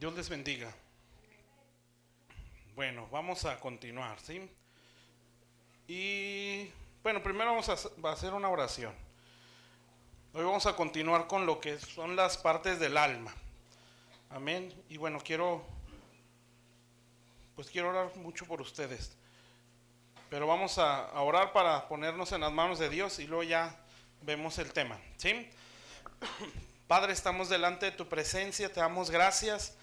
Dios les bendiga. Bueno, vamos a continuar, ¿sí? Y bueno, primero vamos a hacer una oración. Hoy vamos a continuar con lo que son las partes del alma. Amén. Y bueno, quiero orar mucho por ustedes. Pero vamos a orar para ponernos en las manos de Dios y luego ya vemos el tema, ¿sí? Padre, estamos delante de tu presencia, te damos gracias.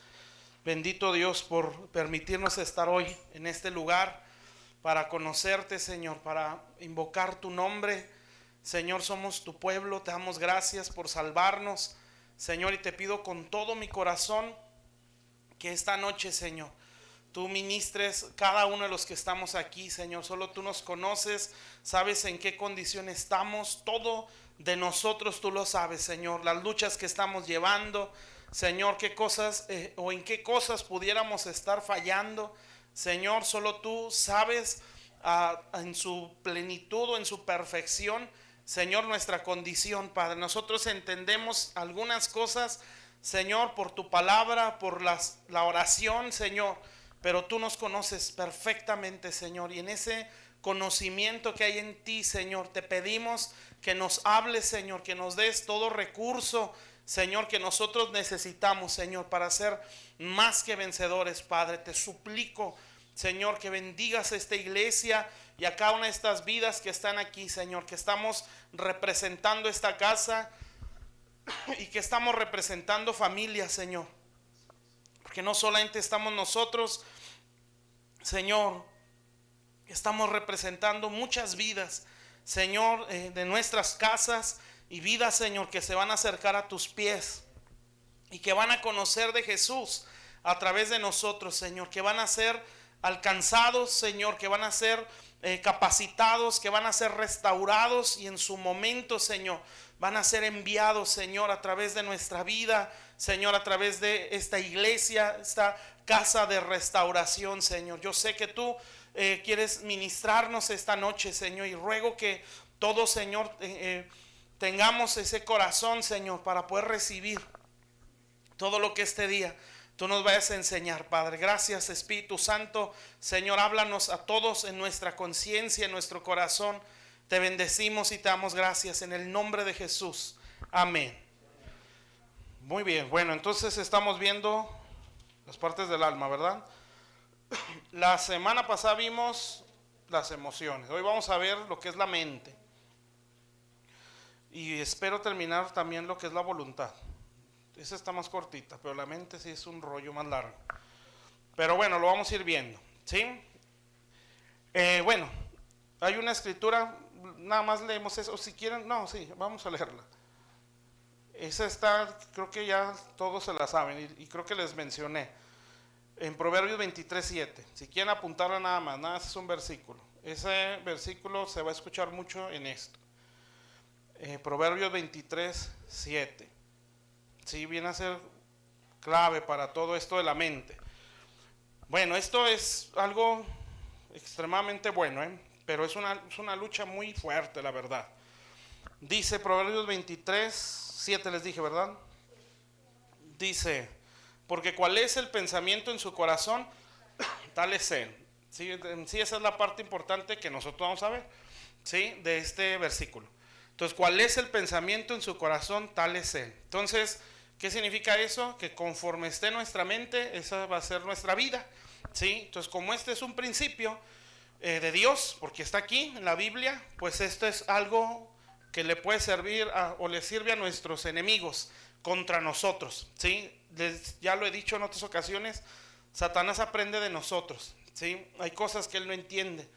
Bendito Dios por permitirnos estar hoy en este lugar para conocerte, Señor, para invocar tu nombre. Señor, somos tu pueblo, te damos gracias por salvarnos, Señor, y te pido con todo mi corazón que esta noche, Señor, tú ministres cada uno de los que estamos aquí, Señor. Solo tú nos conoces, sabes en qué condición estamos, todo de nosotros tú lo sabes, Señor. Las luchas que estamos llevando, Señor, qué cosas o en qué cosas pudiéramos estar fallando, Señor, solo tú sabes en su plenitud o en su perfección, Señor, nuestra condición, Padre. Nosotros entendemos algunas cosas, Señor, por tu palabra, por la oración, Señor, pero tú nos conoces perfectamente, Señor, y en ese conocimiento que hay en ti, Señor, te pedimos que nos hables, Señor, que nos des todo recurso, Señor, que nosotros necesitamos, Señor, para ser más que vencedores, Padre. Te suplico, Señor, que bendigas esta iglesia y a cada una de estas vidas que están aquí, Señor, que estamos representando esta casa y que estamos representando familia, Señor. Porque no solamente estamos nosotros, Señor, estamos representando muchas vidas, Señor, de nuestras casas y vidas, Señor, que se van a acercar a tus pies y que van a conocer de Jesús a través de nosotros, Señor, que van a ser alcanzados, Señor, que van a ser capacitados, que van a ser restaurados y en su momento, Señor, van a ser enviados, Señor, a través de nuestra vida, Señor, a través de esta iglesia, esta casa de restauración, Señor. Yo sé que tú quieres ministrarnos esta noche, Señor, y ruego que todos, Señor, tengamos ese corazón, Señor, para poder recibir todo lo que este día tú nos vayas a enseñar, Padre. Gracias, Espíritu Santo. Señor, háblanos a todos en nuestra conciencia, en nuestro corazón. Te bendecimos y te damos gracias en el nombre de Jesús. Amén. Muy bien, bueno, entonces estamos viendo las partes del alma, ¿verdad? La semana pasada vimos las emociones. Hoy vamos a ver lo que es la mente. Y espero terminar también lo que es la voluntad. Esa está más cortita, pero la mente sí es un rollo más largo. Pero bueno, lo vamos a ir viendo, ¿sí? Bueno, hay una escritura, nada más leemos eso. O si quieren, no, sí, vamos a leerla. Esa está, creo que ya todos se la saben y creo que les mencioné. En Proverbios 23:7. Si quieren apuntarla nada más es un versículo. Ese versículo se va a escuchar mucho en esto. Proverbios 23:7. Sí, viene a ser clave para todo esto de la mente. Bueno, esto es algo extremadamente bueno, pero es una lucha muy fuerte, la verdad. Dice Proverbios 23:7, les dije, ¿verdad? Dice, porque cuál es el pensamiento en su corazón, tal es él. ¿Sí? Sí, esa es la parte importante que nosotros vamos a ver, ¿sí? De este versículo. Entonces, cuál es el pensamiento en su corazón, tal es él. Entonces, ¿qué significa eso? Que conforme esté nuestra mente, esa va a ser nuestra vida, ¿sí? Entonces, como este es un principio de Dios, porque está aquí en la Biblia, pues esto es algo que le puede servir o le sirve a nuestros enemigos contra nosotros, ¿sí? Ya lo he dicho en otras ocasiones, Satanás aprende de nosotros, ¿sí? Hay cosas que él no entiende.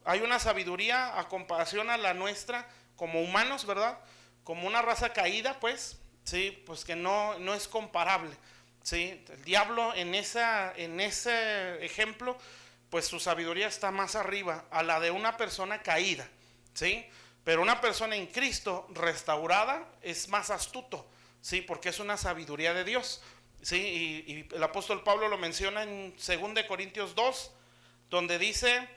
Hay una sabiduría a comparación a la nuestra como humanos, ¿verdad? Como una raza caída, pues, sí, pues que no es comparable, sí. El diablo en ese ejemplo, pues su sabiduría está más arriba a la de una persona caída, sí. Pero una persona en Cristo restaurada es más astuto, sí, porque es una sabiduría de Dios, sí. Y el apóstol Pablo lo menciona en 2 Corintios 2, donde dice,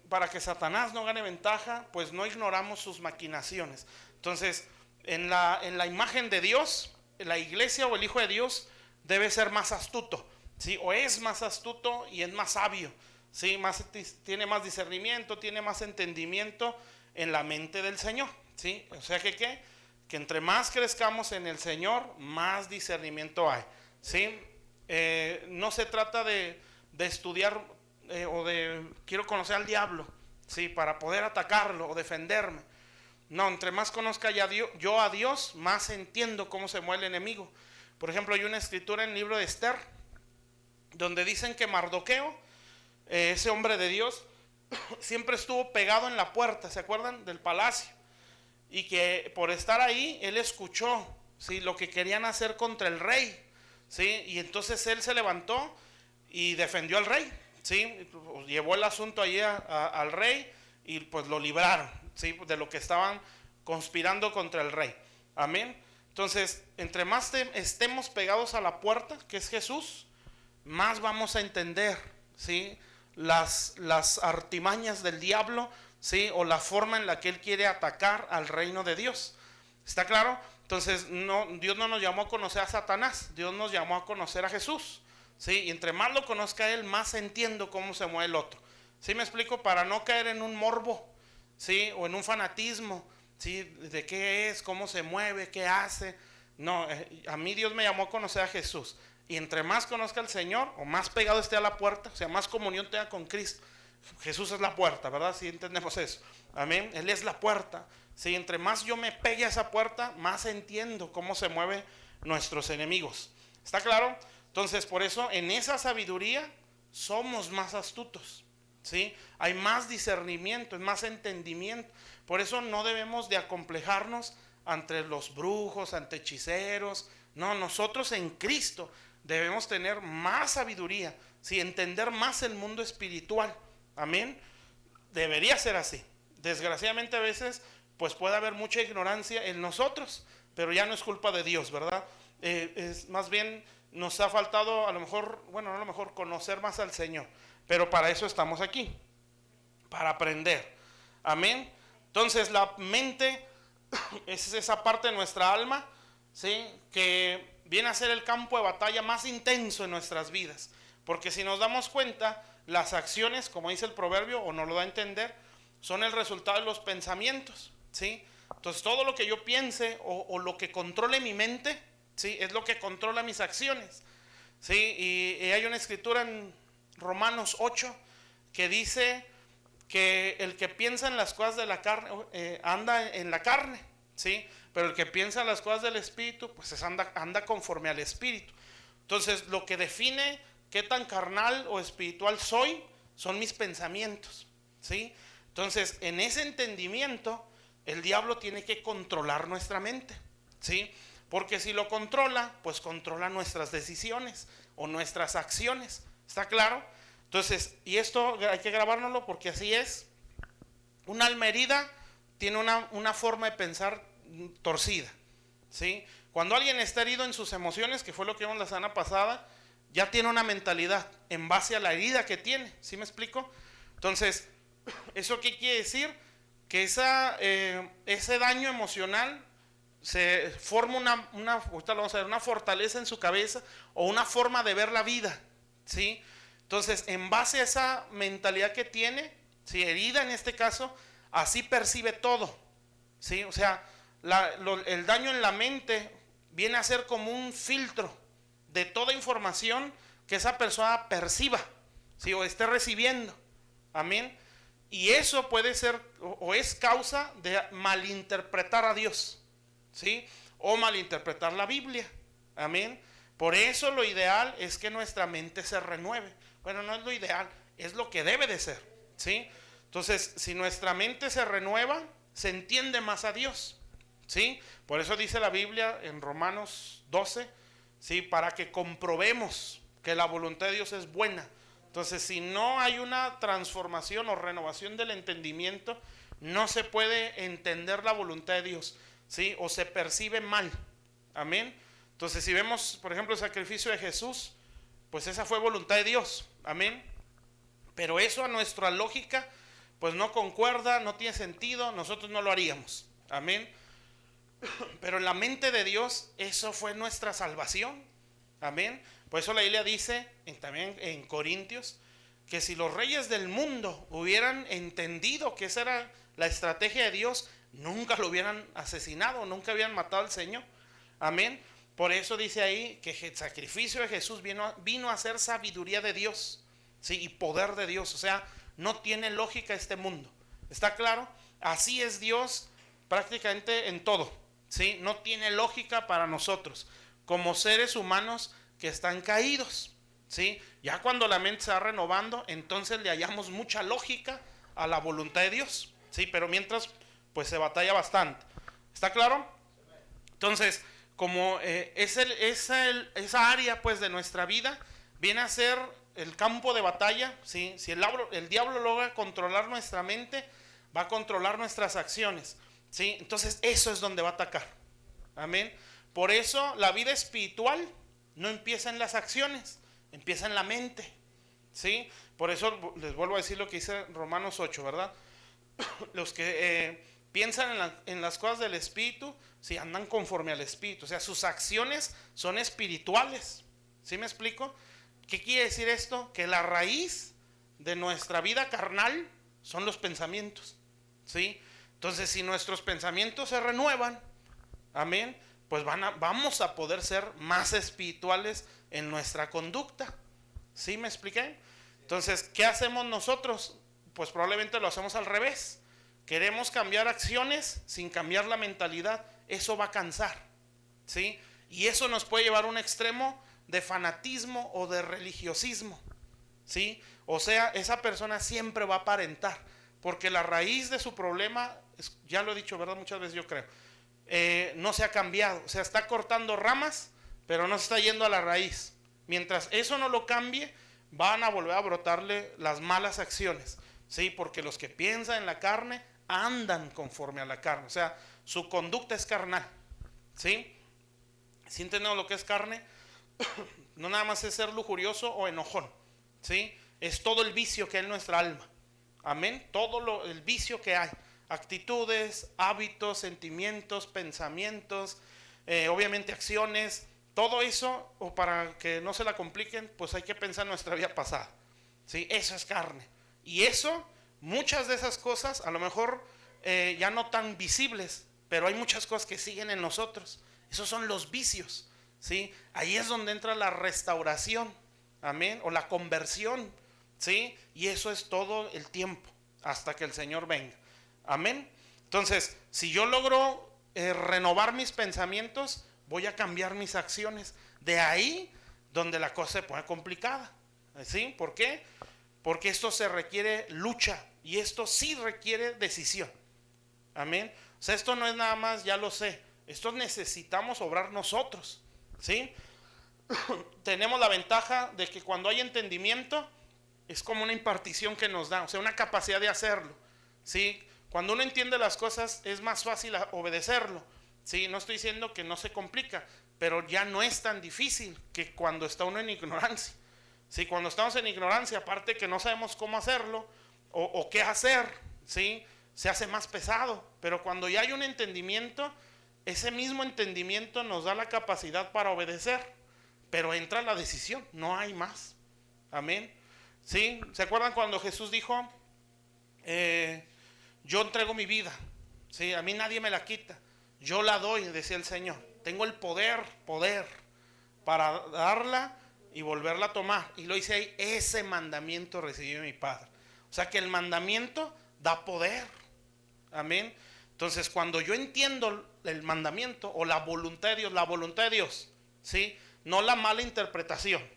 para que Satanás no gane ventaja, pues no ignoramos sus maquinaciones. Entonces, en la imagen de Dios, la iglesia o el Hijo de Dios debe ser más astuto, ¿sí? O es más astuto y es más sabio, ¿sí? Tiene más discernimiento, tiene más entendimiento en la mente del Señor, ¿sí? O sea que entre más crezcamos en el Señor, más discernimiento hay, ¿sí? No se trata de estudiar o de quiero conocer al diablo, ¿sí? Para poder atacarlo o defenderme. No, entre más conozca yo a Dios, más entiendo cómo se mueve el enemigo. Por ejemplo, hay una escritura en el libro de Esther, donde dicen que Mardoqueo, ese hombre de Dios, siempre estuvo pegado en la puerta, ¿se acuerdan? Del palacio. Y que por estar ahí, él escuchó, ¿sí? Lo que querían hacer contra el rey, ¿sí? Y entonces él se levantó y defendió al rey, ¿sí? Llevó el asunto allí al rey y pues lo libraron, ¿sí? De lo que estaban conspirando contra el rey. Amén. Entonces, entre más estemos pegados a la puerta, que es Jesús, más vamos a entender, ¿sí? Las artimañas del diablo, ¿sí? O la forma en la que él quiere atacar al reino de Dios. ¿Está claro? Entonces, Dios no nos llamó a conocer a Satanás, Dios nos llamó a conocer a Jesús, ¿sí? Y entre más lo conozca él, más entiendo cómo se mueve el otro. ¿Sí me explico? Para no caer en un morbo, ¿sí? O en un fanatismo, ¿sí? De qué es, cómo se mueve, qué hace. No, a mí Dios me llamó a conocer a Jesús. Y entre más conozca al Señor, o más pegado esté a la puerta, o sea, más comunión tenga con Cristo. Jesús es la puerta, ¿verdad? Sí entendemos eso. Amén. Él es la puerta. Sí, entre más yo me pegue a esa puerta, más entiendo cómo se mueven nuestros enemigos. ¿Está claro? Entonces, por eso, en esa sabiduría somos más astutos, ¿sí? Hay más discernimiento, es más entendimiento. Por eso no debemos de acomplejarnos ante los brujos, ante hechiceros. No, nosotros en Cristo debemos tener más sabiduría, ¿sí? Entender más el mundo espiritual. Amén. Debería ser así. Desgraciadamente a veces pues puede haber mucha ignorancia en nosotros, pero ya no es culpa de Dios, ¿verdad? Es más bien nos ha faltado a lo mejor, bueno, no a lo mejor conocer más al Señor, pero para eso estamos aquí, para aprender. Amén. Entonces la mente es esa parte de nuestra alma, ¿sí? Que viene a ser el campo de batalla más intenso en nuestras vidas, porque si nos damos cuenta, las acciones, como dice el proverbio, o nos lo da a entender, son el resultado de los pensamientos, ¿sí? Entonces todo lo que yo piense o lo que controle mi mente, ¿sí? Es lo que controla mis acciones, ¿sí? Y hay una escritura en Romanos 8 que dice que el que piensa en las cosas de la carne anda en la carne, ¿sí? Pero el que piensa en las cosas del Espíritu, pues anda conforme al Espíritu. Entonces lo que define qué tan carnal o espiritual soy son mis pensamientos, ¿sí? Entonces, en ese entendimiento, el diablo tiene que controlar nuestra mente, ¿sí? Porque si lo controla, pues controla nuestras decisiones o nuestras acciones. ¿Está claro? Entonces, y esto hay que grabárnoslo porque así es. Una alma herida tiene una forma de pensar torcida, ¿sí? Cuando alguien está herido en sus emociones, que fue lo que vimos la semana pasada, ya tiene una mentalidad en base a la herida que tiene. ¿Sí me explico? Entonces, ¿eso qué quiere decir? Que ese daño emocional se forma ahorita lo vamos a ver, una fortaleza en su cabeza o una forma de ver la vida, ¿sí? Entonces, en base a esa mentalidad que tiene, ¿sí? Herida en este caso, así percibe todo, ¿sí? O sea, el daño en la mente viene a ser como un filtro de toda información que esa persona perciba, ¿sí? O esté recibiendo. Amén. Y eso puede ser o es causa de malinterpretar a Dios, ¿sí? O malinterpretar la Biblia. Amén. Por eso lo ideal es que nuestra mente se renueve. Bueno, no es lo ideal, es lo que debe de ser, ¿sí? Entonces, si nuestra mente se renueva, se entiende más a Dios, ¿sí? Por eso dice la Biblia en Romanos 12, ¿sí? Para que comprobemos que la voluntad de Dios es buena. Entonces, si no hay una transformación o renovación del entendimiento, no se puede entender la voluntad de Dios, ¿sí? O se percibe mal. Amén. Entonces, si vemos, por ejemplo, el sacrificio de Jesús, pues esa fue voluntad de Dios. Amén. Pero eso a nuestra lógica, pues no concuerda, no tiene sentido, nosotros no lo haríamos. Amén. Pero en la mente de Dios, eso fue nuestra salvación. Amén. Por eso la Biblia dice también en Corintios que si los reyes del mundo hubieran entendido que esa era la estrategia de Dios, nunca lo hubieran asesinado, nunca hubieran matado al Señor. Amén. Por eso dice ahí que el sacrificio de Jesús vino a ser sabiduría de Dios, ¿sí? Y poder de Dios. O sea, no tiene lógica este mundo. ¿Está claro? Así es Dios prácticamente en todo, ¿sí? No tiene lógica para nosotros como seres humanos que están caídos, ¿sí? Ya cuando la mente se va renovando, entonces le hallamos mucha lógica a la voluntad de Dios, ¿sí? Pero mientras, pues se batalla bastante. ¿Está claro? Entonces, como esa área, pues, de nuestra vida viene a ser el campo de batalla, ¿sí? Si el diablo logra controlar nuestra mente, va a controlar nuestras acciones, ¿sí? Entonces, eso es donde va a atacar. Amén. Por eso la vida espiritual no empieza en las acciones, empieza en la mente, ¿sí? Por eso les vuelvo a decir lo que dice Romanos 8, ¿verdad? Los que piensan en las cosas del Espíritu, sí, andan conforme al Espíritu. O sea, sus acciones son espirituales. ¿Sí me explico? ¿Qué quiere decir esto? Que la raíz de nuestra vida carnal son los pensamientos, ¿sí? Entonces, si nuestros pensamientos se renuevan, amén, pues vamos a poder ser más espirituales en nuestra conducta. ¿Sí me expliqué? Entonces, ¿qué hacemos nosotros? Pues probablemente lo hacemos al revés. Queremos cambiar acciones sin cambiar la mentalidad. Eso va a cansar, ¿sí? Y eso nos puede llevar a un extremo de fanatismo o de religiosismo, ¿sí? O sea, esa persona siempre va a aparentar, porque la raíz de su problema, ya lo he dicho, ¿verdad? Muchas veces yo creo, no se ha cambiado. O sea, está cortando ramas, pero no se está yendo a la raíz. Mientras eso no lo cambie, van a volver a brotarle las malas acciones, ¿sí? Porque los que piensan en la carne andan conforme a la carne. O sea, su conducta es carnal, ¿sí? ¿Sí entendemos lo que es carne? No nada más es ser lujurioso o enojón, ¿sí? Es todo el vicio que hay en nuestra alma. Amén. Todo el vicio que hay. Actitudes, hábitos, sentimientos, pensamientos, obviamente acciones. Todo eso, o para que no se la compliquen, pues hay que pensar en nuestra vida pasada, ¿sí? Eso es carne. Y eso, muchas de esas cosas, a lo mejor ya no tan visibles, pero hay muchas cosas que siguen en nosotros. Esos son los vicios, ¿sí? Ahí es donde entra la restauración, amén, o la conversión, ¿sí? Y eso es todo el tiempo, hasta que el Señor venga, amén. Entonces, si yo logro renovar mis pensamientos, voy a cambiar mis acciones. De ahí donde la cosa se pone complicada, ¿sí? ¿Por qué? Porque esto se requiere lucha y esto sí requiere decisión, amén. O sea, esto no es nada más, ya lo sé, esto necesitamos obrar nosotros, ¿sí? Tenemos la ventaja de que cuando hay entendimiento es como una impartición que nos da, o sea, una capacidad de hacerlo, ¿sí? Cuando uno entiende las cosas es más fácil obedecerlo, ¿sí? No estoy diciendo que no se complica, pero ya no es tan difícil que cuando está uno en ignorancia, ¿sí? Cuando estamos en ignorancia, aparte que no sabemos cómo hacerlo o qué hacer, ¿sí? Se hace más pesado. Pero cuando ya hay un entendimiento, ese mismo entendimiento nos da la capacidad para obedecer, pero entra la decisión, no hay más, amén. ¿Sí? ¿Se acuerdan cuando Jesús dijo, yo entrego mi vida, ¿sí? A mí nadie me la quita, yo la doy, decía el Señor, tengo el poder para darla y volverla a tomar? Y lo dice ahí, ese mandamiento recibí de mi Padre. O sea que el mandamiento da poder, amén. Entonces cuando yo entiendo el mandamiento o la voluntad de Dios, ¿sí? No la mala interpretación,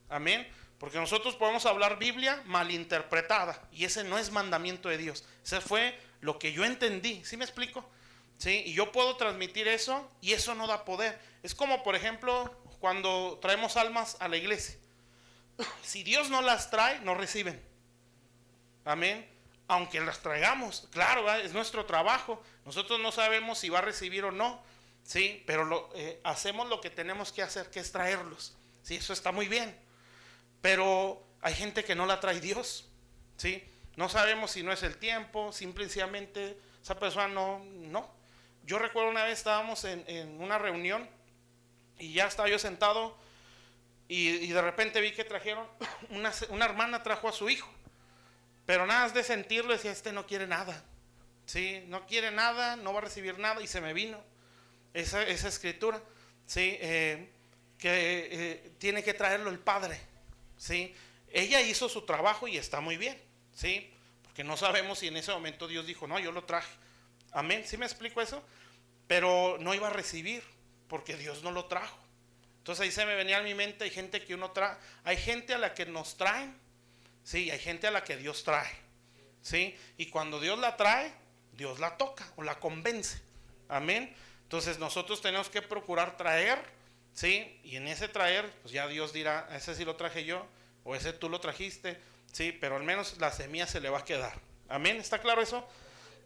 amén. Porque nosotros podemos hablar Biblia malinterpretada y ese no es mandamiento de Dios. Ese fue lo que yo entendí, ¿sí me explico? ¿Sí? Y yo puedo transmitir eso y eso no da poder. Es como, por ejemplo, cuando traemos almas a la iglesia. Si Dios no las trae, no reciben. Amén. Aunque las traigamos, claro, ¿verdad? Es nuestro trabajo. Nosotros no sabemos si va a recibir o no, ¿sí? Pero hacemos lo que tenemos que hacer, que es traerlos. ¿Sí? Eso está muy bien. Pero hay gente que no la trae Dios, ¿sí? No sabemos si no es el tiempo, simplemente esa persona no. Yo recuerdo una vez estábamos en una reunión y ya estaba yo sentado y de repente vi que trajeron, una hermana trajo a su hijo, pero nada más de sentirlo decía, este no quiere nada, ¿sí? No quiere nada, no va a recibir nada, y se me vino esa escritura, ¿sí? Que tiene que traerlo el padre, ¿sí? Ella hizo su trabajo y está muy bien, ¿sí? Porque no sabemos si en ese momento Dios dijo, no, yo lo traje, amén, ¿sí me explico eso? Pero no iba a recibir, porque Dios no lo trajo. Entonces ahí se me venía a mi mente, hay gente que uno trae, hay gente a la que nos traen, sí, hay gente a la que Dios trae, sí, y cuando Dios la trae, Dios la toca o la convence, amén. Entonces nosotros tenemos que procurar traer, sí, y en ese traer, pues ya Dios dirá, ese sí lo traje yo, o ese tú lo trajiste, sí, pero al menos la semilla se le va a quedar, amén, ¿está claro eso?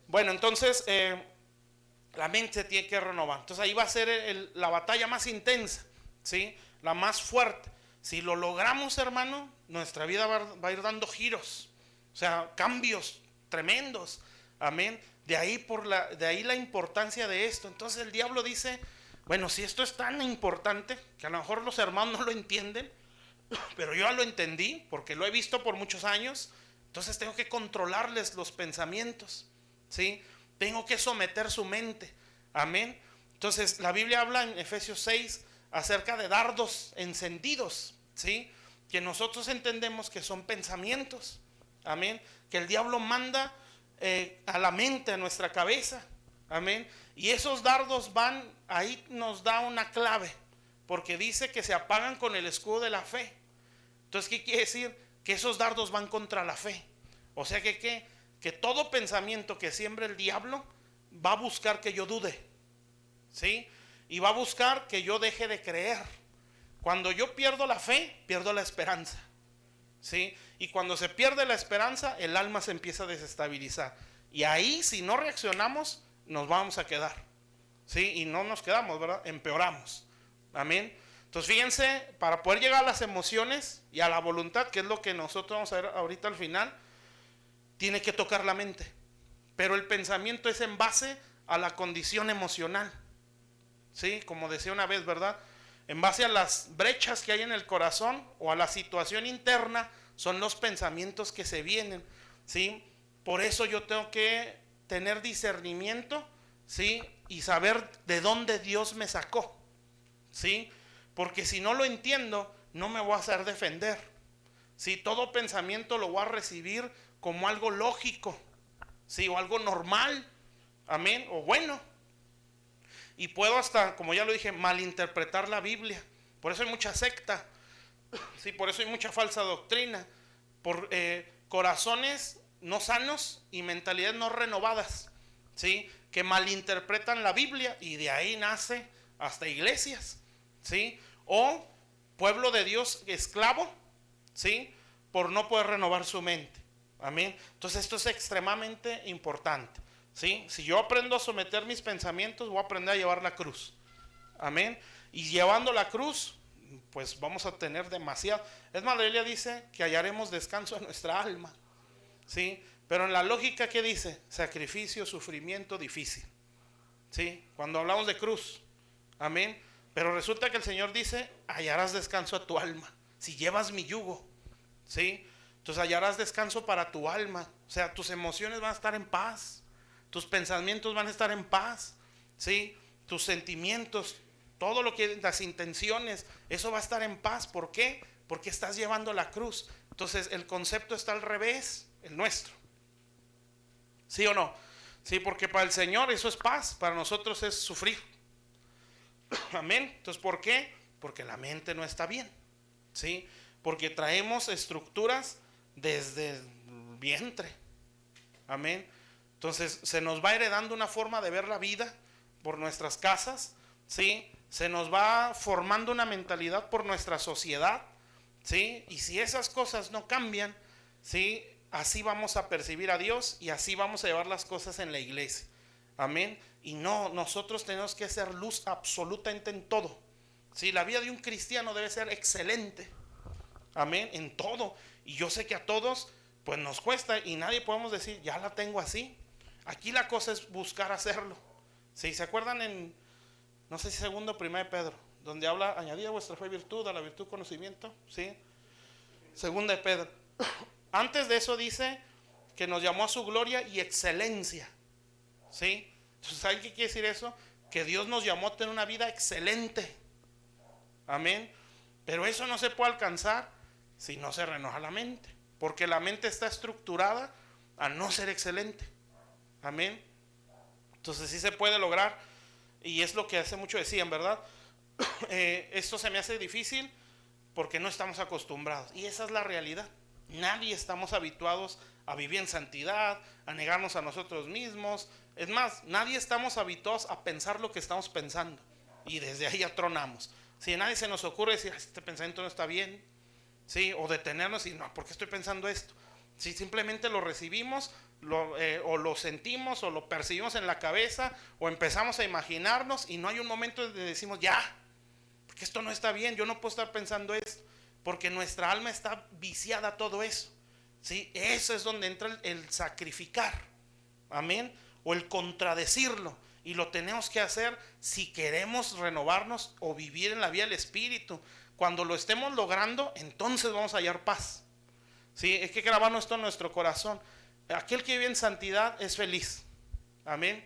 Bueno, entonces la mente se tiene que renovar, entonces ahí va a ser la batalla más intensa, ¿sí? La más fuerte. Si lo logramos, hermano, nuestra vida va a ir dando giros, o sea, cambios tremendos, amén. De ahí la importancia de esto. Entonces el diablo dice, bueno, si esto es tan importante, que a lo mejor los hermanos no lo entienden, pero yo ya lo entendí, porque lo he visto por muchos años, entonces tengo que controlarles los pensamientos, ¿sí? Tengo que someter su mente, amén. Entonces la Biblia habla en Efesios 6 acerca de dardos encendidos, ¿sí? Que nosotros entendemos que son pensamientos, amén, que el diablo manda a la mente, a nuestra cabeza, amén, y esos dardos van, ahí nos da una clave, porque dice que se apagan con el escudo de la fe. Entonces, ¿qué quiere decir? Que esos dardos van contra la fe, o sea que todo pensamiento que siembre el diablo va a buscar que yo dude, ¿sí? Y va a buscar que yo deje de creer. Cuando yo pierdo la fe, pierdo la esperanza, ¿sí? Y cuando se pierde la esperanza, el alma se empieza a desestabilizar. Y ahí, si no reaccionamos, nos vamos a quedar, ¿sí? Y no nos quedamos, ¿verdad? Empeoramos, amén. Entonces fíjense, para poder llegar a las emociones y a la voluntad, que es lo que nosotros vamos a ver ahorita al final, tiene que tocar la mente. Pero el pensamiento es en base a la condición emocional, ¿sí? Como decía una vez, ¿verdad? En base a las brechas que hay en el corazón o a la situación interna, son los pensamientos que se vienen, ¿sí? Por eso yo tengo que tener discernimiento, ¿sí? Y saber de dónde Dios me sacó, ¿sí? Porque si no lo entiendo, no me voy a hacer defender, ¿sí? Todo pensamiento lo voy a recibir como algo lógico, ¿sí? O algo normal, amén, o bueno. Y puedo hasta, como ya lo dije, malinterpretar la Biblia. Por eso hay mucha secta, ¿sí? Por eso hay mucha falsa doctrina, por corazones no sanos y mentalidades no renovadas, ¿sí? Que malinterpretan la Biblia, y de ahí nace hasta iglesias, ¿sí? O pueblo de Dios esclavo, ¿sí? Por no poder renovar su mente, amén. Entonces esto es extremadamente importante, ¿sí? Si yo aprendo a someter mis pensamientos, voy a aprender a llevar la cruz, amén. Y llevando la cruz, pues vamos a tener demasiado. Es más, la Biblia dice que hallaremos descanso en nuestra alma, ¿sí? Pero en la lógica, ¿qué dice? Sacrificio, sufrimiento, difícil, ¿sí? Cuando hablamos de cruz, amén. Pero resulta que el Señor dice, hallarás descanso a tu alma si llevas mi yugo, ¿sí? Entonces hallarás descanso para tu alma, o sea, tus emociones van a estar en paz, tus pensamientos van a estar en paz, ¿sí? Tus sentimientos, todo lo que, las intenciones, eso va a estar en paz. ¿Por qué? Porque estás llevando la cruz. Entonces el concepto está al revés, el nuestro, ¿sí o no? Sí, porque para el Señor eso es paz, para nosotros es sufrir, amén. Entonces, ¿por qué? Porque la mente no está bien, ¿sí? Porque traemos estructuras desde el vientre, amén. Entonces se nos va heredando una forma de ver la vida por nuestras casas, ¿sí? Se nos va formando una mentalidad por nuestra sociedad, ¿sí? Y si esas cosas no cambian, ¿sí? Así vamos a percibir a Dios y así vamos a llevar las cosas en la iglesia, amén. Y no, nosotros tenemos que ser luz absolutamente en todo, ¿sí? La vida de un cristiano debe ser excelente, amén, en todo. Y yo sé que a todos pues nos cuesta, y nadie podemos decir ya la tengo así. Aquí la cosa es buscar hacerlo, ¿sí? ¿Se acuerdan en, no sé si segundo o primero de Pedro, donde habla, añadid a vuestra fe virtud, a la virtud conocimiento, ¿sí? Segunda de Pedro. Antes de eso dice que nos llamó a su gloria y excelencia, ¿sí? Entonces, ¿saben qué quiere decir eso? Que Dios nos llamó a tener una vida excelente. Amén. Pero eso no se puede alcanzar si no se renueva la mente, porque la mente está estructurada a no ser excelente. Amén. Entonces sí se puede lograr, y es lo que hace mucho decían, ¿verdad? Esto se me hace difícil porque no estamos acostumbrados, y esa es la realidad. Nadie estamos habituados a vivir en santidad, a negarnos a nosotros mismos. Es más, nadie estamos habituados a pensar lo que estamos pensando, y desde ahí ya tronamos. Si a nadie se nos ocurre decir, este pensamiento no está bien, ¿sí? O detenernos y no, ¿por qué estoy pensando esto? Si simplemente lo recibimos, o lo sentimos, o lo percibimos en la cabeza, o empezamos a imaginarnos, y no hay un momento donde decimos, ya, porque esto no está bien, yo no puedo estar pensando esto, porque nuestra alma está viciada a todo eso, ¿sí? Eso es donde entra el sacrificar, amén, o el contradecirlo, y lo tenemos que hacer si queremos renovarnos o vivir en la vía del Espíritu. Cuando lo estemos logrando, entonces vamos a hallar paz, ¿sí? Es que grabarnos esto en nuestro corazón. Aquel que vive en santidad es feliz, amén.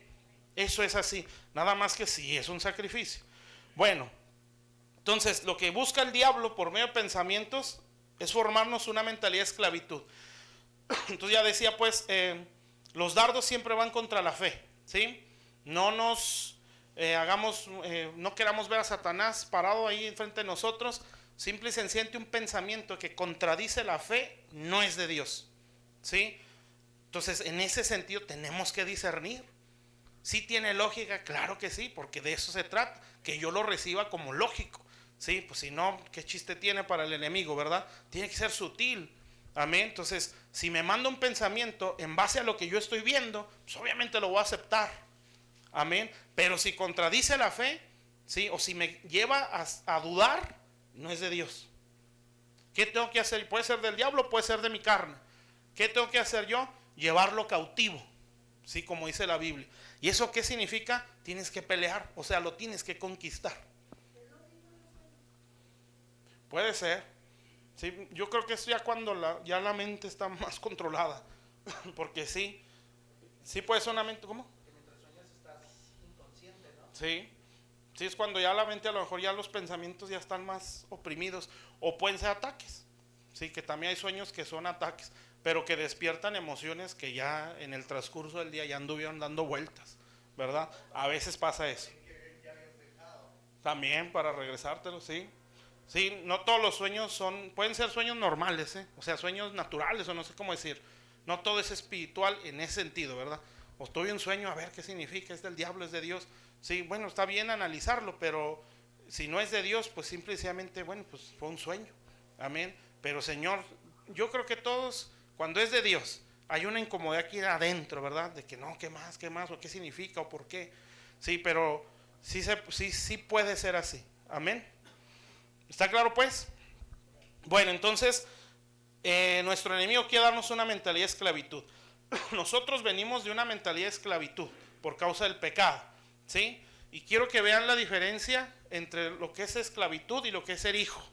Eso es así, nada más que sí, es un sacrificio. Bueno, entonces lo que busca el diablo por medio de pensamientos es formarnos una mentalidad de esclavitud. Entonces ya decía pues, los dardos siempre van contra la fe, ¿sí? No nos no queramos ver a Satanás parado ahí enfrente de nosotros. Simple y sencillamente un pensamiento que contradice la fe no es de Dios, ¿sí? Entonces en ese sentido tenemos que discernir. ¿Sí tiene lógica? Claro que sí, porque de eso se trata, que yo lo reciba como lógico, ¿sí? Pues si no, ¿qué chiste tiene para el enemigo, verdad? Tiene que ser sutil, amén. Entonces, si me manda un pensamiento en base a lo que yo estoy viendo, pues obviamente lo voy a aceptar, amén. Pero si contradice la fe, ¿sí? O si me lleva a dudar, no es de Dios. ¿Qué tengo que hacer? Puede ser del diablo, puede ser de mi carne. ¿Qué tengo que hacer yo? Llevarlo cautivo, ¿sí? Como dice la Biblia. ¿Y eso qué significa? Tienes que pelear, o sea, lo tienes que conquistar. Puede ser, ¿sí? Yo creo que es ya cuando ya la mente está más controlada, porque sí, sí puede ser una mente, ¿cómo? Que mientras sueñas estás inconsciente, ¿no? Sí, sí es cuando ya la mente, a lo mejor ya los pensamientos ya están más oprimidos, o pueden ser ataques, sí, que también hay sueños que son ataques, pero que despiertan emociones que ya en el transcurso del día ya anduvieron dando vueltas, ¿verdad? A veces pasa eso. También para regresártelo, sí. Sí, no todos los sueños pueden ser sueños normales, ¿eh? O sea, sueños naturales, o no sé cómo decir. No todo es espiritual en ese sentido, ¿verdad? O tuve un sueño, a ver qué significa, es del diablo, es de Dios. Sí, bueno, está bien analizarlo, pero si no es de Dios, pues simplemente, bueno, pues fue un sueño. Amén. Pero Señor, yo creo que todos, cuando es de Dios, hay una incomodidad aquí adentro, ¿verdad? De que no, qué más, o qué significa, o por qué. Sí, pero sí puede ser así. Amén. ¿Está claro pues? Bueno, entonces, nuestro enemigo quiere darnos una mentalidad de esclavitud. Nosotros venimos de una mentalidad de esclavitud por causa del pecado, ¿sí? Y quiero que vean la diferencia entre lo que es esclavitud y lo que es ser hijo,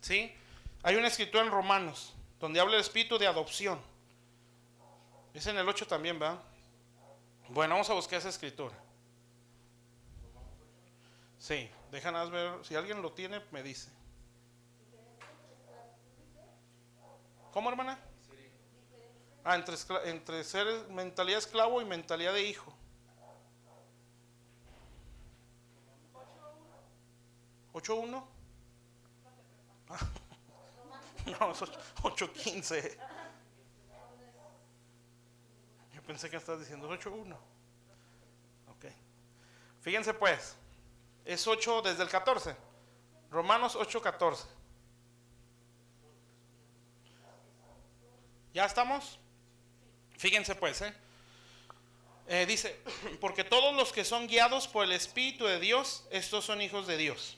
¿sí? Hay una escritura en Romanos donde habla del espíritu de adopción. Es en el 8 también, ¿verdad? Bueno, vamos a buscar esa escritura. Sí, déjanos ver, si alguien lo tiene, me dice. ¿Cómo, hermana? Ah, entre ser mentalidad de esclavo y mentalidad de hijo. 8.1. Ah, no, es 8.15. Yo pensé que estás diciendo 8.1. Ok. Fíjense pues, es 8 desde el 14. Romanos 8.14. ¿Ya estamos? Fíjense pues, dice, porque todos los que son guiados por el Espíritu de Dios, estos son hijos de Dios,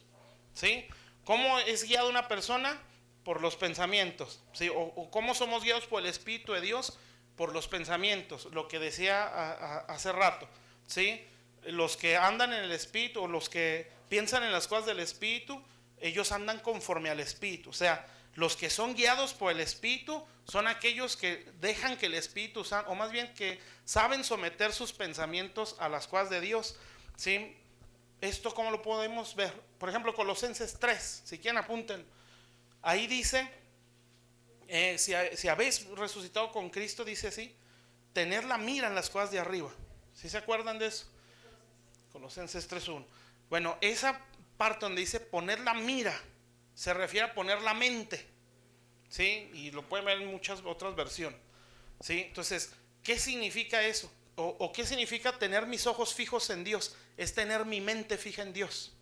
¿sí? ¿Cómo es guiada una persona? Por los pensamientos, ¿sí? O cómo somos guiados por el Espíritu de Dios, por los pensamientos, lo que decía hace rato, ¿sí? los que andan en el Espíritu, o los que piensan en las cosas del Espíritu, ellos andan conforme al Espíritu. O sea, los que son guiados por el Espíritu son aquellos que dejan que el Espíritu Santo, o más bien que saben someter sus pensamientos a las cosas de Dios, ¿sí? Esto, ¿cómo lo podemos ver? Por ejemplo, Colosenses 3, si quieren apunten. Ahí dice, si habéis resucitado con Cristo, dice así, tener la mira en las cosas de arriba. ¿Sí se acuerdan de eso? Colosenses 3:1. Bueno, esa parte donde dice poner la mira, se refiere a poner la mente, ¿sí? Y lo pueden ver en muchas otras versiones, ¿sí? Entonces, ¿qué significa eso? ¿O qué significa tener mis ojos fijos en Dios? Es tener mi mente fija en Dios.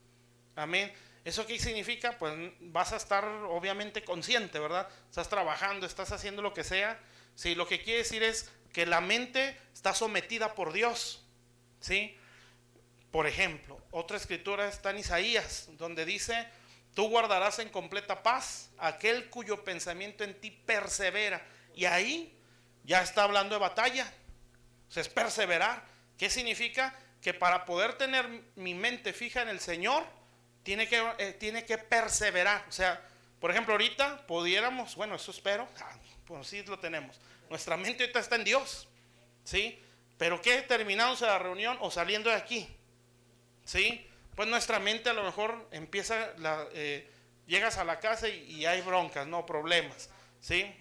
Amén. ¿Eso qué significa? Pues vas a estar obviamente consciente, ¿verdad? Estás trabajando, estás haciendo lo que sea. Sí, lo que quiere decir es que la mente está sometida por Dios, ¿sí? Por ejemplo, otra escritura está en Isaías, donde dice, tú guardarás en completa paz aquel cuyo pensamiento en ti persevera. Y ahí ya está hablando de batalla. O sea, es perseverar. ¿Qué significa? Que para poder tener mi mente fija en el Señor, tiene que perseverar. O sea, por ejemplo, ahorita pudiéramos, bueno, eso espero, pues sí lo tenemos. Nuestra mente ahorita está en Dios, ¿sí? Pero ¿qué? Terminamos la reunión o saliendo de aquí, ¿sí? Pues nuestra mente a lo mejor empieza, llegas a la casa y hay broncas, no problemas, ¿sí?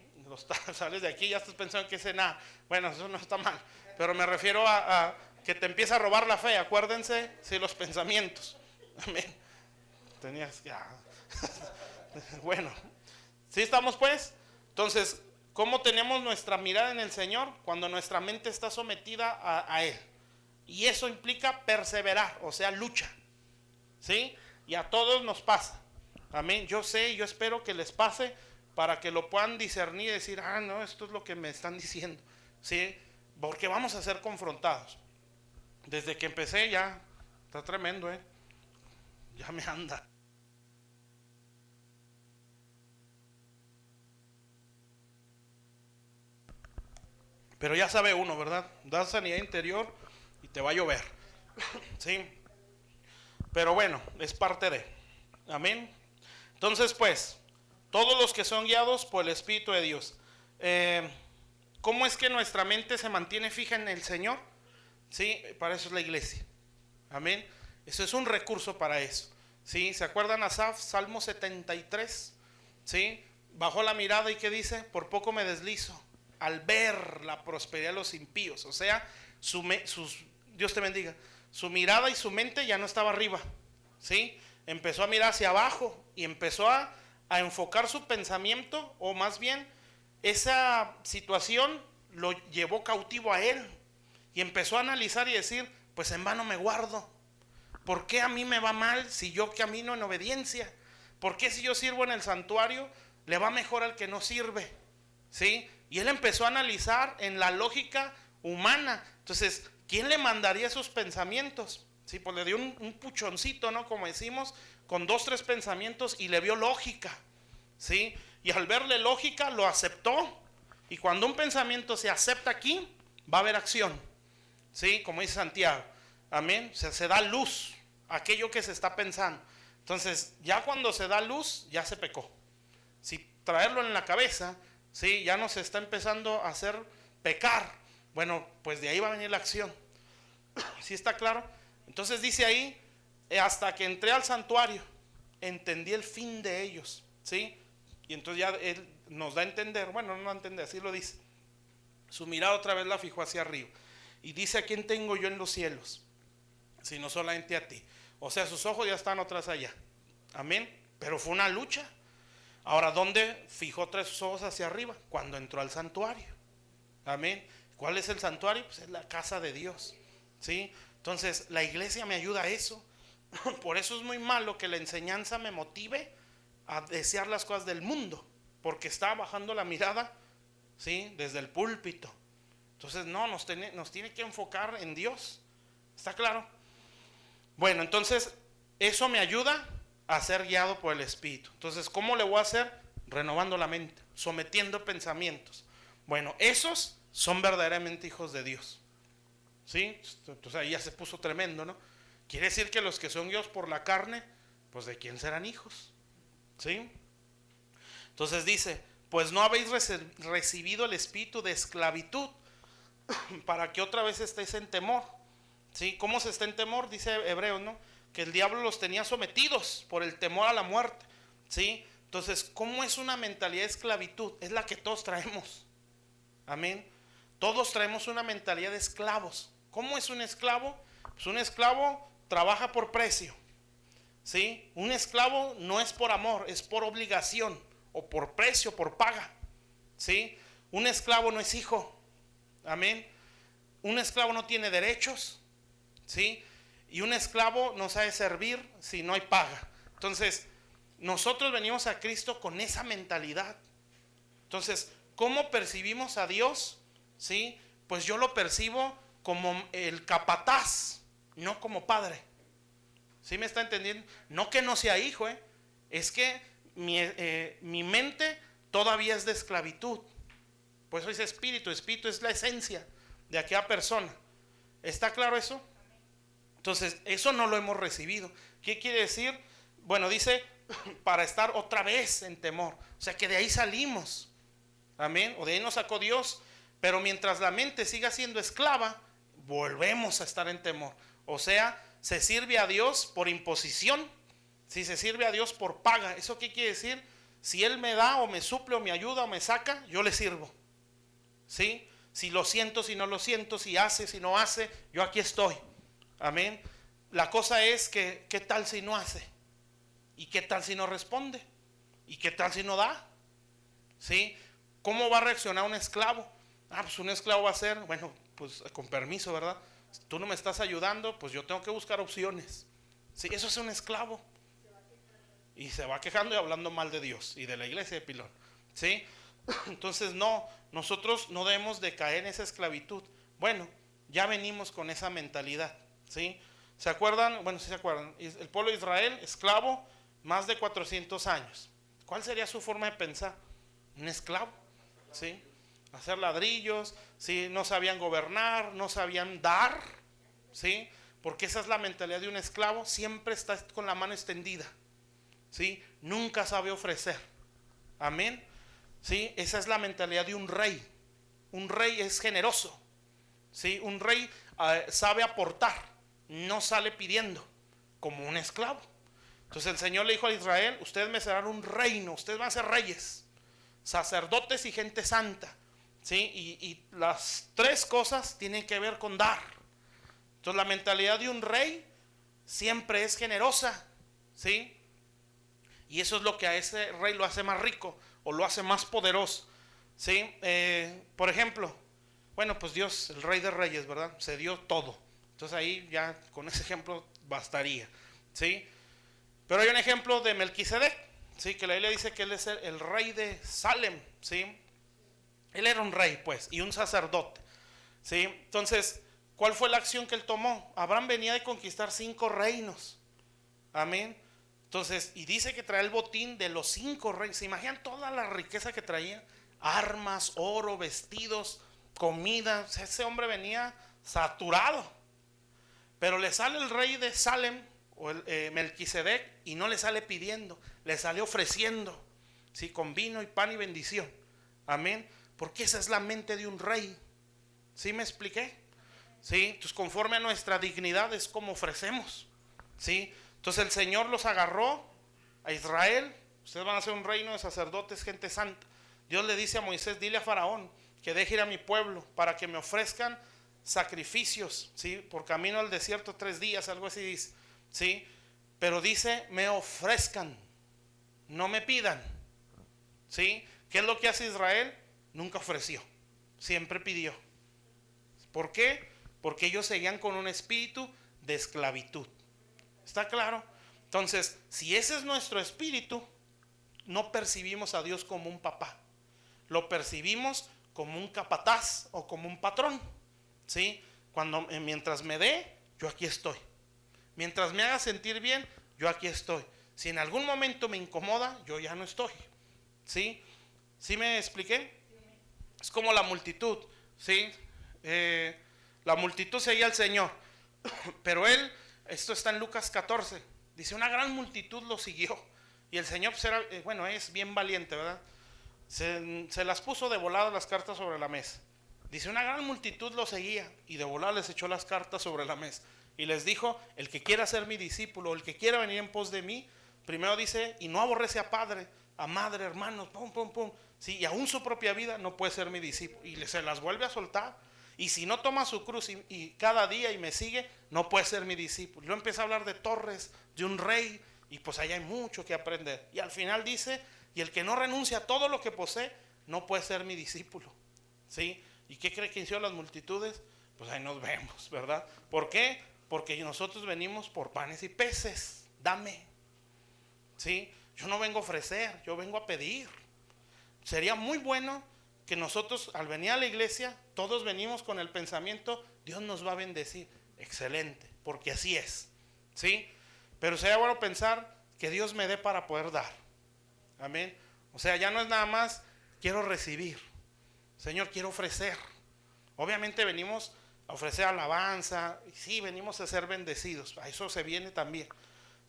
Sales de aquí y ya estás pensando que es nada. Bueno, eso no está mal, pero me refiero a que te empieza a robar la fe. Acuérdense, sí, los pensamientos. Amén. Tenías ya. Bueno, ¿sí estamos pues? Entonces, ¿cómo tenemos nuestra mirada en el Señor? Cuando nuestra mente está sometida a Él. Y eso implica perseverar, o sea, lucha, ¿sí? Y a todos nos pasa. Amén. Yo sé y yo espero que les pase para que lo puedan discernir y decir, no, esto es lo que me están diciendo, ¿sí? Porque vamos a ser confrontados. Desde que empecé ya, está tremendo, ya me anda. Pero ya sabe uno, ¿verdad? Da sanidad interior y te va a llover, ¿sí? Pero bueno, es parte de. Amén. Entonces, pues, todos los que son guiados por el Espíritu de Dios. ¿Cómo es que nuestra mente se mantiene fija en el Señor? Sí, para eso es la iglesia. Amén. Eso es un recurso para eso. ¿Sí? ¿Se acuerdan Asaf, Salmo 73? ¿Sí? Bajó la mirada y ¿qué dice? Por poco me deslizo al ver la prosperidad de los impíos. O sea, Dios te bendiga. Su mirada y su mente ya no estaba arriba, ¿sí? Empezó a mirar hacia abajo y empezó a enfocar su pensamiento, o más bien esa situación lo llevó cautivo a él y empezó a analizar y decir, pues en vano me guardo. ¿Por qué a mí me va mal si yo camino en obediencia? ¿Por qué si yo sirvo en el santuario le va mejor al que no sirve? ¿Sí? Y él empezó a analizar en la lógica humana. Entonces, ¿quién le mandaría esos pensamientos? Sí, pues le dio un puchoncito, ¿no? Como decimos, con 2, 3 pensamientos y le vio lógica, ¿sí? Y al verle lógica lo aceptó. Y cuando un pensamiento se acepta aquí, va a haber acción, ¿sí? Como dice Santiago, amén. O sea, se da luz a aquello que se está pensando. Entonces, ya cuando se da luz, ya se pecó. Si traerlo en la cabeza, ¿sí? Ya no se está empezando a hacer pecar. Bueno, pues de ahí va a venir la acción. ¿Sí está claro? Entonces dice ahí, hasta que entré al santuario, entendí el fin de ellos, ¿sí? Y entonces ya él nos da a entender, bueno, no a entender, así lo dice. Su mirada otra vez la fijó hacia arriba. Y dice, ¿a quién tengo yo en los cielos? Sino solamente a ti. O sea, sus ojos ya están otras allá. Amén. Pero fue una lucha. Ahora, ¿dónde fijó 3 sus ojos hacia arriba? Cuando entró al santuario. Amén. ¿Cuál es el santuario? Pues es la casa de Dios, ¿sí? Entonces, la iglesia me ayuda a eso. Por eso es muy malo que la enseñanza me motive a desear las cosas del mundo, porque está bajando la mirada, ¿sí? Desde el púlpito. Entonces, no, nos tiene que enfocar en Dios. ¿Está claro? Bueno, entonces, eso me ayuda a ser guiado por el Espíritu. Entonces, ¿cómo le voy a hacer? Renovando la mente, sometiendo pensamientos. Bueno, esos son verdaderamente hijos de Dios. ¿sí? Entonces ahí ya se puso tremendo, ¿no? Quiere decir que los que son guiados por la carne, pues ¿de quién serán hijos? ¿Sí? Entonces dice, pues no habéis recibido el espíritu de esclavitud para que otra vez estéis en temor. ¿Sí? ¿Cómo se está en temor? Dice Hebreos, ¿no? Que el diablo los tenía sometidos por el temor a la muerte. ¿Sí? Entonces, ¿cómo es una mentalidad de esclavitud? Es la que todos traemos. Amén. Todos traemos una mentalidad de esclavos. ¿Cómo es un esclavo? Pues un esclavo trabaja por precio. ¿Sí? Un esclavo no es por amor, es por obligación, o por precio, por paga. ¿Sí? Un esclavo no es hijo. Amén. Un esclavo no tiene derechos. ¿Sí? Y un esclavo no sabe servir si no hay paga. Entonces, nosotros venimos a Cristo con esa mentalidad. Entonces, ¿cómo percibimos a Dios? ¿Sí? Pues yo lo percibo como el capataz, no como padre. ¿Sí me está entendiendo? No que no sea hijo, es que mi mente todavía es de esclavitud. Por eso es espíritu. Espíritu es la esencia de aquella persona. ¿Está claro eso? Entonces, eso no lo hemos recibido. ¿Qué quiere decir? Bueno, dice, para estar otra vez en temor. O sea, que de ahí salimos. Amén. O de ahí nos sacó Dios. Pero mientras la mente siga siendo esclava, volvemos a estar en temor. O sea, se sirve a Dios por imposición. Si se sirve a Dios por paga. ¿Eso qué quiere decir? Si Él me da o me suple o me ayuda o me saca, yo le sirvo. ¿Sí? Si lo siento, si no lo siento, si hace, si no hace, yo aquí estoy. Amén. La cosa es que, ¿qué tal si no hace? ¿Y qué tal si no responde? ¿Y qué tal si no da? ¿Sí? ¿Cómo va a reaccionar un esclavo? Pues un esclavo va a ser, bueno, pues con permiso, ¿verdad? Tú no me estás ayudando, pues yo tengo que buscar opciones. ¿Sí? Eso es un esclavo. Y se va quejando y hablando mal de Dios y de la iglesia de Pilón. ¿Sí? Entonces no, nosotros no debemos de caer en esa esclavitud. Bueno, ya venimos con esa mentalidad. ¿Sí? ¿Se acuerdan? Bueno, sí se acuerdan. El pueblo de Israel, esclavo, más de 400 años. ¿Cuál sería su forma de pensar? Un esclavo. ¿Sí? Hacer ladrillos. ¿Sí? No sabían gobernar, no sabían dar. ¿Sí? Porque esa es la mentalidad de un esclavo. Siempre está con la mano extendida. ¿Sí? Nunca sabe ofrecer. Amén. ¿Sí? Esa es la mentalidad de un rey. Un rey es generoso. ¿Sí? Un rey sabe aportar. No sale pidiendo como un esclavo. Entonces el Señor le dijo a Israel, ustedes me serán un reino, ustedes van a ser reyes, sacerdotes y gente santa. ¿Sí? Y las tres cosas tienen que ver con dar. Entonces la mentalidad de un rey siempre es generosa. ¿Sí? Y eso es lo que a ese rey lo hace más rico o lo hace más poderoso. ¿Sí? Por ejemplo, bueno, pues Dios, el rey de reyes, ¿verdad? Se dio todo. Entonces ahí ya con ese ejemplo bastaría. ¿Sí? Pero hay un ejemplo de Melquisedec. ¿Sí? Que la Biblia dice que él es el rey de Salem. ¿Sí? Él era un rey, pues, y un sacerdote. ¿Sí? Entonces, ¿cuál fue la acción que él tomó? Abraham venía de conquistar 5 reinos. Amén. Entonces, y dice que trae el botín de los 5 reyes. ¿Se imaginan toda la riqueza que traía? Armas, oro, vestidos, comida. O sea, ese hombre venía saturado. Pero le sale el rey de Salem, o el Melquisedec, y no le sale pidiendo, le sale ofreciendo. ¿Sí? Con vino y pan y bendición. Amén. Porque esa es la mente de un rey. ¿Sí me expliqué? ¿Sí? Entonces, conforme a nuestra dignidad es como ofrecemos. ¿Sí? Entonces el Señor los agarró a Israel. Ustedes van a ser un reino de sacerdotes, gente santa. Dios le dice a Moisés, dile a Faraón que deje ir a mi pueblo para que me ofrezcan sacrificios, ¿sí? Por camino al desierto 3 días, algo así dice, ¿sí? Pero dice, me ofrezcan, no me pidan. ¿Sí? ¿Qué es lo que hace Israel? Nunca ofreció, siempre pidió. ¿Por qué? Porque ellos seguían con un espíritu de esclavitud. ¿Está claro? Entonces, si ese es nuestro espíritu, no percibimos a Dios como un papá. Lo percibimos como un capataz o como un patrón. ¿Sí? Mientras me dé, yo aquí estoy. Mientras me haga sentir bien, yo aquí estoy. Si en algún momento me incomoda, yo ya no estoy. ¿Sí? ¿Sí me expliqué? Es como la multitud. ¿Sí? La multitud seguía al Señor. Pero él, esto está en Lucas 14, dice, una gran multitud lo siguió. Y el Señor, pues, bueno, es bien valiente, ¿verdad? Se las puso de volada las cartas sobre la mesa. Dice, una gran multitud lo seguía y de volada les echó las cartas sobre la mesa. Y les dijo, el que quiera ser mi discípulo, el que quiera venir en pos de mí, primero dice, y no aborrece a padre, a madre, hermanos, pum, pum, pum. Sí, y aún su propia vida no puede ser mi discípulo. Y se las vuelve a soltar. Y si no toma su cruz y cada día y me sigue, no puede ser mi discípulo. Yo empecé a hablar de torres, de un rey, y pues allá hay mucho que aprender. Y al final dice, y el que no renuncia a todo lo que posee, no puede ser mi discípulo. ¿Sí? ¿Y qué cree que hicieron las multitudes? Pues ahí nos vemos, ¿verdad? ¿Por qué? Porque nosotros venimos por panes y peces. Dame. ¿Sí? Yo no vengo a ofrecer, yo vengo a pedir. Sería muy bueno que nosotros al venir a la iglesia, todos venimos con el pensamiento, Dios nos va a bendecir. Excelente, porque así es. ¿Sí? Pero sería bueno pensar que Dios me dé para poder dar. Amén. O sea, ya no es nada más, quiero recibir. Señor, quiero ofrecer. Obviamente venimos a ofrecer alabanza. Y sí, venimos a ser bendecidos. A eso se viene también.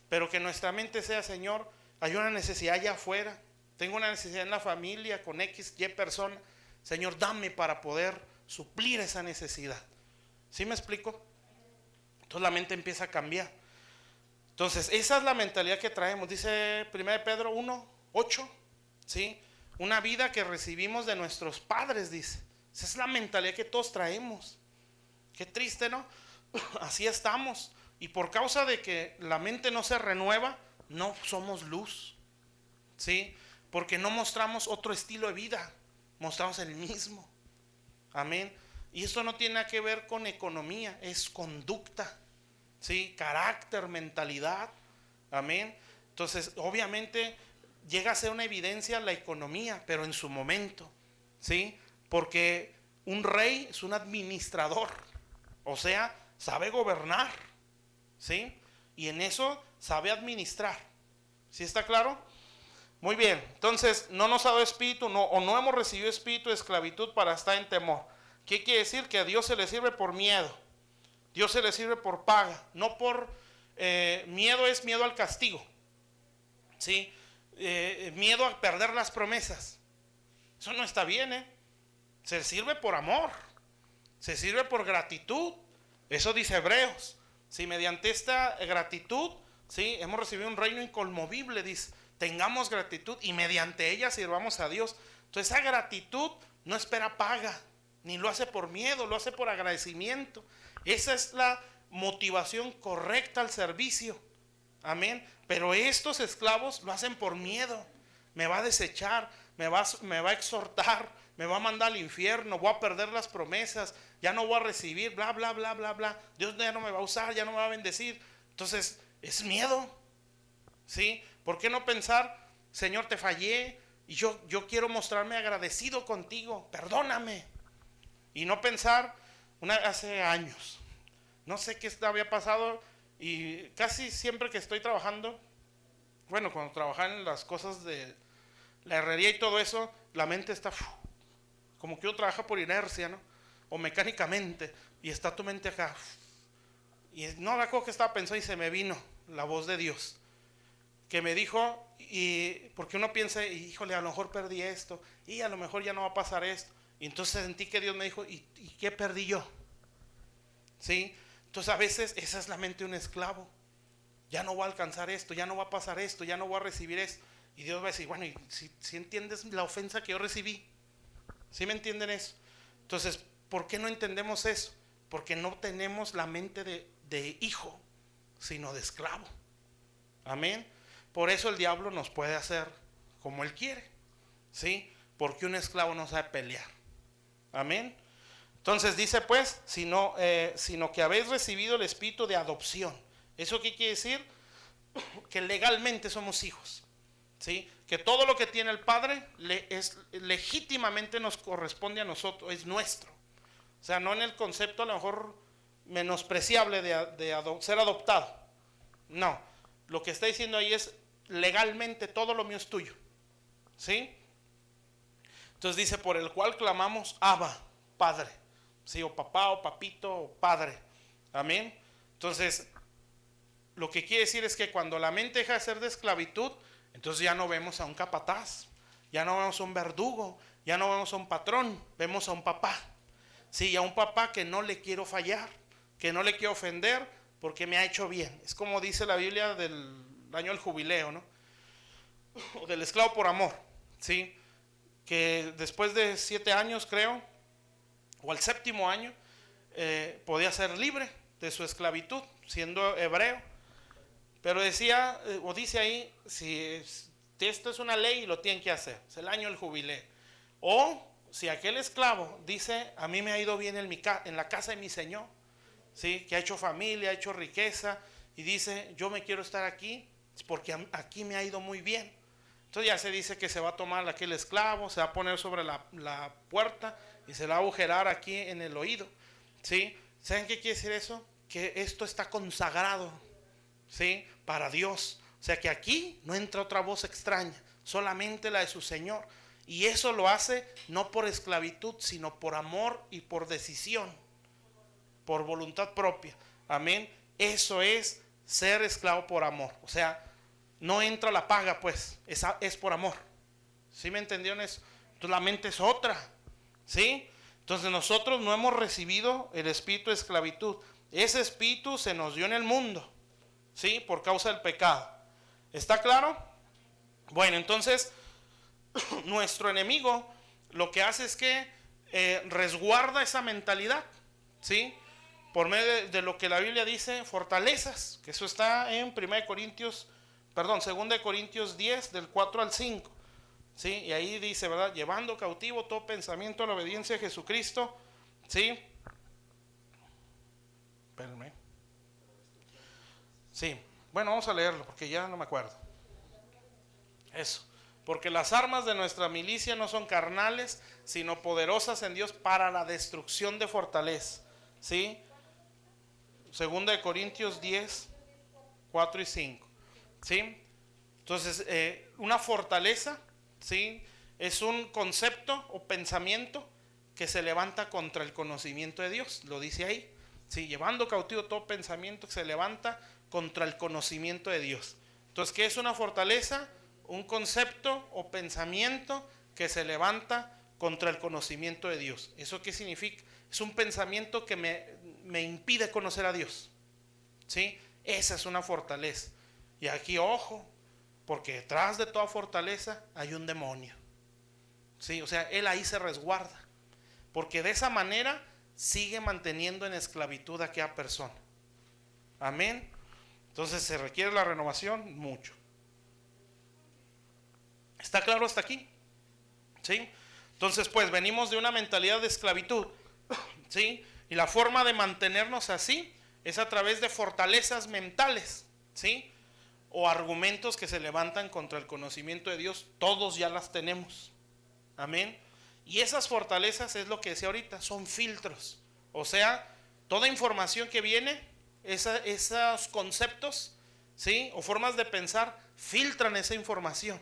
Pero que nuestra mente sea, Señor, hay una necesidad allá afuera. Tengo una necesidad en la familia, con X, Y persona. Señor, dame para poder suplir esa necesidad. ¿Sí me explico? Entonces la mente empieza a cambiar. Entonces, esa es la mentalidad que traemos. Dice 1 Pedro 1:8, ¿sí? Una vida que recibimos de nuestros padres, dice. Esa es la mentalidad que todos traemos. Qué triste, ¿no? Así estamos. Y por causa de que la mente no se renueva, no somos luz. ¿Sí? Porque no mostramos otro estilo de vida. Mostramos el mismo. Amén. Y esto no tiene nada que ver con economía, es conducta. ¿Sí? Carácter, mentalidad. Amén. Entonces, obviamente, llega a ser una evidencia la economía, pero en su momento. ¿Sí? Porque un rey es un administrador. O sea, sabe gobernar. ¿Sí? Y en eso sabe administrar. ¿Sí está claro? Muy bien. Entonces, no nos ha dado espíritu, o no hemos recibido espíritu de esclavitud para estar en temor. ¿Qué quiere decir? Que a Dios se le sirve por miedo. Dios se le sirve por paga, no por miedo. Es miedo al castigo, ¿sí? Miedo a perder las promesas. Eso no está bien, Se sirve por amor, se sirve por gratitud. Eso dice Hebreos. Si mediante esta gratitud, ¿sí? Hemos recibido un reino inconmovible, dice, tengamos gratitud y mediante ella sirvamos a Dios. Entonces esa gratitud no espera paga, ni lo hace por miedo, lo hace por agradecimiento. Esa es la motivación correcta al servicio. Amén. Pero estos esclavos lo hacen por miedo. Me va a desechar, me va a exhortar, me va a mandar al infierno, voy a perder las promesas, ya no voy a recibir, bla, bla, bla, bla, bla. Dios ya no me va a usar, ya no me va a bendecir. Entonces, es miedo. ¿Sí? ¿Por qué no pensar, Señor, te fallé y yo quiero mostrarme agradecido contigo, perdóname? Y no pensar, hace años, no sé qué había pasado y casi siempre que estoy trabajando, bueno, cuando trabajaba en las cosas de la herrería y todo eso, la mente está como que uno trabaja por inercia, ¿no? O mecánicamente, y está tu mente acá. Y no me acuerdo que estaba pensando y se me vino la voz de Dios, que me dijo, y porque uno piensa, híjole, a lo mejor perdí esto, y a lo mejor ya no va a pasar esto. Y entonces sentí que Dios me dijo, ¿y qué perdí yo? ¿Sí? Entonces a veces esa es la mente de un esclavo. Ya no voy a alcanzar esto, ya no va a pasar esto, ya no voy a recibir esto. Y Dios va a decir, bueno, ¿y si entiendes la ofensa que yo recibí? ¿Sí me entienden eso? Entonces, ¿por qué no entendemos eso? Porque no tenemos la mente de hijo, sino de esclavo. Amén. Por eso el diablo nos puede hacer como él quiere. ¿Sí? Porque un esclavo no sabe pelear. Amén. Entonces dice pues, sino que habéis recibido el espíritu de adopción. ¿Eso qué quiere decir? Que legalmente somos hijos. ¿Sí? Que todo lo que tiene el Padre legítimamente nos corresponde a nosotros, es nuestro. O sea, no en el concepto a lo mejor menospreciable de ser adoptado. No, lo que está diciendo ahí es legalmente todo lo mío es tuyo. ¿Sí? Entonces dice, por el cual clamamos, Abba, Padre. ¿sí? O papá, o papito, o padre. Amén. Entonces, lo que quiere decir es que cuando la mente deja de ser de esclavitud, entonces ya no vemos a un capataz, ya no vemos a un verdugo, ya no vemos a un patrón, vemos a un papá. Sí, a un papá que no le quiero fallar, que no le quiero ofender porque me ha hecho bien. Es como dice la Biblia del año del jubileo, ¿no? O del esclavo por amor, ¿sí? Que después de 7 años, creo, o al 7.º año, podía ser libre de su esclavitud, siendo hebreo. Pero decía, o dice ahí, si esto es una ley, lo tienen que hacer, es el año del jubileo. O si aquel esclavo dice, a mí me ha ido bien en la casa de mi señor, ¿sí? Que ha hecho familia, ha hecho riqueza, y dice, yo me quiero estar aquí porque aquí me ha ido muy bien. Entonces ya se dice que se va a tomar aquel esclavo, se va a poner sobre la puerta y se la va a agujerar aquí en el oído, ¿sí? ¿Saben qué quiere decir eso? Que esto está consagrado, ¿sí? Para Dios. O sea que aquí no entra otra voz extraña, solamente la de su Señor. Y eso lo hace no por esclavitud, sino por amor y por decisión, por voluntad propia. Amén. Eso es ser esclavo por amor. O sea, no entra la paga, pues, es por amor. ¿Sí me entendieron eso? Entonces la mente es otra, ¿sí? Entonces nosotros no hemos recibido el espíritu de esclavitud. Ese espíritu se nos dio en el mundo, ¿sí? Por causa del pecado. ¿Está claro? Bueno, entonces nuestro enemigo lo que hace es que resguarda esa mentalidad, ¿sí? Por medio de lo que la Biblia dice, fortalezas, que eso está en 2 de Corintios 10, del 4 al 5, ¿sí? Y ahí dice, ¿verdad? Llevando cautivo todo pensamiento a la obediencia de Jesucristo, ¿sí? Espérenme. Sí, bueno, vamos a leerlo porque ya no me acuerdo. Eso. Porque las armas de nuestra milicia no son carnales, sino poderosas en Dios para la destrucción de fortaleza, ¿sí? 2 de Corintios 10, 4 y 5, ¿sí? Entonces, una fortaleza, ¿sí? Es un concepto o pensamiento que se levanta contra el conocimiento de Dios, lo dice ahí, ¿sí? Llevando cautivo todo pensamiento que se levanta contra el conocimiento de Dios. Entonces, ¿qué es una fortaleza? Un concepto o pensamiento que se levanta contra el conocimiento de Dios. ¿Eso qué significa? Es un pensamiento que me impide conocer a Dios, ¿sí? Esa es una fortaleza. Y aquí, ojo, porque detrás de toda fortaleza hay un demonio, ¿sí? O sea, él ahí se resguarda, porque de esa manera sigue manteniendo en esclavitud a aquella persona. Amén. Entonces se requiere la renovación mucho. ¿Está claro hasta aquí? ¿Sí? Entonces, pues venimos de una mentalidad de esclavitud, ¿sí? Y la forma de mantenernos así es a través de fortalezas mentales, ¿sí? O argumentos que se levantan contra el conocimiento de Dios. Todos ya las tenemos. Amén. Y esas fortalezas es lo que decía ahorita, son filtros. O sea, toda información que viene, esos conceptos, ¿sí? O formas de pensar, filtran esa información.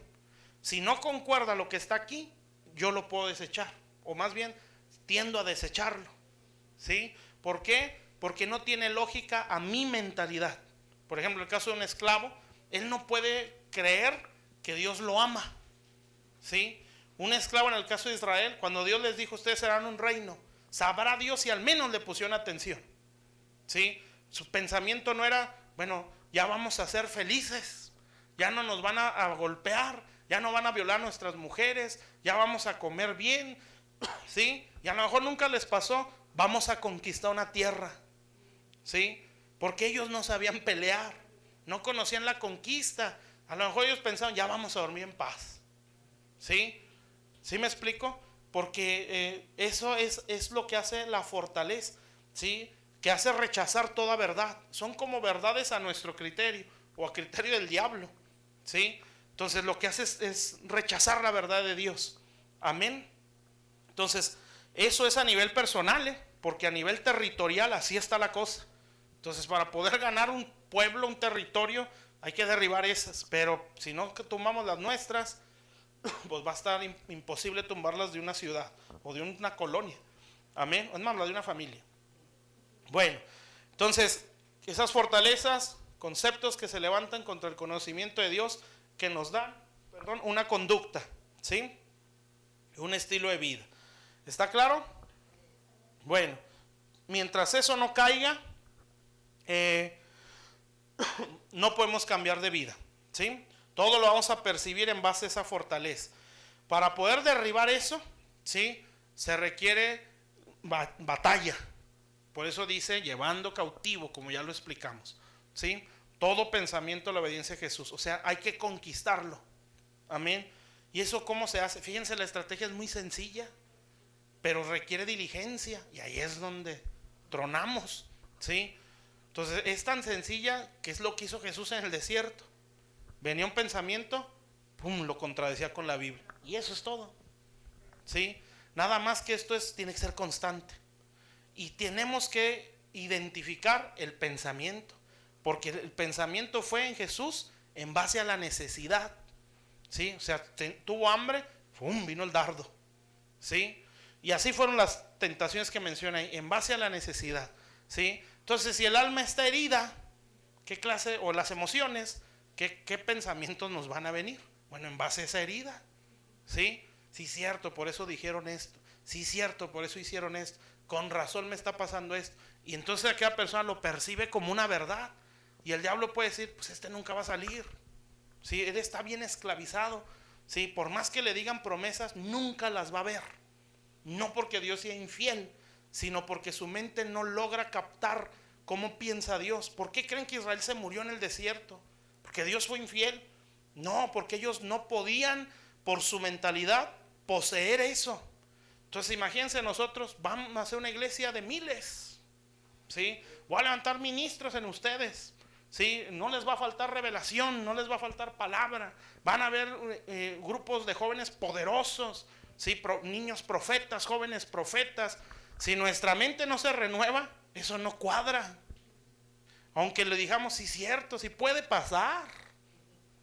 Si no concuerda lo que está aquí, yo lo puedo desechar, o más bien tiendo a desecharlo, ¿sí? ¿Por qué? Porque no tiene lógica a mi mentalidad. Por ejemplo, el caso de un esclavo, él no puede creer que Dios lo ama, ¿sí? Un esclavo en el caso de Israel, cuando Dios les dijo, ustedes serán un reino, sabrá Dios si al menos le pusieron atención, ¿sí? Su pensamiento no era, bueno, ya vamos a ser felices, ya no nos van a golpear, ya no van a violar a nuestras mujeres, ya vamos a comer bien, ¿sí? Y a lo mejor nunca les pasó, vamos a conquistar una tierra, ¿sí? Porque ellos no sabían pelear, no conocían la conquista. A lo mejor ellos pensaban, ya vamos a dormir en paz, ¿sí? ¿Sí me explico? Porque eso es lo que hace la fortaleza, ¿sí? Que hace rechazar toda verdad. Son como verdades a nuestro criterio o a criterio del diablo, ¿sí? Entonces lo que hace es rechazar la verdad de Dios. Amén. Entonces eso es a nivel personal, porque a nivel territorial así está la cosa. Entonces para poder ganar un pueblo, un territorio, hay que derribar esas. Pero si no tomamos las nuestras, pues va a estar imposible tumbarlas de una ciudad o de una colonia. Amén. Es más, la de una familia. Bueno, entonces, esas fortalezas, conceptos que se levantan contra el conocimiento de Dios, que nos dan, una conducta, ¿sí? Un estilo de vida. ¿Está claro? Bueno, mientras eso no caiga, no podemos cambiar de vida, ¿sí? Todo lo vamos a percibir en base a esa fortaleza. Para poder derribar eso, ¿sí? Se requiere batalla. Por eso dice, llevando cautivo, como ya lo explicamos, ¿sí? Todo pensamiento a la obediencia a Jesús. O sea, hay que conquistarlo. Amén. ¿Y eso cómo se hace? Fíjense, la estrategia es muy sencilla, pero requiere diligencia. Y ahí es donde tronamos, ¿sí? Entonces, es tan sencilla que es lo que hizo Jesús en el desierto. Venía un pensamiento, pum, lo contradecía con la Biblia. Y eso es todo, ¿sí? Nada más que esto tiene que ser constante. Y tenemos que identificar el pensamiento, porque el pensamiento fue en Jesús en base a la necesidad, ¿sí? O sea, tuvo hambre, ¡pum!, vino el dardo, ¿sí? Y así fueron las tentaciones que menciona ahí, en base a la necesidad, ¿sí? Entonces, si el alma está herida, ¿qué clase, o las emociones, qué pensamientos nos van a venir? Bueno, en base a esa herida, ¿sí? Sí, cierto, por eso dijeron esto. Sí, cierto, por eso hicieron esto. Con razón me está pasando esto. Y entonces aquella persona lo percibe como una verdad. Y el diablo puede decir, pues este nunca va a salir. ¿Sí? Él está bien esclavizado. ¿Sí? Por más que le digan promesas, nunca las va a ver. No porque Dios sea infiel, sino porque su mente no logra captar cómo piensa Dios. ¿Por qué creen que Israel se murió en el desierto? ¿Porque Dios fue infiel? No, porque ellos no podían, por su mentalidad, poseer eso. Entonces imagínense, nosotros vamos a hacer una iglesia de miles, ¿sí? Voy a levantar ministros en ustedes, ¿sí? No les va a faltar revelación, no les va a faltar palabra. Van a haber grupos de jóvenes poderosos, ¿sí? Niños profetas, jóvenes profetas. Si nuestra mente no se renueva, eso no cuadra. Aunque le digamos, sí, cierto, sí puede pasar,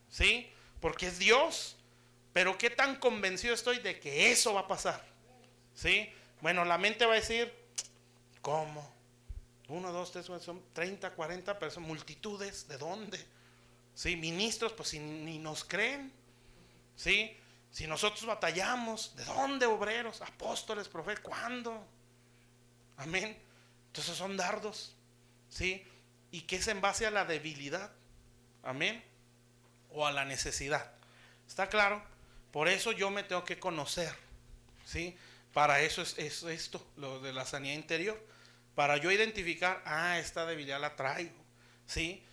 ¿sí? Porque es Dios. Pero qué tan convencido estoy de que eso va a pasar, ¿sí? Bueno, la mente va a decir, ¿cómo? 1, 2, 3, son 30, 40 personas, multitudes, ¿de dónde? ¿Sí? Ministros, pues si ni nos creen, ¿sí? Si nosotros batallamos, ¿de dónde obreros, apóstoles, profetas? ¿Cuándo? Amén. Entonces son dardos, ¿sí? Y que es en base a la debilidad, amén, o a la necesidad. ¿Está claro? Por eso yo me tengo que conocer, ¿sí? Para eso es esto, lo de la sanidad interior. Para yo identificar, esta debilidad la traigo, ¿sí?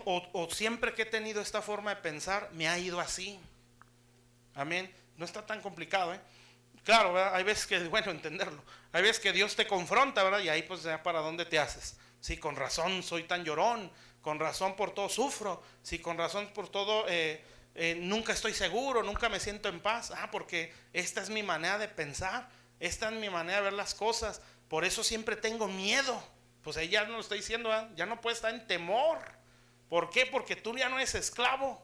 O siempre que he tenido esta forma de pensar, me ha ido así. Amén. No está tan complicado, ¿eh? Claro, ¿verdad? Hay veces que, bueno, entenderlo. Hay veces que Dios te confronta, ¿verdad? Y ahí pues ya para dónde te haces. Sí, con razón soy tan llorón. Con razón por todo sufro. Sí, con razón por todo nunca estoy seguro, nunca me siento en paz. Porque esta es mi manera de pensar. Esta es mi manera de ver las cosas. Por eso siempre tengo miedo. Pues ahí ya no lo estoy diciendo, ¿verdad? Ya no puedes estar en temor. ¿Por qué? Porque tú ya no eres esclavo.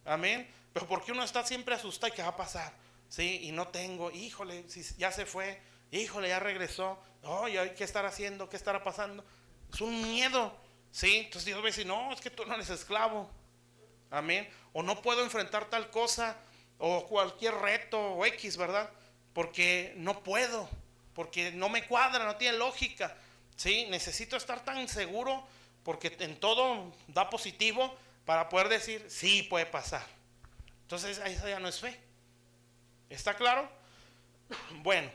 Amén. Pero porque uno está siempre asustado y qué va a pasar, ¿sí? Y no tengo, híjole, si ya se fue, híjole, ya regresó, oye, ¿qué estará haciendo? ¿Qué estará pasando? Es un miedo, ¿sí? Entonces Dios va a decir, no, es que tú no eres esclavo, amén. O no puedo enfrentar tal cosa, o cualquier reto, o X, ¿verdad? Porque no puedo, porque no me cuadra, no tiene lógica, ¿sí? Necesito estar tan seguro, porque en todo da positivo, para poder decir, sí, puede pasar. Entonces, esa ya no es fe. ¿Está claro? Bueno,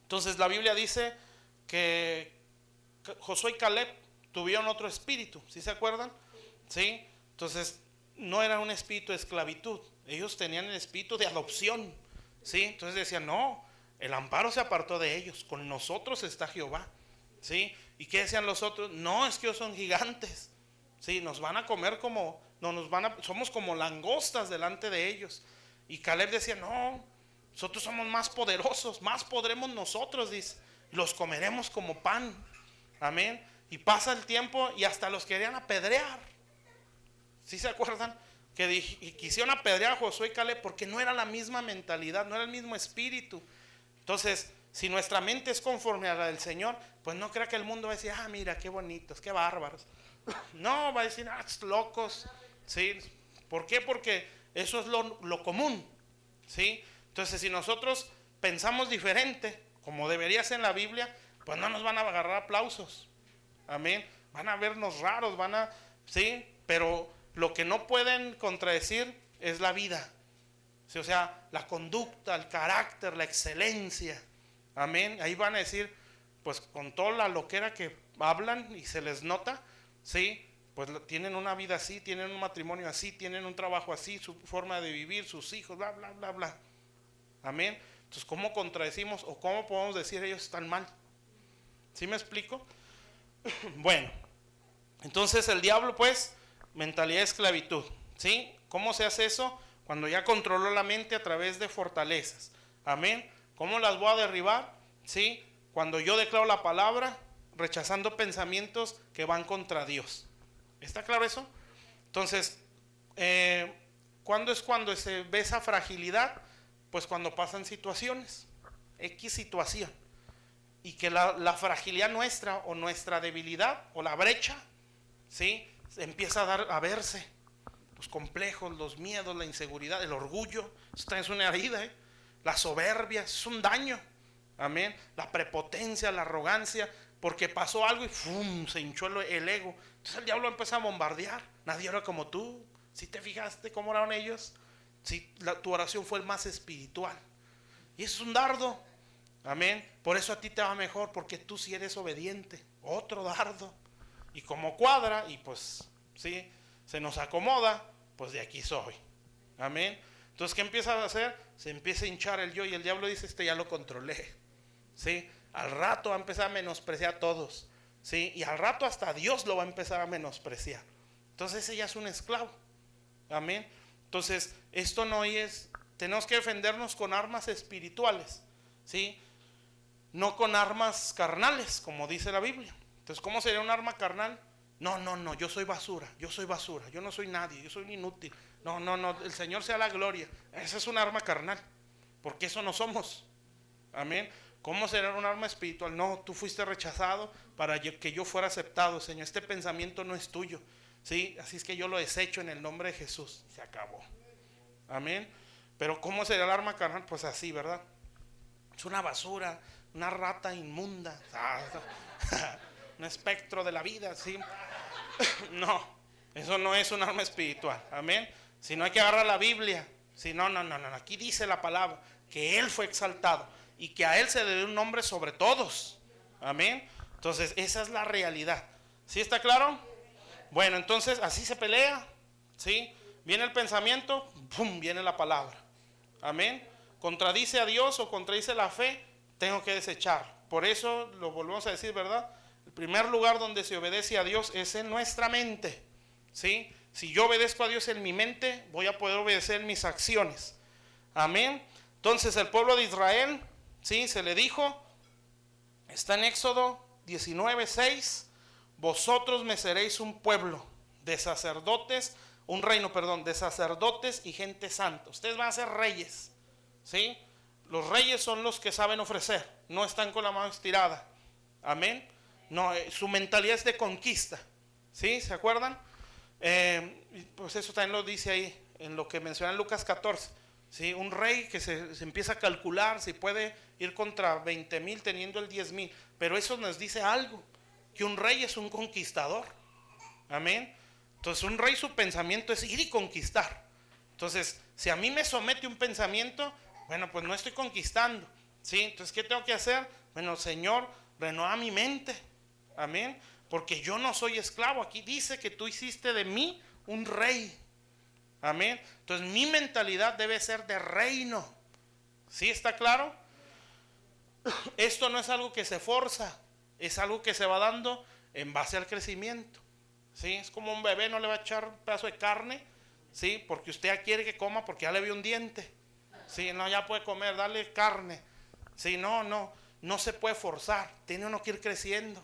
entonces la Biblia dice que Josué y Caleb tuvieron otro espíritu, ¿sí se acuerdan? ¿Sí? Entonces, no era un espíritu de esclavitud, ellos tenían el espíritu de adopción, ¿sí? Entonces decían, no, el amparo se apartó de ellos, con nosotros está Jehová, ¿sí? ¿Y qué decían los otros? No, es que ellos son gigantes, ¿sí? Nos van a comer como, somos como langostas delante de ellos. Y Caleb decía, no, nosotros somos más poderosos, más podremos nosotros, dice, los comeremos como pan, amén. Y pasa el tiempo y hasta los querían apedrear. ¿Sí se acuerdan? Que quisieron apedrear a Josué y Caleb porque no era la misma mentalidad, no era el mismo espíritu. Entonces, Si nuestra mente es conforme a la del Señor, pues no crea que el mundo va a decir, ah, mira, qué bonitos, qué bárbaros. No, va a decir, ah, locos. ¿Sí? ¿Por qué? Porque eso es lo común. ¿Sí? Entonces, si nosotros pensamos diferente, como debería ser en la Biblia, pues no nos van a agarrar aplausos. Amén. Van a vernos raros, ¿sí? Pero lo que no pueden contradecir es la vida. ¿Sí? O sea, la conducta, el carácter, la excelencia. Amén. Ahí van a decir, pues con toda la loquera que hablan y se les nota, ¿sí? Pues tienen una vida así, tienen un matrimonio así, tienen un trabajo así, su forma de vivir, sus hijos, bla, bla, bla, bla. Amén. Entonces, ¿cómo contradecimos o cómo podemos decir ellos están mal? ¿Sí me explico? Bueno, entonces el diablo, pues, mentalidad de esclavitud. ¿Sí? ¿Cómo se hace eso? Cuando ya controló la mente a través de fortalezas. Amén. ¿Cómo las voy a derribar? ¿Sí? Cuando yo declaro la palabra, rechazando pensamientos que van contra Dios. ¿Está claro eso? Entonces, ¿cuándo es cuando se ve esa fragilidad? Pues cuando pasan situaciones, X situación, y que la fragilidad nuestra o nuestra debilidad o la brecha, ¿sí? Empieza a verse. Los complejos, los miedos, la inseguridad, el orgullo, esto es una herida, la soberbia, es un daño. Amén. La prepotencia, la arrogancia, porque pasó algo y ¡fum! Se hinchó el ego. Entonces el diablo empezó a bombardear. Nadie era como tú. ¿Sí te fijaste cómo oraron ellos? Sí, tu oración fue el más espiritual. Y eso es un dardo. Amén. Por eso a ti te va mejor, porque tú sí eres obediente. Otro dardo. Y como cuadra, y pues sí, se nos acomoda, pues de aquí soy. Amén. Entonces, ¿qué empieza a hacer? Se empieza a hinchar el yo, y el diablo dice, ya lo controlé. ¿Sí? Al rato va a empezar a menospreciar a todos. ¿Sí? Y al rato hasta Dios lo va a empezar a menospreciar. Entonces ese ya es un esclavo. Amén. Entonces, esto no es, tenemos que defendernos con armas espirituales. ¿Sí? No con armas carnales, como dice la Biblia. Entonces, ¿cómo sería un arma carnal? No, yo soy basura, yo no soy nadie, yo soy un inútil. No, el Señor sea la gloria. Esa es un arma carnal, porque eso no somos. Amén. ¿Cómo será un arma espiritual? No, tú fuiste rechazado para que yo fuera aceptado, Señor. Este pensamiento no es tuyo. ¿Sí? Así es que yo lo desecho en el nombre de Jesús. Se acabó. Amén. Pero ¿cómo será el arma carnal? Pues así, ¿verdad? Es una basura, una rata inmunda. Un espectro de la vida, ¿sí? No, eso no es un arma espiritual. Amén. Si no, hay que agarrar la Biblia. Si no, aquí dice la palabra que Él fue exaltado y que a Él se le dio un nombre sobre todos. Amén. Entonces, esa es la realidad. ¿Sí está claro? Bueno, entonces así se pelea. ¿Sí? Viene el pensamiento, ¡pum! Viene la palabra. Amén. Contradice a Dios o contradice la fe, tengo que desechar. Por eso lo volvemos a decir, ¿verdad? El primer lugar donde se obedece a Dios es en nuestra mente. ¿Sí? Si yo obedezco a Dios en mi mente, voy a poder obedecer en mis acciones. Amén. Entonces el pueblo de Israel, ¿sí? Se le dijo, está en Éxodo 19:6, vosotros me seréis un pueblo de sacerdotes, un reino, perdón, de sacerdotes y gente santa. Ustedes van a ser reyes, ¿sí? Los reyes son los que saben ofrecer, no están con la mano estirada. Amén. No, su mentalidad es de conquista, ¿sí? ¿Se acuerdan? Pues eso también lo dice ahí en lo que menciona en Lucas 14. ¿Sí? Un rey que se empieza a calcular si puede ir contra 20,000 teniendo el 10,000. Pero eso nos dice algo, que un rey es un conquistador. Amén. Entonces un rey, su pensamiento es ir y conquistar. Entonces, si a mí me somete un pensamiento, bueno, pues no estoy conquistando. ¿Sí? Entonces, ¿qué tengo que hacer? Bueno, Señor, renueva mi mente. Amén. Porque yo no soy esclavo. Aquí dice que tú hiciste de mí un rey. Amén. Entonces mi mentalidad debe ser de reino. ¿Sí está claro? Esto no es algo que se forza, es algo que se va dando en base al crecimiento. ¿Sí? Es como un bebé, no le va a echar un pedazo de carne, ¿sí? Porque usted ya quiere que coma porque ya le vio un diente. ¿Sí? No, ya puede comer, dale carne. ¿Sí? No se puede forzar, tiene uno que ir creciendo.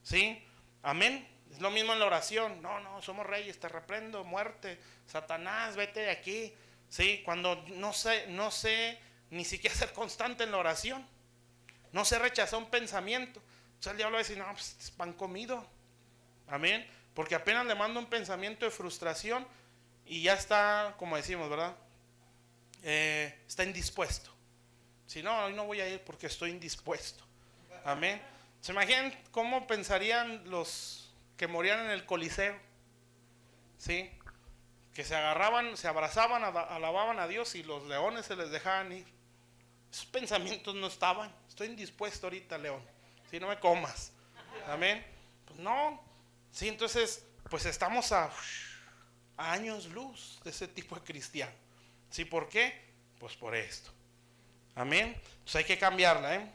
¿Sí? Amén. Es lo mismo en la oración. No, somos reyes, te reprendo, muerte, Satanás, vete de aquí. ¿Sí? Cuando no sé ni siquiera ser constante en la oración. no se rechaza un pensamiento. Entonces el diablo va a decir, no, pues es pan comido. Amén. Porque apenas le manda un pensamiento de frustración y ya está, como decimos, ¿verdad? Está indispuesto. Si no, hoy no voy a ir porque estoy indispuesto. Amén. ¿Se imaginan cómo pensarían los que morían en el Coliseo? ¿Sí? Que se agarraban, se abrazaban, alababan a Dios y los leones se les dejaban ir. Esos pensamientos no estaban. Estoy indispuesto ahorita, león. Si no me comas. Amén. Pues no. Sí, entonces, pues estamos a años luz de ese tipo de cristiano. ¿Sí? ¿Por qué? Pues por esto. Amén. Pues hay que cambiarla, ¿eh?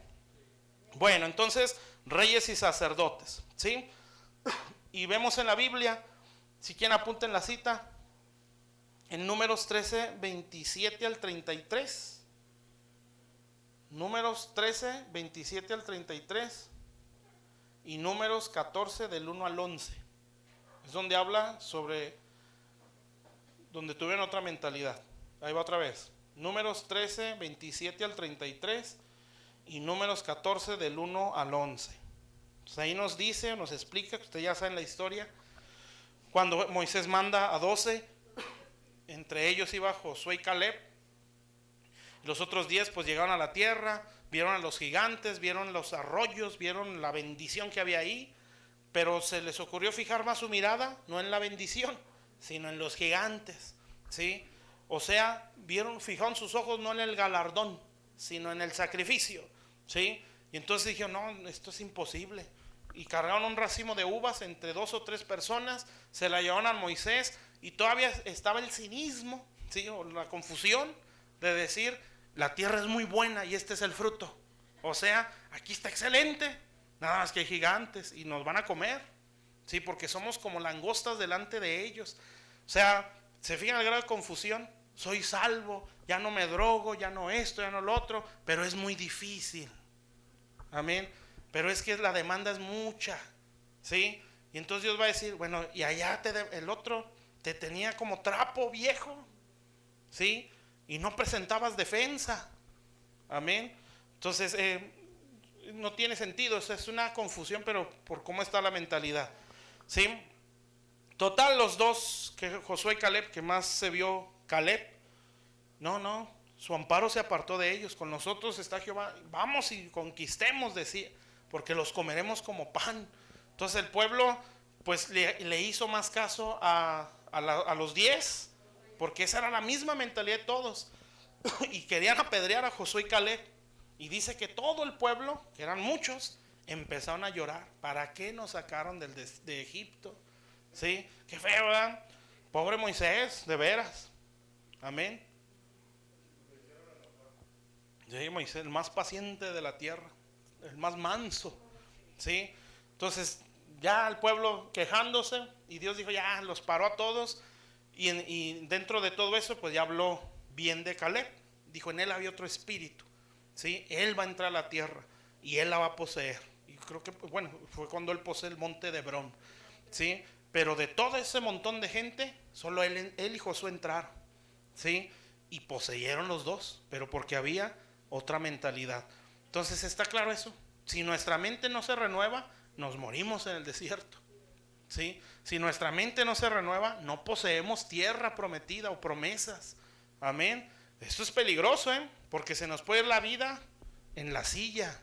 Bueno, entonces, reyes y sacerdotes, ¿sí? Y vemos en la Biblia, si quieren apunten la cita, en Números 13, 27 al 33. Números 13, 27 al 33. Y Números 14 del 1 al 11. Es donde habla sobre, donde tuvieron otra mentalidad. Ahí va otra vez. Números 13, 27 al 33 y Números 14 del 1 al 11. Entonces ahí nos dice, nos explica, que ustedes ya saben la historia, cuando Moisés manda a 12, entre ellos iba Josué y Caleb. Los otros 10 pues llegaron a la tierra, vieron a los gigantes, vieron los arroyos, vieron la bendición que había ahí, pero se les ocurrió fijar más su mirada, no en la bendición, sino en los gigantes, ¿sí? O sea, fijaron sus ojos no en el galardón, sino en el sacrificio, ¿sí? Y entonces dijeron, no, esto es imposible. Y cargaron un racimo de uvas entre 2 o 3 personas, se la llevaron a Moisés y todavía estaba el cinismo, ¿sí? O la confusión de decir, la tierra es muy buena y este es el fruto. O sea, aquí está excelente, nada más que hay gigantes y nos van a comer, ¿sí? Porque somos como langostas delante de ellos. O sea, ¿se fijan el grado de confusión? Soy salvo, ya no me drogo, ya no esto, ya no lo otro, pero es muy difícil. Amén. Pero es que la demanda es mucha, ¿sí? Y entonces Dios va a decir, bueno, y allá el otro te tenía como trapo viejo, ¿sí? Y no presentabas defensa. Amén. Entonces, no tiene sentido, es una confusión, pero por cómo está la mentalidad, ¿sí? Total, los dos, que Josué y Caleb, que más se vio Caleb, no, su amparo se apartó de ellos. Con nosotros está Jehová, vamos y conquistemos, decía, porque los comeremos como pan. Entonces el pueblo pues le hizo más caso a los 10, porque esa era la misma mentalidad de todos. Y querían apedrear a Josué y Caleb. Y dice que todo el pueblo, que eran muchos, empezaron a llorar. ¿Para qué nos sacaron de Egipto? ¿Sí? Qué feo, ¿verdad? Pobre Moisés, de veras. Amén. Sí, Moisés, el más paciente de la tierra, el más manso, ¿sí? Entonces, ya el pueblo quejándose, y Dios dijo, ya, los paró a todos, y dentro de todo eso, pues ya habló bien de Caleb. Dijo, en él había otro espíritu, ¿sí? Él va a entrar a la tierra, y él la va a poseer. Y creo que, bueno, fue cuando él posee el monte de Hebrón, ¿sí? Pero de todo ese montón de gente, solo él y Josué entraron, ¿sí? Y poseyeron los dos, pero porque había otra mentalidad. Entonces está claro eso. Si nuestra mente no se renueva, nos morimos en el desierto, ¿sí? Si nuestra mente no se renueva, no poseemos tierra prometida o promesas. Amén. Esto es peligroso, porque se nos puede ir la vida en la silla,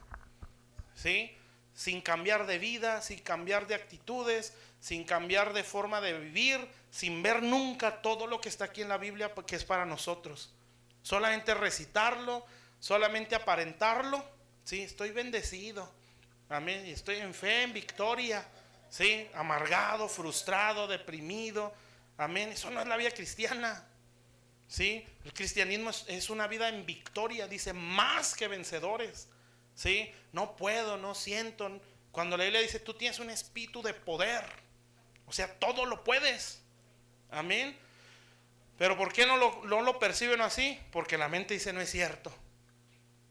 ¿sí? Sin cambiar de vida, sin cambiar de actitudes, sin cambiar de forma de vivir, sin ver nunca todo lo que está aquí en la Biblia, que es para nosotros. Solamente recitarlo, solamente aparentarlo, ¿sí? Estoy bendecido, amén, estoy en fe, en victoria, ¿sí? Amargado, frustrado, deprimido, amén. Eso no es la vida cristiana, ¿sí? El cristianismo es una vida en victoria, dice, más que vencedores, ¿sí? No puedo, no siento. Cuando la Biblia dice, tú tienes un espíritu de poder, o sea, todo lo puedes, amén. Pero ¿por qué no lo perciben así? Porque la mente dice, no es cierto.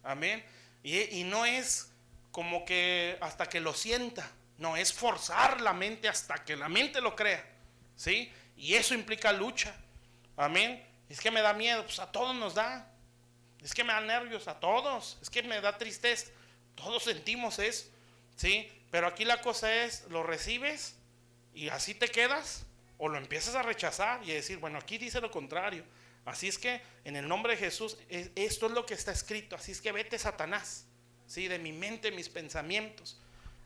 Amén. Y no es como que hasta que lo sienta. No, es forzar la mente hasta que la mente lo crea, ¿sí? Y eso implica lucha. Amén. Es que me da miedo, pues a todos nos da. Es que me da nervios, a todos. Es que me da tristeza. Todos sentimos eso, ¿sí? Pero aquí la cosa es, ¿lo recibes y así te quedas? ¿O lo empiezas a rechazar y a decir, bueno, aquí dice lo contrario? Así es que en el nombre de Jesús, esto es lo que está escrito. Así es que vete, Satanás, ¿sí? De mi mente, mis pensamientos.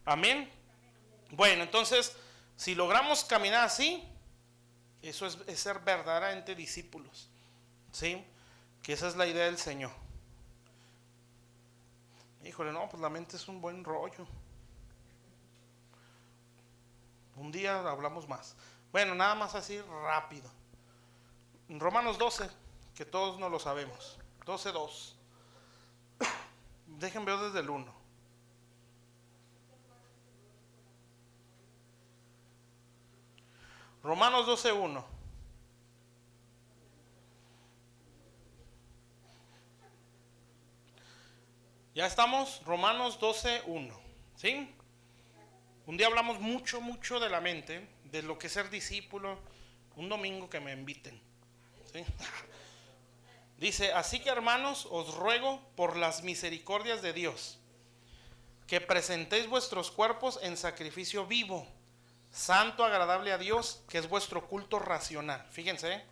Amén. Bueno, entonces, si logramos caminar así, eso es ser verdaderamente discípulos, ¿sí? Que esa es la idea del Señor. Híjole, no, pues la mente es un buen rollo. Un día hablamos más. Bueno, nada más así rápido. En Romanos 12, que todos no lo sabemos. 12:2. Déjenme ver desde el 1. Romanos 12:1. Ya estamos, Romanos 12:1. ¿Sí? Un día hablamos mucho de la mente, de lo que es ser discípulo. Un domingo que me inviten. ¿Sí? Dice, así que hermanos, os ruego por las misericordias de Dios, que presentéis vuestros cuerpos en sacrificio vivo, santo, agradable a Dios, que es vuestro culto racional. Fíjense,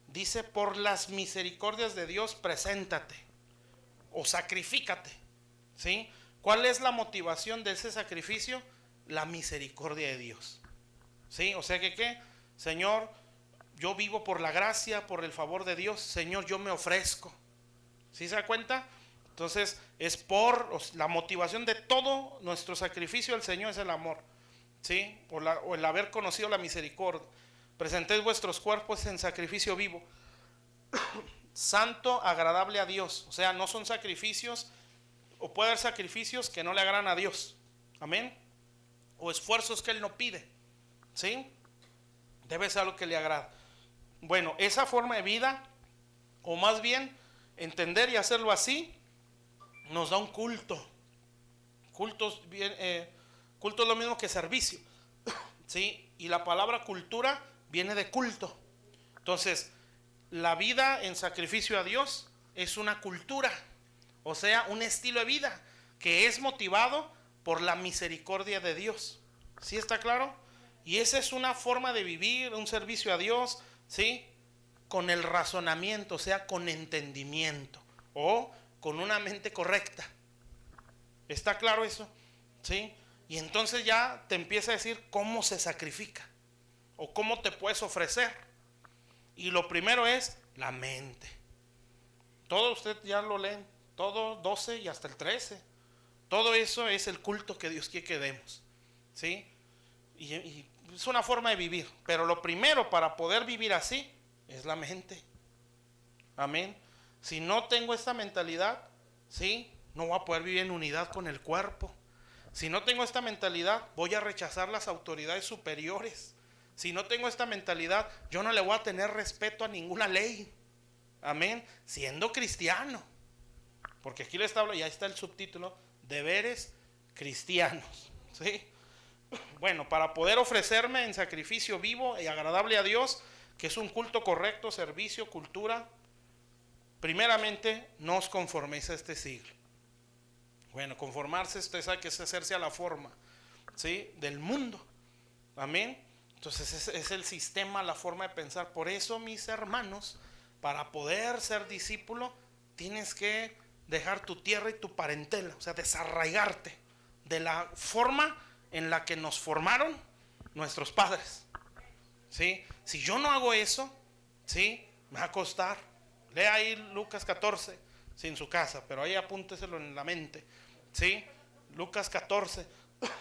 dice, por las misericordias de Dios, preséntate o sacrifícate, ¿sí? ¿Cuál es la motivación de ese sacrificio? La misericordia de Dios, ¿sí? O sea que, ¿qué? Señor, yo vivo por la gracia, por el favor de Dios. Señor, yo me ofrezco. ¿Sí se da cuenta? Entonces, es por la motivación de todo nuestro sacrificio al Señor es el amor, ¿sí? O el haber conocido la misericordia. Presentéis vuestros cuerpos en sacrificio vivo, santo, agradable a Dios. O sea, no son sacrificios, o puede haber sacrificios que no le agradan a Dios. Amén. O esfuerzos que Él no pide, ¿sí? Debe ser algo que le agrada. Bueno, esa forma de vida, o más bien entender y hacerlo así, nos da un culto. Culto es lo mismo que servicio, ¿sí? Y la palabra cultura viene de culto. Entonces, la vida en sacrificio a Dios es una cultura, o sea, un estilo de vida que es motivado por la misericordia de Dios. ¿Sí está claro? Y esa es una forma de vivir, un servicio a Dios, ¿sí? Con el razonamiento, o sea, con entendimiento o con una mente correcta. ¿Está claro eso? ¿Sí? Y entonces ya te empieza a decir cómo se sacrifica o cómo te puedes ofrecer. Y lo primero es la mente. Todo usted ya lo leen, todo 12 y hasta el 13. Todo eso es el culto que Dios quiere que demos, ¿sí? Y es una forma de vivir, pero lo primero para poder vivir así es la mente. Amén. Si no tengo esta mentalidad, ¿sí? No voy a poder vivir en unidad con el cuerpo. Si no tengo esta mentalidad, voy a rechazar las autoridades superiores. Si no tengo esta mentalidad, yo no le voy a tener respeto a ninguna ley. Amén. Siendo cristiano. Porque aquí le está hablando, ya está el subtítulo, deberes cristianos. ¿Sí? Bueno, para poder ofrecerme en sacrificio vivo y agradable a Dios, que es un culto correcto, servicio, cultura, primeramente no os conforméis a este siglo. Bueno, conformarse, usted sabe que es hacerse a la forma, ¿sí? Del mundo. Amén. Entonces es el sistema, la forma de pensar. Por eso, mis hermanos, para poder ser discípulo, tienes que dejar tu tierra y tu parentela, o sea, desarraigarte de la forma en la que nos formaron nuestros padres, ¿sí? Si yo no hago eso, ¿sí? Me va a costar. Lea ahí Lucas 14, ¿sí? En su casa, pero ahí apúnteselo en la mente, ¿sí? Lucas 14,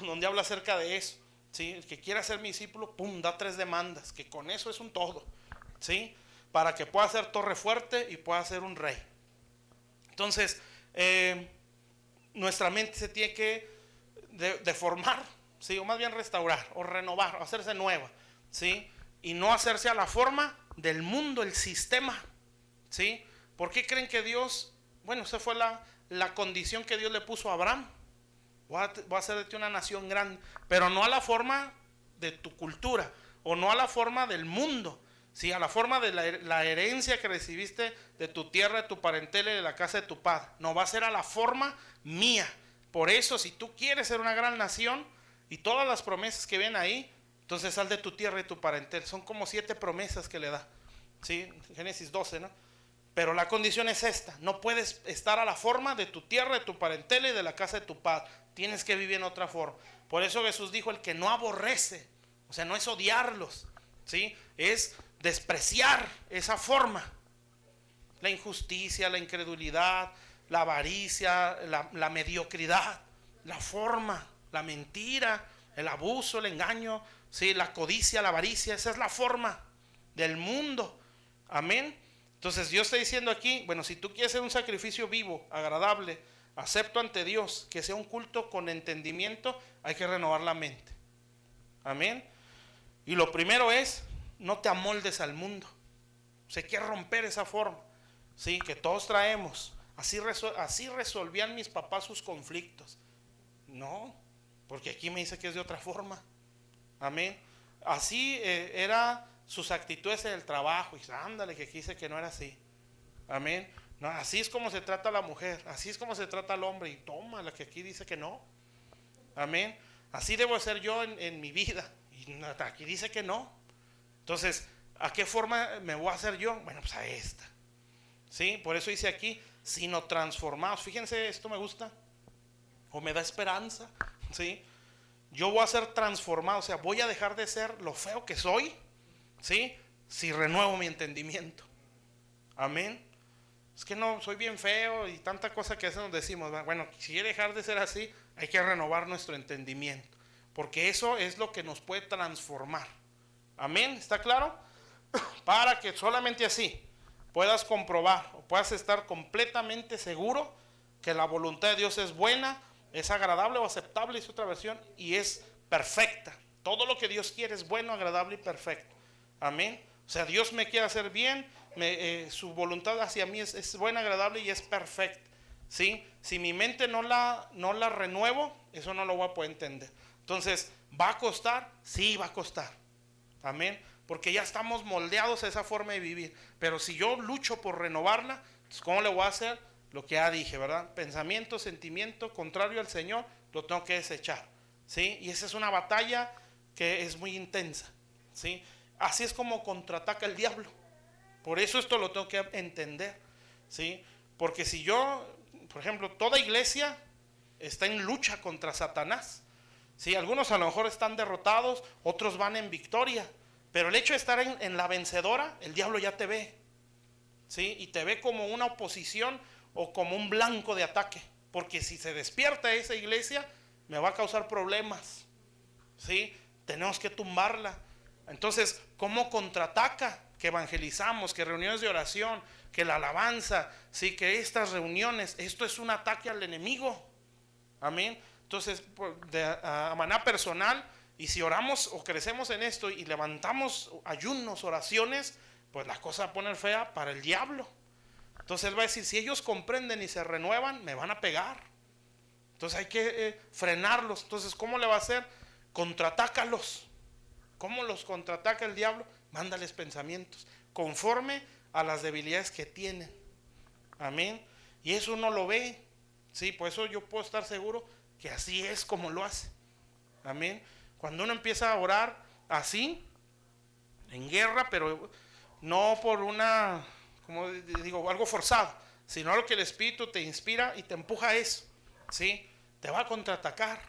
donde habla acerca de eso, ¿sí? El que quiera ser mi discípulo, pum, da 3 demandas, que con eso es un todo, ¿sí? Para que pueda ser torre fuerte y pueda ser un rey. Entonces, nuestra mente se tiene que deformar, ¿sí? O más bien restaurar, o renovar, o hacerse nueva, ¿sí? Y no hacerse a la forma del mundo, el sistema, ¿sí? ¿Por qué creen que Dios, bueno, esa fue la condición que Dios le puso a Abraham? Voy a hacer de ti una nación grande, pero no a la forma de tu cultura, o no a la forma del mundo, sí, a la forma de la herencia que recibiste de tu tierra, de tu parentela y de la casa de tu padre. No, va a ser a la forma mía, Por eso, si tú quieres ser una gran nación y todas las promesas que ven ahí, entonces sal de tu tierra y tu parentela. Son como 7 promesas que le da. ¿Sí? Génesis 12, ¿no? Pero la condición es esta: no puedes estar a la forma de tu tierra, de tu parentela y de la casa de tu padre. Tienes que vivir en otra forma. Por eso Jesús dijo: el que no aborrece, o sea, no es odiarlos, ¿sí? Es despreciar esa forma. La injusticia, la incredulidad, la avaricia, la mediocridad, la forma, la mentira, el abuso, el engaño, ¿sí? La codicia, la avaricia, esa es la forma del mundo. Amén. Entonces Dios está diciendo aquí, bueno, si tú quieres hacer un sacrificio vivo, agradable, acepto ante Dios, que sea un culto con entendimiento, hay que renovar la mente. Amén. Y lo primero es, no te amoldes al mundo. O sea, hay que romper esa forma, ¿sí? Que todos traemos. Así resolvían mis papás sus conflictos. No, porque aquí me dice que es de otra forma. Amén. Así era sus actitudes en el trabajo. Y ándale, que aquí dice que no era así. Amén. No, así es como se trata a la mujer, así es como se trata al hombre. Y toma, la que aquí dice que no. Amén. Así debo ser yo en mi vida. Y aquí dice que no. Entonces, ¿a qué forma me voy a hacer yo? Bueno, pues a esta. ¿Sí? Por eso dice aquí, sino transformados. Fíjense, esto me gusta. O me da esperanza. ¿Sí? Yo voy a ser transformado. O sea, voy a dejar de ser lo feo que soy. ¿Sí? Si renuevo mi entendimiento. Amén. Es que no, soy bien feo y tanta cosa que a veces nos decimos. Bueno, si quiere dejar de ser así, hay que renovar nuestro entendimiento. Porque eso es lo que nos puede transformar. Amén, ¿está claro? Para que solamente así puedas comprobar o puedas estar completamente seguro que la voluntad de Dios es buena, es agradable o aceptable, es otra versión, y es perfecta. Todo lo que Dios quiere es bueno, agradable y perfecto. Amén. O sea, Dios me quiere hacer bien, su voluntad hacia mí es buena, agradable y es perfecta. ¿Sí? Si mi mente no la renuevo, eso no lo voy a poder entender. Entonces, ¿va a costar? Sí, va a costar. Amén. Porque ya estamos moldeados a esa forma de vivir. Pero si yo lucho por renovarla, ¿cómo le voy a hacer? Lo que ya dije, ¿verdad? Pensamiento, sentimiento contrario al Señor, lo tengo que desechar. ¿Sí? Y esa es una batalla que es muy intensa. ¿Sí? Así es como contraataca el diablo. Por eso esto lo tengo que entender. ¿Sí? Porque si yo, por ejemplo, toda iglesia está en lucha contra Satanás. ¿Sí? Algunos a lo mejor están derrotados, otros van en victoria. Pero el hecho de estar en la vencedora, el diablo ya te ve. ¿Sí? Y te ve como una oposición o como un blanco de ataque. Porque si se despierta esa iglesia, me va a causar problemas. ¿Sí? Tenemos que tumbarla. Entonces, ¿cómo contraataca? Que evangelizamos, que reuniones de oración, que la alabanza, ¿sí? Que estas reuniones, esto es un ataque al enemigo. Amén. Entonces, a manera personal, y si oramos o crecemos en esto y levantamos ayunos, oraciones, pues la cosa va a poner fea para el diablo. Entonces él va a decir, si ellos comprenden y se renuevan, me van a pegar. Entonces hay que frenarlos. Entonces, ¿cómo le va a hacer? Contraatácalos. ¿Cómo los contraataca el diablo? Mándales pensamientos conforme a las debilidades que tienen. Amén. Y eso uno lo ve. Sí, por eso yo puedo estar seguro que así es como lo hace. Amén. Cuando uno empieza a orar así, en guerra, pero no por una, como digo, algo forzado, sino lo que el Espíritu te inspira y te empuja a eso. ¿Sí? Te va a contraatacar.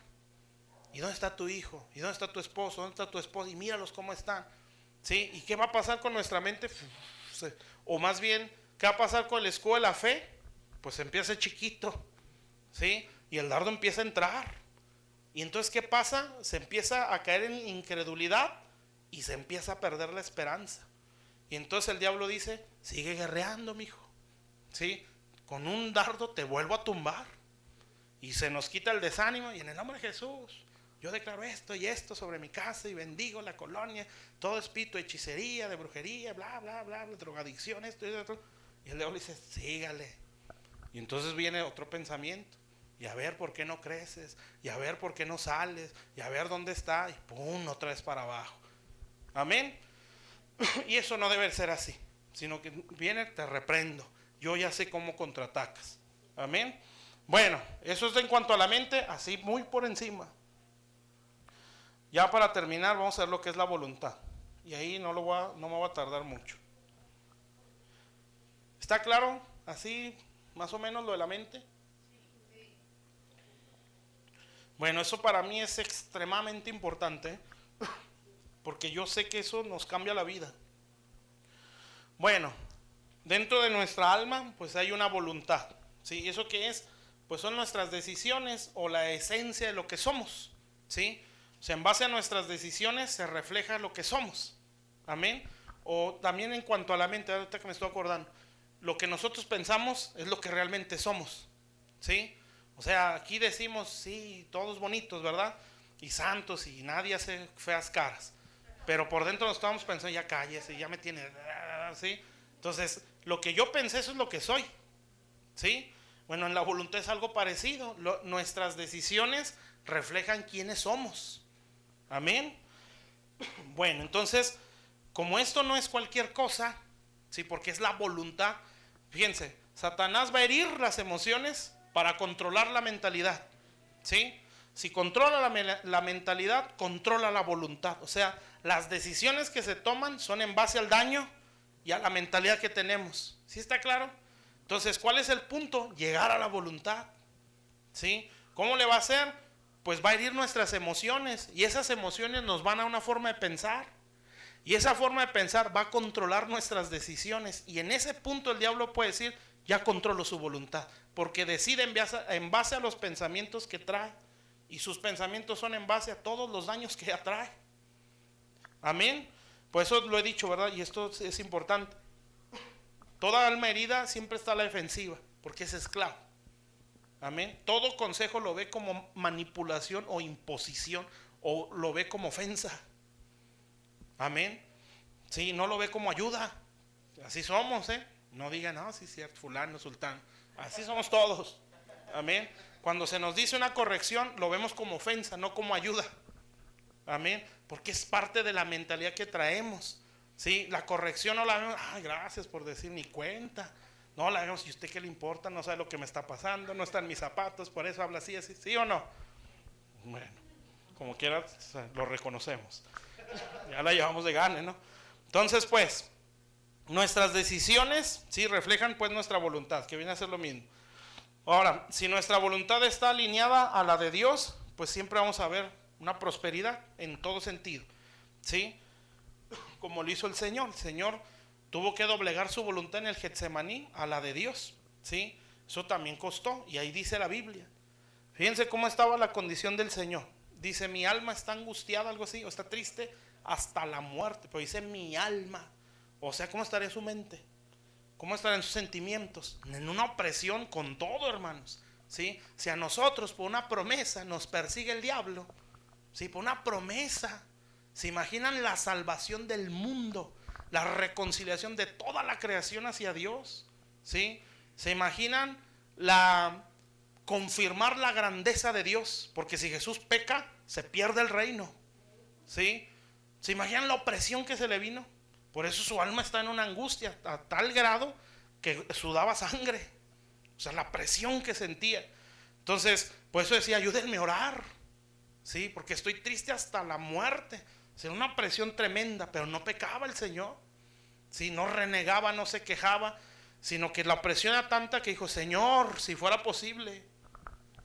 ¿Y dónde está tu hijo? ¿Y dónde está tu esposo? ¿Dónde está tu esposa? Y míralos cómo están. ¿Sí? ¿Y qué va a pasar con nuestra mente? O más bien, ¿qué va a pasar con el escudo de la fe? Pues empieza chiquito. ¿Sí? Y el dardo empieza a entrar. Y entonces, ¿qué pasa? Se empieza a caer en incredulidad y se empieza a perder la esperanza. Y entonces el diablo dice, sigue guerreando, mijo. ¿Sí? Con un dardo te vuelvo a tumbar. Y se nos quita el desánimo y en el nombre de Jesús, yo declaro esto y esto sobre mi casa y bendigo la colonia, todo espíritu de hechicería, de brujería, bla, bla, bla, bla, drogadicción, esto y esto. Y el diablo dice, sígale. Y entonces viene otro pensamiento. Y a ver por qué no creces. Y a ver por qué no sales. Y a ver dónde está. Y pum, otra vez para abajo. Amén. Y eso no debe ser así. Sino que viene, te reprendo. Yo ya sé cómo contraatacas. Amén. Bueno, eso es en cuanto a la mente, así muy por encima. Ya para terminar vamos a ver lo que es la voluntad. Y ahí no me voy a tardar mucho. ¿Está claro? Así más o menos lo de la mente. Bueno, eso para mí es extremadamente importante, porque yo sé que eso nos cambia la vida. Bueno, dentro de nuestra alma pues hay una voluntad, ¿sí? ¿Eso qué es? Pues son nuestras decisiones o la esencia de lo que somos, ¿sí? O sea, en base a nuestras decisiones se refleja lo que somos, amén. O también en cuanto a la mente, ahorita que me estoy acordando, lo que nosotros pensamos es lo que realmente somos, ¿sí? O sea, aquí decimos, sí, todos bonitos, ¿verdad? Y santos y nadie hace feas caras. Pero por dentro nos estamos pensando, ya cállese, ya me tiene, ¿sí? Entonces, lo que yo pensé, eso es lo que soy, ¿sí? Bueno, en la voluntad es algo parecido. Nuestras decisiones reflejan quiénes somos. Amén. Bueno, entonces, como esto no es cualquier cosa, ¿sí? Porque es la voluntad. Fíjense, Satanás va a herir las emociones para controlar la mentalidad, ¿sí? Si controla la mentalidad, controla la voluntad. O sea, las decisiones que se toman son en base al daño y a la mentalidad que tenemos. ¿Sí está claro? Entonces, ¿cuál es el punto? Llegar a la voluntad, ¿sí? ¿Cómo le va a hacer? Pues va a herir nuestras emociones, y esas emociones nos van a una forma de pensar, y esa forma de pensar va a controlar nuestras decisiones, y en ese punto el diablo puede decir, ya controlo su voluntad, porque decide en base a los pensamientos que trae, y sus pensamientos son en base a todos los daños que atrae. Amén. Por eso lo he dicho, ¿verdad? Y esto es importante. Toda alma herida siempre está a la defensiva, porque es esclavo. Amén. Todo consejo lo ve como manipulación o imposición, o lo ve como ofensa. Amén. Sí, no lo ve como ayuda. Así somos, ¿eh? No digan, no, sí es cierto, fulano, sultán. Así somos todos. Amén. Cuando se nos dice una corrección, lo vemos como ofensa, no como ayuda. Amén. Porque es parte de la mentalidad que traemos. Sí, la corrección no la vemos, ay, gracias por decir, ni cuenta. No la vemos, ¿y usted qué le importa? No sabe lo que me está pasando, no está en mis zapatos, por eso habla así, así, ¿sí o no? Bueno, como quiera, lo reconocemos. Ya la llevamos de gane, ¿no? Entonces, pues, nuestras decisiones, sí, reflejan pues nuestra voluntad, que viene a ser lo mismo. Ahora, si nuestra voluntad está alineada a la de Dios, pues siempre vamos a ver una prosperidad en todo sentido, ¿sí? Como lo hizo el Señor. El Señor tuvo que doblegar su voluntad en el Getsemaní a la de Dios, ¿sí? Eso también costó, y ahí dice la Biblia. Fíjense cómo estaba la condición del Señor. Dice, mi alma está angustiada, algo así, o está triste hasta la muerte. Pero dice, mi alma. O sea, ¿cómo estaría su mente? ¿Cómo estarán sus sentimientos? En una opresión con todo, hermanos, ¿sí? Si a nosotros por una promesa nos persigue el diablo, ¿sí? Por una promesa. ¿Se imaginan la salvación del mundo? La reconciliación de toda la creación hacia Dios, ¿sí? ¿Se imaginan confirmar la grandeza de Dios? Porque si Jesús peca, se pierde el reino, ¿sí? ¿Se imaginan la opresión que se le vino? Por eso su alma está en una angustia a tal grado que sudaba sangre. O sea, la presión que sentía. Entonces, por eso decía, ayúdenme a orar, ¿sí? Porque estoy triste hasta la muerte. O sea, una presión tremenda, pero no pecaba el Señor, ¿sí? No renegaba, no se quejaba, sino que la presión era tanta que dijo, Señor, si fuera posible,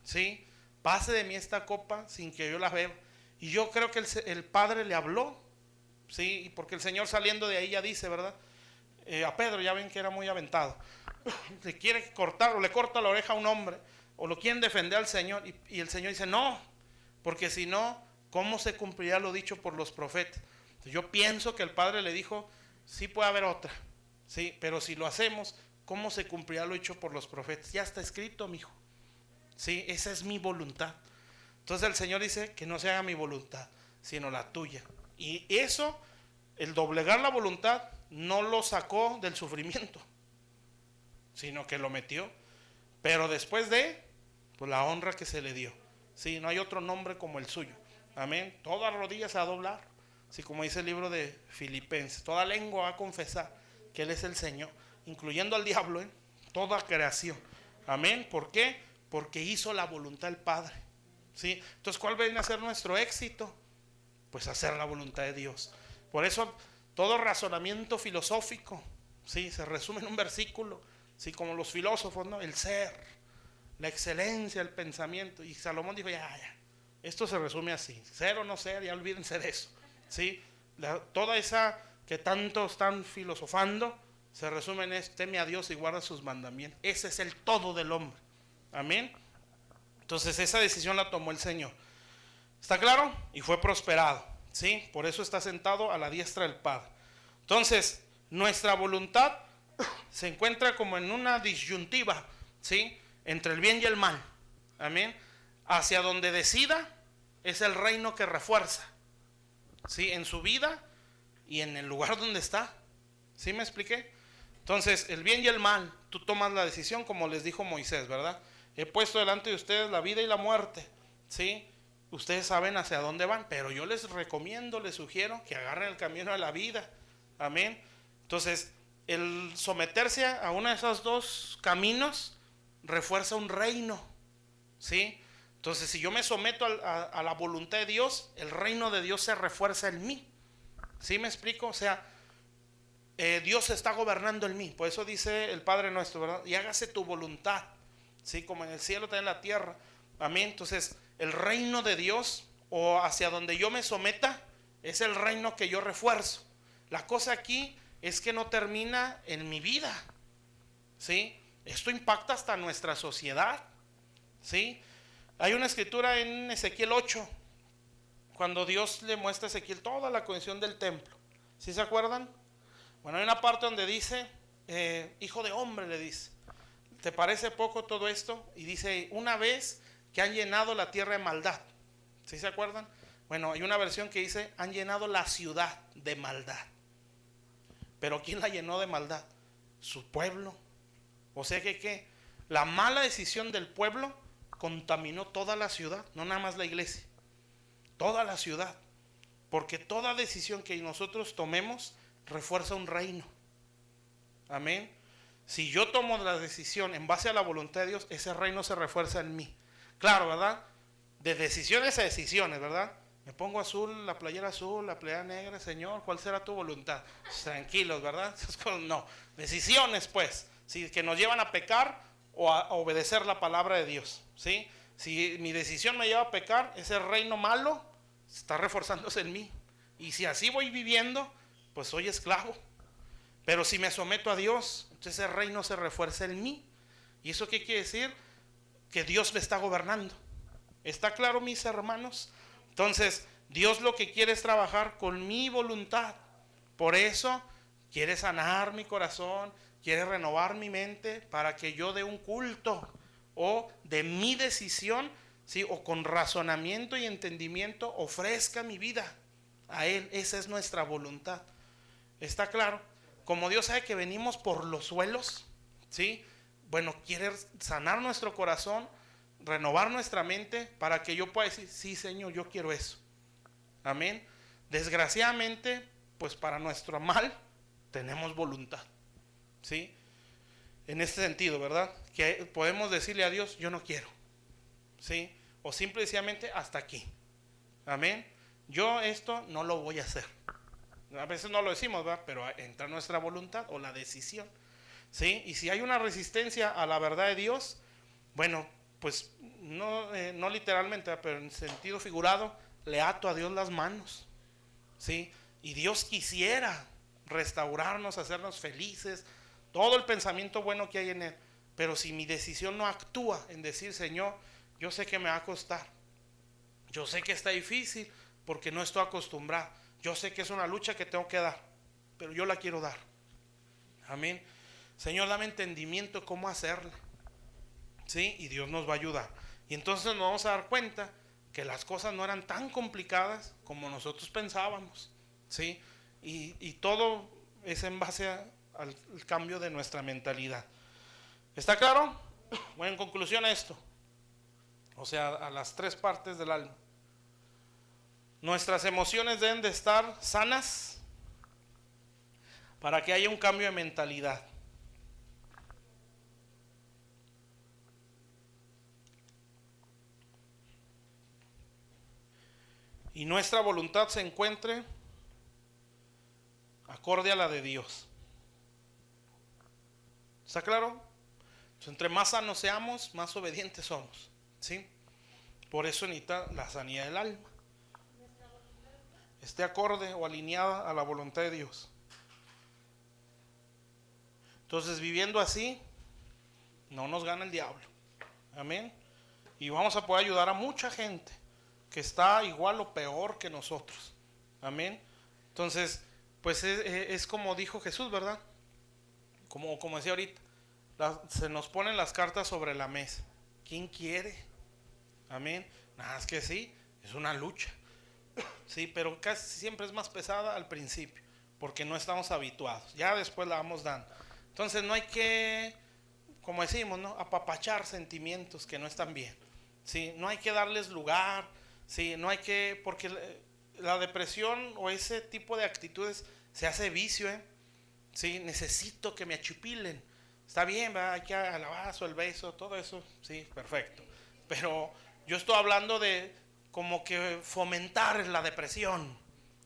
¿sí? Pase de mí esta copa sin que yo la beba. Y yo creo que el Padre le habló, ¿sí? Porque el Señor saliendo de ahí ya dice, ¿verdad? A Pedro, ya ven que era muy aventado. Le quiere cortar o le corta la oreja a un hombre, o lo quieren defender al Señor, y el Señor dice, no, porque si no, ¿cómo se cumplirá lo dicho por los profetas? Entonces, yo pienso que el Padre le dijo, sí puede haber otra, ¿sí? Pero si lo hacemos, ¿cómo se cumplirá lo dicho por los profetas? Ya está escrito, mijo. Sí, esa es mi voluntad. Entonces el Señor dice que no se haga mi voluntad, sino la tuya. Y eso, el doblegar la voluntad, no lo sacó del sufrimiento, sino que lo metió. Pero después de, pues la honra que se le dio. Sí, no hay otro nombre como el suyo. Amén. Toda rodilla se va a doblar. Sí, como dice el libro de Filipenses, toda lengua va a confesar que Él es el Señor, incluyendo al diablo, toda creación. Amén. ¿Por qué? porque hizo la voluntad del Padre, ¿sí? Entonces, ¿cuál viene a ser nuestro éxito? Pues hacer la voluntad de Dios. Por eso todo razonamiento filosófico, ¿sí?, se resume en un versículo, ¿sí?, como los filósofos, ¿no? El ser, la excelencia, el pensamiento. Y Salomón dijo, ya, esto se resume así: ser o no ser, ya olvídense de eso, ¿sí? Toda esa que tanto están filosofando se resume en esto: teme a Dios y guarda sus mandamientos. Ese es el todo del hombre. Amén. Entonces esa decisión la tomó el Señor. ¿Está claro? Y fue prosperado, ¿sí? Por eso está sentado a la diestra del Padre. Entonces, nuestra voluntad se encuentra como en una disyuntiva, ¿sí?, entre el bien y el mal. Amén. Hacia donde decida es el reino que refuerza, ¿sí?, en su vida y en el lugar donde está. ¿Sí me expliqué? Entonces, el bien y el mal, tú tomas la decisión, como les dijo Moisés, ¿verdad? He puesto delante de ustedes la vida y la muerte, ¿sí? Ustedes saben hacia dónde van, pero yo les recomiendo, les sugiero que agarren el camino de la vida. Amén. Entonces, el someterse a uno de esos dos caminos refuerza un reino, ¿sí? Entonces, si yo me someto a la voluntad de Dios, el reino de Dios se refuerza en mí. ¿Sí me explico? O sea, Dios está gobernando en mí. Por eso dice el Padre nuestro, ¿verdad? Y hágase tu voluntad, ¿sí?, como en el cielo, también en la tierra. Amén. Entonces, el reino de Dios, o hacia donde yo me someta, es el reino que yo refuerzo. La cosa aquí es que no termina en mi vida, ¿sí? Esto impacta hasta nuestra sociedad, ¿sí? Hay una escritura en Ezequiel 8, cuando Dios le muestra a Ezequiel toda la condición del templo. ¿Sí se acuerdan? Bueno, hay una parte donde dice, hijo de hombre, le dice, ¿te parece poco todo esto? Y dice, una vez que han llenado la tierra de maldad. ¿Sí se acuerdan? Bueno, hay una versión que dice, han llenado la ciudad de maldad. Pero ¿quién la llenó de maldad? Su pueblo. O sea que la mala decisión del pueblo contaminó toda la ciudad, no nada más la iglesia, toda la ciudad. Porque toda decisión que nosotros tomemos refuerza un reino. Amén. Si yo tomo la decisión en base a la voluntad de Dios, ese reino se refuerza en mí. Claro, ¿verdad? De decisiones a decisiones, ¿verdad? Me pongo azul, la playera azul, la playera negra, Señor, ¿cuál será tu voluntad? Tranquilos, ¿verdad? No, decisiones pues, ¿sí?, que nos llevan a pecar o a obedecer la palabra de Dios, ¿sí? Si mi decisión me lleva a pecar, ese reino malo está reforzándose en mí. Y si así voy viviendo, pues soy esclavo. Pero si me someto a Dios, entonces ese reino se refuerza en mí. ¿Y eso qué quiere decir? Que Dios me está gobernando. ¿Está claro, mis hermanos? Entonces, Dios lo que quiere es trabajar con mi voluntad. Por eso quiere sanar mi corazón, quiere renovar mi mente para que yo dé un culto o de mi decisión, ¿sí?, o con razonamiento y entendimiento ofrezca mi vida a Él. Esa es nuestra voluntad. ¿Está claro? Como Dios sabe que venimos por los suelos, ¿sí?, bueno, quiere sanar nuestro corazón, renovar nuestra mente para que yo pueda decir, sí, Señor, yo quiero eso. Amén. Desgraciadamente, pues para nuestro mal tenemos voluntad, ¿sí? En este sentido, ¿verdad? Que podemos decirle a Dios, yo no quiero, ¿sí? O simplemente hasta aquí. Amén. Yo esto no lo voy a hacer. A veces no lo decimos, ¿verdad? Pero entra nuestra voluntad o la decisión, ¿sí? Y si hay una resistencia a la verdad de Dios, bueno, pues no literalmente, pero en sentido figurado, le ato a Dios las manos, ¿sí? Y Dios quisiera restaurarnos, hacernos felices, todo el pensamiento bueno que hay en Él. Pero si mi decisión no actúa en decir, Señor, yo sé que me va a costar, yo sé que está difícil porque no estoy acostumbrado, yo sé que es una lucha que tengo que dar, pero yo la quiero dar. Amén. Señor, dame entendimiento cómo hacerle, ¿sí? Y Dios nos va a ayudar. Y entonces nos vamos a dar cuenta que las cosas no eran tan complicadas como nosotros pensábamos, ¿sí? Y todo es en base al cambio de nuestra mentalidad. ¿Está claro? Bueno, en conclusión a esto, o sea, a las tres partes del alma. Nuestras emociones deben de estar sanas para que haya un cambio de mentalidad. y nuestra voluntad se encuentre acorde a la de Dios. ¿Está claro? Entonces, entre más sanos seamos, más obedientes somos, ¿sí? Por eso necesita la sanidad del alma. Esté acorde o alineada a la voluntad de Dios. Entonces, viviendo así, no nos gana el diablo. Amén. Y vamos a poder ayudar a mucha gente que está igual o peor que nosotros. Amén. Entonces, pues es como dijo Jesús, ¿verdad? Como decía ahorita, se nos ponen las cartas sobre la mesa. ¿Quién quiere? Amén. Nada, es que sí, es una lucha. Sí, pero casi siempre es más pesada al principio, porque no estamos habituados. Ya después la vamos dando. Entonces no hay que, como decimos, ¿no?, apapachar sentimientos que no están bien. Sí, no hay que darles lugar. Sí, no hay que, porque la depresión o ese tipo de actitudes se hace vicio, ¿eh? Sí, necesito que me achipilen. Está bien, ¿verdad? Hay que al abrazo, el beso, todo eso, sí, perfecto. Pero yo estoy hablando de como que fomentar la depresión,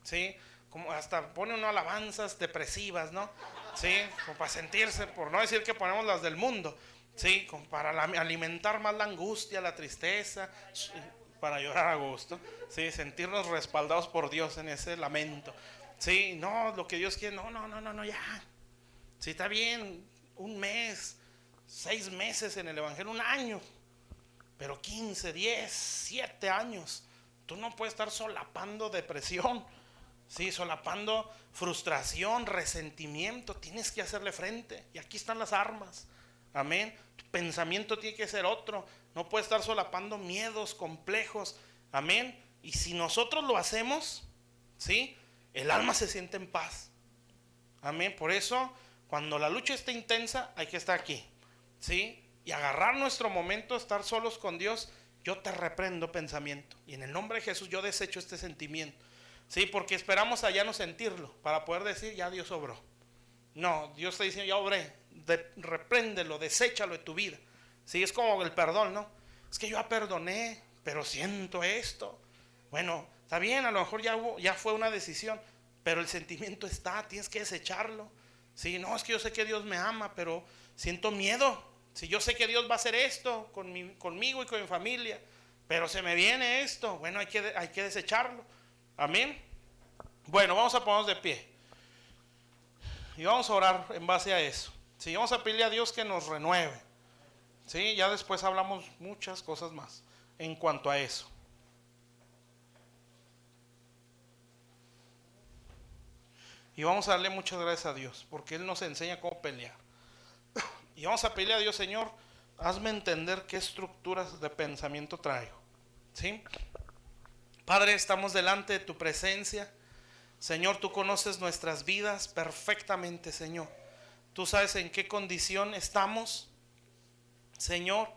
¿sí? Como hasta pone uno alabanzas depresivas, ¿no? Sí, como para sentirse, por no decir que ponemos las del mundo, sí, como para alimentar más la angustia, la tristeza, para llorar a gusto, sí, sentirnos respaldados por Dios en ese lamento. Sí, no, lo que Dios quiere, no, ya. Sí, está bien, un mes, 6 meses en el evangelio, un año, pero 15, 10, 7 años, tú no puedes estar solapando depresión, sí, solapando frustración, resentimiento. Tienes que hacerle frente, y aquí están las armas. Amén. Tu pensamiento tiene que ser otro. No puedes estar solapando miedos complejos. Amén. Y si nosotros lo hacemos, sí, el alma se siente en paz. Amén. Por eso, cuando la lucha está intensa, hay que estar aquí, sí, y agarrar nuestro momento, estar solos con Dios. Yo te reprendo, pensamiento, y en el nombre de Jesús yo desecho este sentimiento. Sí, porque esperamos allá no sentirlo para poder decir, ya Dios obró. No, Dios está diciendo, ya obré. Repréndelo, deséchalo de tu vida. Sí, es como el perdón, ¿no? Es que yo ya perdoné, pero siento esto. Bueno, está bien, a lo mejor ya fue una decisión, pero el sentimiento está, tienes que desecharlo. Sí, no, es que yo sé que Dios me ama, pero siento miedo. Si yo sé que Dios va a hacer esto conmigo y con mi familia, pero se me viene esto, bueno, hay que desecharlo. Amén. Bueno, vamos a ponernos de pie y vamos a orar en base a eso. Sí, vamos a pedirle a Dios que nos renueve. Sí, ya después hablamos muchas cosas más en cuanto a eso. Y vamos a darle muchas gracias a Dios, porque Él nos enseña cómo pelear. Y vamos a pedirle a Dios, Señor, hazme entender qué estructuras de pensamiento traigo. ¿Sí? Padre, estamos delante de tu presencia. Señor, tú conoces nuestras vidas perfectamente, Señor. Tú sabes en qué condición estamos. Señor,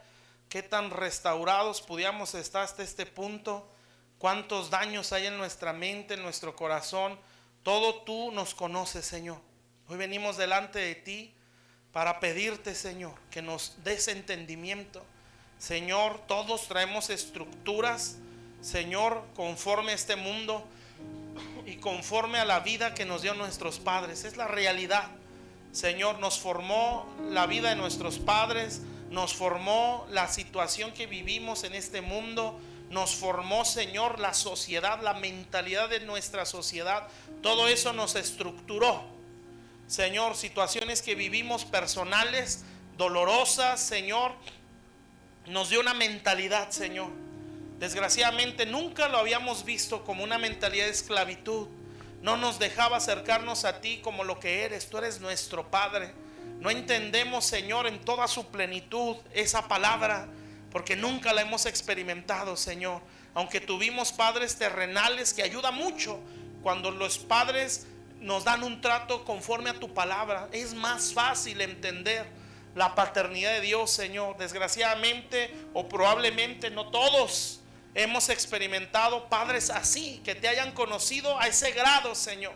qué tan restaurados pudiéramos estar hasta este punto. Cuántos daños hay en nuestra mente, en nuestro corazón. Todo tú nos conoces, Señor. Hoy venimos delante de ti para pedirte, Señor, que nos des entendimiento. Señor, todos traemos estructuras, Señor, conforme a este mundo y conforme a la vida que nos dio nuestros padres. Es la realidad. Señor, nos formó la vida de nuestros padres, nos formó la situación que vivimos en este mundo, nos formó, Señor, la sociedad, la mentalidad de nuestra sociedad. Todo eso nos estructuró. Señor, situaciones que vivimos personales, dolorosas, Señor, nos dio una mentalidad, Señor. Desgraciadamente nunca lo habíamos visto como una mentalidad de esclavitud. No nos dejaba acercarnos a ti como lo que eres. Tú eres nuestro Padre. No entendemos, Señor, en toda su plenitud esa palabra, porque nunca la hemos experimentado, Señor. Aunque tuvimos padres terrenales, que ayuda mucho cuando los padres nos dan un trato conforme a tu palabra. Es más fácil entender la paternidad de Dios, Señor. Desgraciadamente, o probablemente no todos hemos experimentado padres así, que te hayan conocido a ese grado, Señor.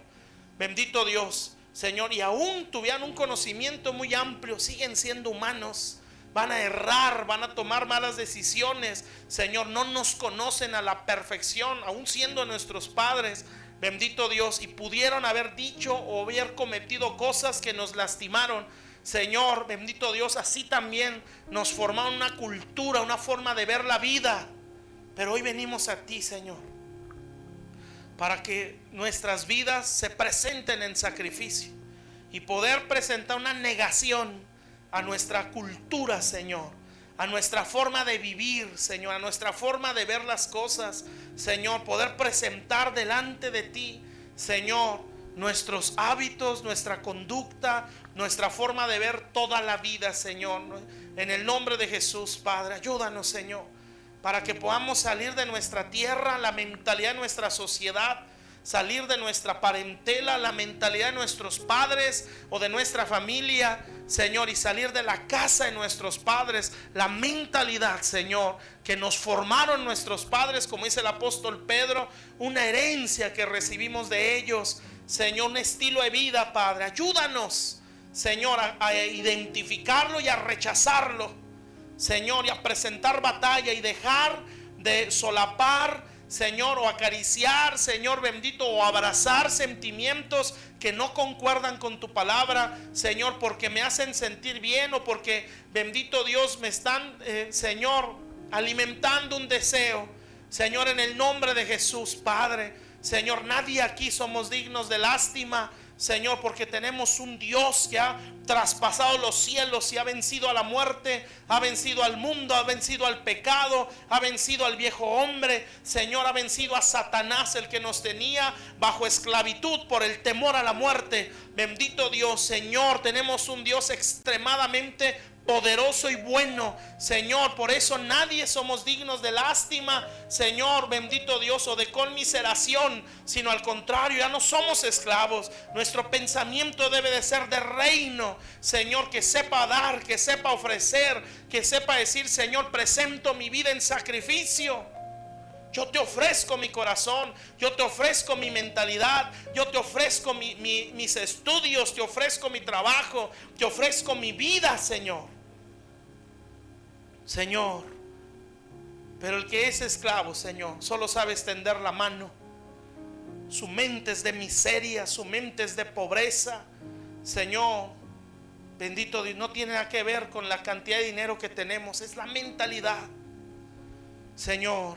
Bendito Dios, Señor. Y aún tuvieran un conocimiento muy amplio, siguen siendo humanos. van a errar, van a tomar malas decisiones. Señor, no nos conocen a la perfección, aún siendo nuestros padres, bendito Dios, y pudieron haber dicho o haber cometido cosas que nos lastimaron. Señor, bendito Dios, así también nos formaron una cultura, una forma de ver la vida. Pero hoy venimos a ti, Señor, para que nuestras vidas se presenten en sacrificio y poder presentar una negación a nuestra cultura, Señor, a nuestra forma de vivir, Señor, a nuestra forma de ver las cosas, Señor, poder presentar delante de ti, Señor, nuestros hábitos, nuestra conducta, nuestra forma de ver toda la vida, Señor. En el nombre de Jesús, Padre, ayúdanos, Señor, para que podamos salir de nuestra tierra, la mentalidad de nuestra sociedad, salir de nuestra parentela, la mentalidad de nuestros padres o de nuestra familia, Señor, y salir de la casa de nuestros padres, la mentalidad, Señor, que nos formaron nuestros padres, como dice el apóstol Pedro, una herencia que recibimos de ellos, Señor, un estilo de vida, Padre. Ayúdanos, Señor, a identificarlo y a rechazarlo, Señor, y a presentar batalla y dejar de solapar, Señor, o acariciar, Señor bendito, o abrazar sentimientos que no concuerdan con tu palabra, Señor, porque me hacen sentir bien o porque, bendito Dios, me están, Señor, alimentando un deseo. Señor, en el nombre de Jesús, Padre, Señor, nadie aquí somos dignos de lástima, Señor, porque tenemos un Dios que ha traspasado los cielos y ha vencido a la muerte, ha vencido al mundo, ha vencido al pecado, ha vencido al viejo hombre, Señor, ha vencido a Satanás, el que nos tenía bajo esclavitud por el temor a la muerte. Bendito Dios, Señor, tenemos un Dios extremadamente poderoso y bueno, Señor. Por eso nadie somos dignos de lástima, Señor, bendito Dios, o de conmiseración, sino al contrario, ya no somos esclavos. Nuestro pensamiento debe de ser de reino, Señor, que sepa dar, que sepa ofrecer, que sepa decir, Señor, presento mi vida en sacrificio. Yo te ofrezco mi corazón, yo te ofrezco mi mentalidad, yo te ofrezco mis estudios, te ofrezco mi trabajo, te ofrezco mi vida, Señor. Señor, pero el que es esclavo, Señor, solo sabe extender la mano. Su mente es de miseria, su mente es de pobreza, Señor. Bendito Dios, no tiene nada que ver con la cantidad de dinero que tenemos, es la mentalidad, Señor.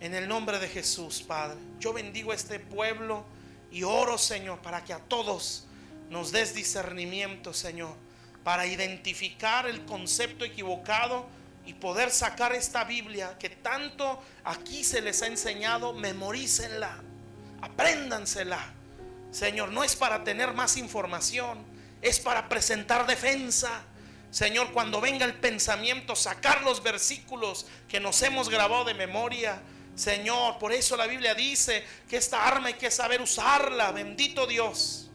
En el nombre de Jesús, Padre, yo bendigo a este pueblo y oro, Señor, para que a todos nos des discernimiento, Señor, para identificar el concepto equivocado y poder sacar esta Biblia que tanto aquí se les ha enseñado. Memorícenla, apréndansela, Señor. No es para tener más información, es para presentar defensa, Señor. Cuando venga el pensamiento, sacar los versículos que nos hemos grabado de memoria, Señor. Por eso la Biblia dice que esta arma hay que saber usarla. Bendito Dios.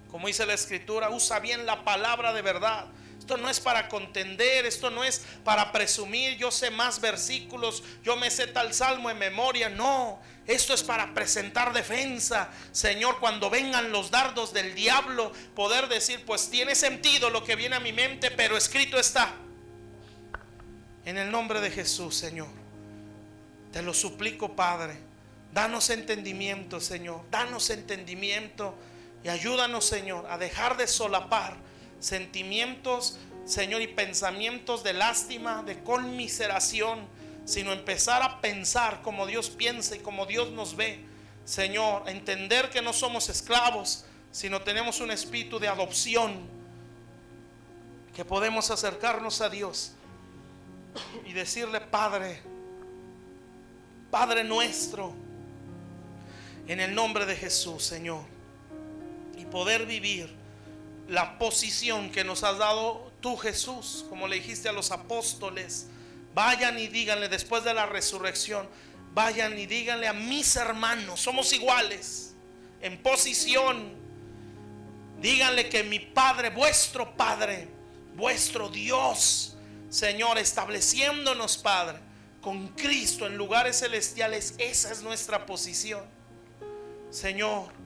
Como dice la Escritura, usa bien la palabra de verdad. Esto no es para contender, esto no es para presumir, yo sé más versículos, yo me sé tal salmo en memoria. No, esto es para presentar defensa, Señor. Cuando vengan los dardos del diablo, poder decir, pues tiene sentido lo que viene a mi mente, pero escrito está. En el nombre de Jesús, Señor, te lo suplico, Padre. Danos entendimiento, Señor. Danos entendimiento. Y ayúdanos, Señor, a dejar de solapar sentimientos, Señor, y pensamientos de lástima, de conmiseración, sino empezar a pensar como Dios piensa y como Dios nos ve, Señor. A entender que no somos esclavos, sino tenemos un espíritu de adopción, que podemos acercarnos a Dios y decirle, Padre, Padre nuestro, en el nombre de Jesús, Señor. Y poder vivir la posición que nos has dado tú, Jesús, como le dijiste a los apóstoles. Vayan y díganle después de la resurrección, vayan y díganle a mis hermanos, somos iguales en posición. Díganle que mi Padre, vuestro Dios, Señor, estableciéndonos, Padre, con Cristo en lugares celestiales. Esa es nuestra posición, Señor.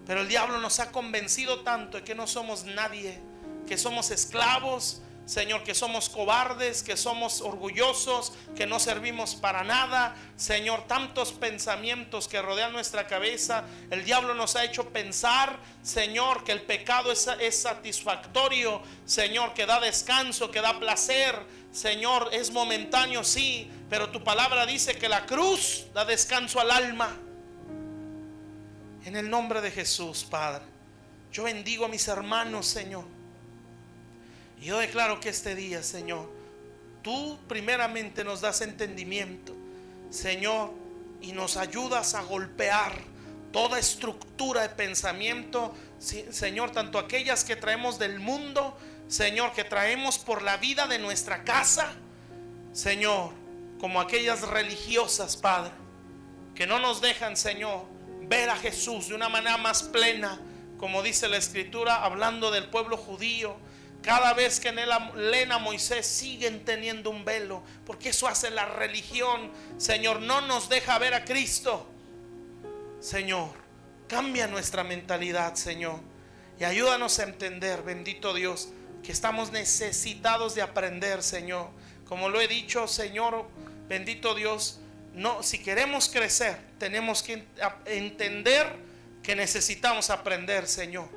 Pero el diablo nos ha convencido tanto de que no somos nadie, que somos esclavos, Señor, que somos cobardes, que somos orgullosos, que no servimos para nada. Señor, tantos pensamientos que rodean nuestra cabeza. El diablo nos ha hecho pensar, Señor, que el pecado es satisfactorio, Señor, que da descanso, que da placer. Señor, es momentáneo, sí, pero tu palabra dice que la cruz da descanso al alma. En el nombre de Jesús, Padre, yo bendigo a mis hermanos, Señor. Y yo declaro que este día, Señor, tú primeramente nos das entendimiento, Señor, y nos ayudas a golpear toda estructura de pensamiento, Señor, tanto aquellas que traemos del mundo, Señor, que traemos por la vida de nuestra casa, Señor, como aquellas religiosas, Padre, que no nos dejan, Señor, ver a Jesús de una manera más plena, como dice la Escritura, hablando del pueblo judío. Cada vez que leen a Moisés siguen teniendo un velo, porque eso hace la religión. Señor, no nos deja ver a Cristo. Señor, cambia nuestra mentalidad, Señor, y ayúdanos a entender, bendito Dios, que estamos necesitados de aprender, Señor. Como lo he dicho, Señor, bendito Dios, no, si queremos crecer, tenemos que entender que necesitamos aprender, Señor.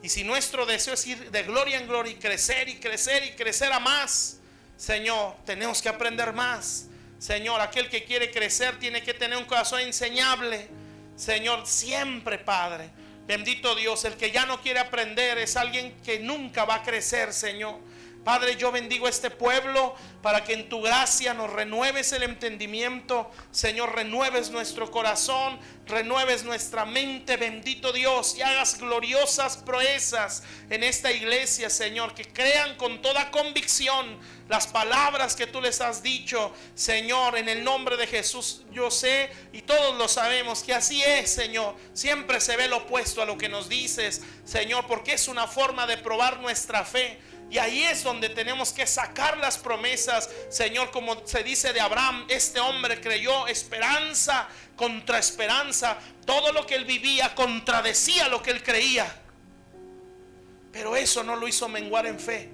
Y si nuestro deseo es ir de gloria en gloria y crecer y crecer y crecer a más, Señor, tenemos que aprender más. Señor, aquel que quiere crecer tiene que tener un corazón enseñable. Señor, siempre, Padre, bendito Dios, el que ya no quiere aprender es alguien que nunca va a crecer, Señor. Padre, yo bendigo a este pueblo para que en tu gracia nos renueves el entendimiento. Señor, renueves nuestro corazón, renueves nuestra mente, bendito Dios, y hagas gloriosas proezas en esta iglesia, Señor, que crean con toda convicción las palabras que tú les has dicho, Señor, en el nombre de Jesús. Yo sé y todos lo sabemos que así es, Señor. Siempre se ve lo opuesto a lo que nos dices, Señor, porque es una forma de probar nuestra fe. Y ahí es donde tenemos que sacar las promesas, Señor, como se dice de Abraham. Este hombre creyó esperanza contra esperanza. Todo lo que él vivía contradecía lo que él creía, pero eso no lo hizo menguar en fe,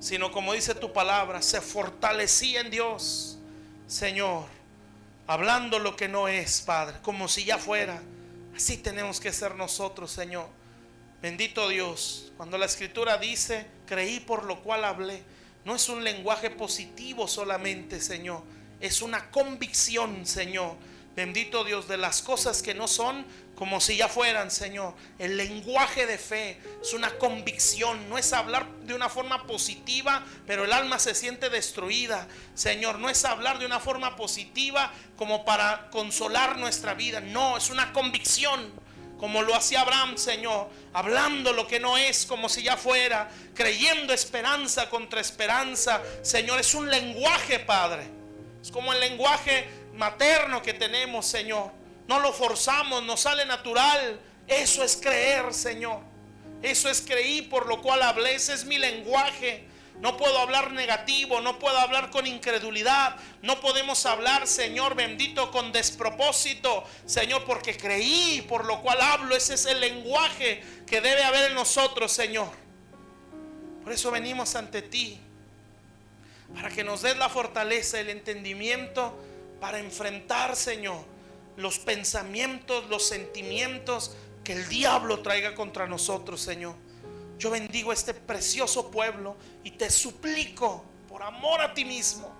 sino, como dice tu palabra, se fortalecía en Dios, Señor, hablando lo que no es, Padre, como si ya fuera. Así tenemos que ser nosotros, Señor. Bendito Dios, cuando la Escritura dice, creí por lo cual hablé, no es un lenguaje positivo solamente, Señor, es una convicción, Señor. Bendito Dios, de las cosas que no son como si ya fueran, Señor. El lenguaje de fe es una convicción, no es hablar de una forma positiva, pero el alma se siente destruida, Señor. No es hablar de una forma positiva como para consolar nuestra vida, no, es una convicción. Como lo hacía Abraham, Señor, hablando lo que no es como si ya fuera, creyendo esperanza contra esperanza, Señor. Es un lenguaje, Padre, es como el lenguaje materno que tenemos, Señor. No lo forzamos, nos sale natural. Eso es creer, Señor. Eso es creí por lo cual hablé. Ese es mi lenguaje. No puedo hablar negativo, no puedo hablar con incredulidad, no podemos hablar, Señor bendito, con despropósito, Señor, porque creí, por lo cual hablo. Ese es el lenguaje que debe haber en nosotros, Señor. Por eso venimos ante ti, para que nos des la fortaleza, el entendimiento para enfrentar, Señor, los pensamientos, los sentimientos que el diablo traiga contra nosotros, Señor. Yo bendigo a este precioso pueblo y te suplico, por amor a ti mismo,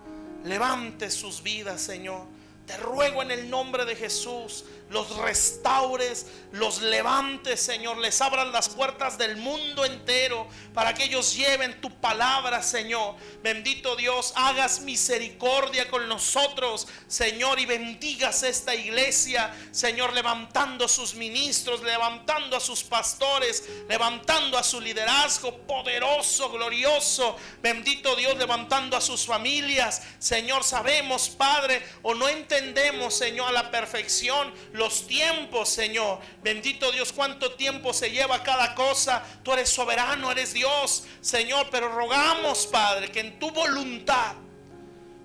levante sus vidas, Señor. Te ruego en el nombre de Jesús, los restaures, los levantes, Señor. Les abran las puertas del mundo entero para que ellos lleven tu palabra, Señor. Bendito Dios, hagas misericordia con nosotros, Señor, y bendigas esta iglesia, Señor, levantando sus ministros, levantando a sus pastores, levantando a su liderazgo poderoso, glorioso. Bendito Dios, levantando a sus familias, Señor. Sabemos, Padre, o no entendemos, Señor, a la perfección los tiempos, Señor. Bendito Dios, cuánto tiempo se lleva cada cosa. Tú eres soberano, eres Dios, Señor, pero rogamos, Padre, que en tu voluntad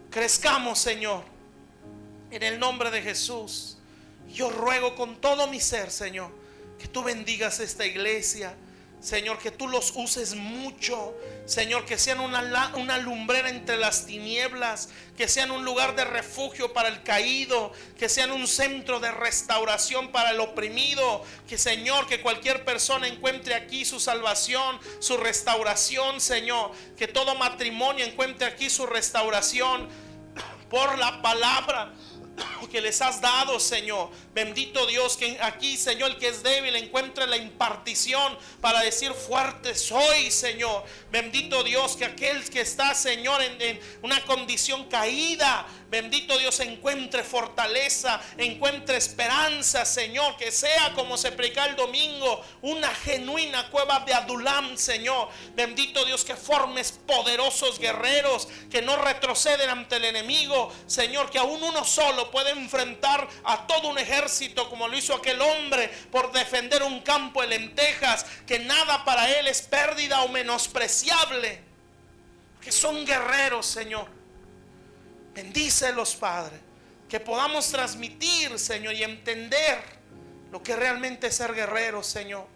crezcamos, Señor, en el nombre de Jesús. Yo ruego con todo mi ser, Señor, que tú bendigas esta iglesia, Señor, que tú los uses mucho, Señor, que sean una lumbrera entre las tinieblas, que sean un lugar de refugio para el caído, que sean un centro de restauración para el oprimido, que Señor, que cualquier persona encuentre aquí su salvación, su restauración, Señor, que todo matrimonio encuentre aquí su restauración por la palabra que les has dado, Señor. Bendito Dios, que aquí, Señor, el que es débil encuentre la impartición para decir fuerte soy, Señor. Bendito Dios, que aquel que está, Señor, en una condición caída, bendito Dios, encuentre fortaleza, encuentre esperanza, Señor. Que sea como se predica el domingo, una genuina cueva de Adulam, Señor. Bendito Dios, que formes poderosos guerreros que no retroceden ante el enemigo, Señor, que aún uno solo puede enfrentar a todo un ejército como lo hizo aquel hombre por defender un campo de lentejas, que nada para él es pérdida o menospreciable, que son guerreros, Señor. Bendícelos, Padre, que podamos transmitir, Señor, y entender lo que realmente es ser guerreros, Señor.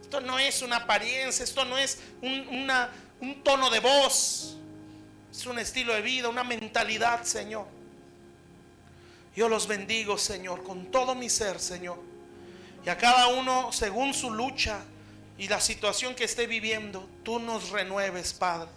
Esto no es una apariencia, esto no es un tono de voz, es un estilo de vida, una mentalidad, Señor. Yo los bendigo, Señor, con todo mi ser, Señor. Y a cada uno, según su lucha y la situación que esté viviendo, tú nos renueves, Padre.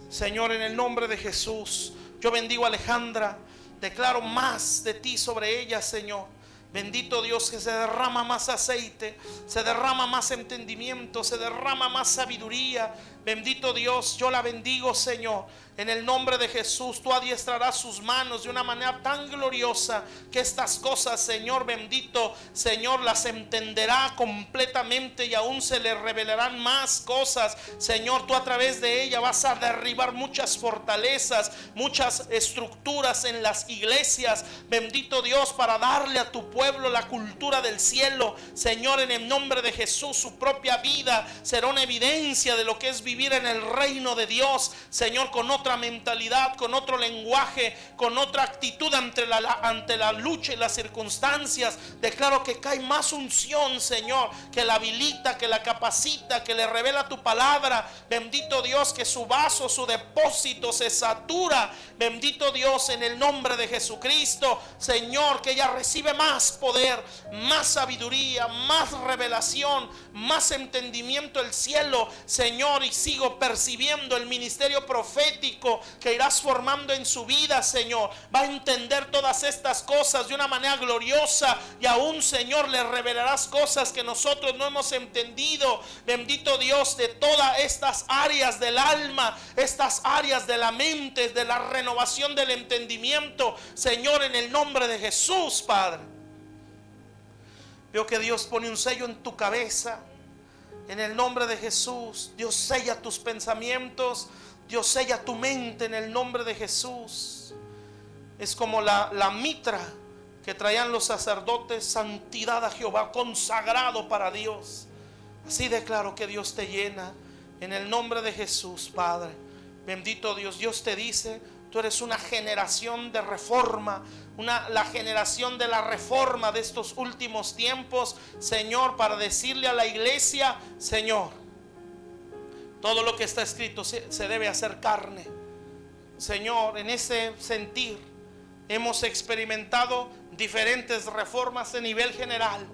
Señor, en el nombre de Jesús, yo bendigo a Alejandra. Declaro más de ti sobre ella, Señor. Bendito Dios, que se derrama más aceite, se derrama más entendimiento, se derrama más sabiduría. Bendito Dios, yo la bendigo, Señor. En el nombre de Jesús, tú adiestrarás sus manos de una manera tan gloriosa que estas cosas, Señor bendito, Señor, las entenderá completamente y aún se le revelarán más cosas. Señor, tú a través de ella vas a derribar muchas fortalezas, muchas estructuras en las iglesias. Bendito Dios, para darle a tu pueblo la cultura del cielo. Señor, en el nombre de Jesús, su propia vida será una evidencia de lo que es vivir en el reino de Dios. Señor, con otra mentalidad, con otro lenguaje, con otra actitud ante la lucha y las circunstancias. Declaro que cae más unción, Señor, que la habilita, que la capacita, que le revela tu palabra. Bendito Dios, que su vaso, su depósito se satura. Bendito Dios, en el nombre de Jesucristo, Señor, que ella recibe más poder, más sabiduría, más revelación, más entendimiento del cielo, Señor. Y sigo percibiendo el ministerio profético que irás formando en su vida, Señor. Va a entender todas estas cosas de una manera gloriosa, y aún, Señor, le revelarás cosas que nosotros no hemos entendido. Bendito Dios, de todas estas áreas del alma, estas áreas de la mente, de la renovación del entendimiento, Señor, en el nombre de Jesús, Padre. Veo que Dios pone un sello en tu cabeza. En el nombre de Jesús, Dios sella tus pensamientos, Dios sella tu mente en el nombre de Jesús. Es como la mitra que traían los sacerdotes: santidad a Jehová, consagrado para Dios. Así declaro que Dios te llena en el nombre de Jesús, Padre. Bendito Dios. Dios te dice: tú eres una generación de reforma, la generación de la reforma de estos últimos tiempos, Señor, para decirle a la iglesia: Señor, todo lo que está escrito se debe hacer carne. Señor, en ese sentir hemos experimentado diferentes reformas a nivel general.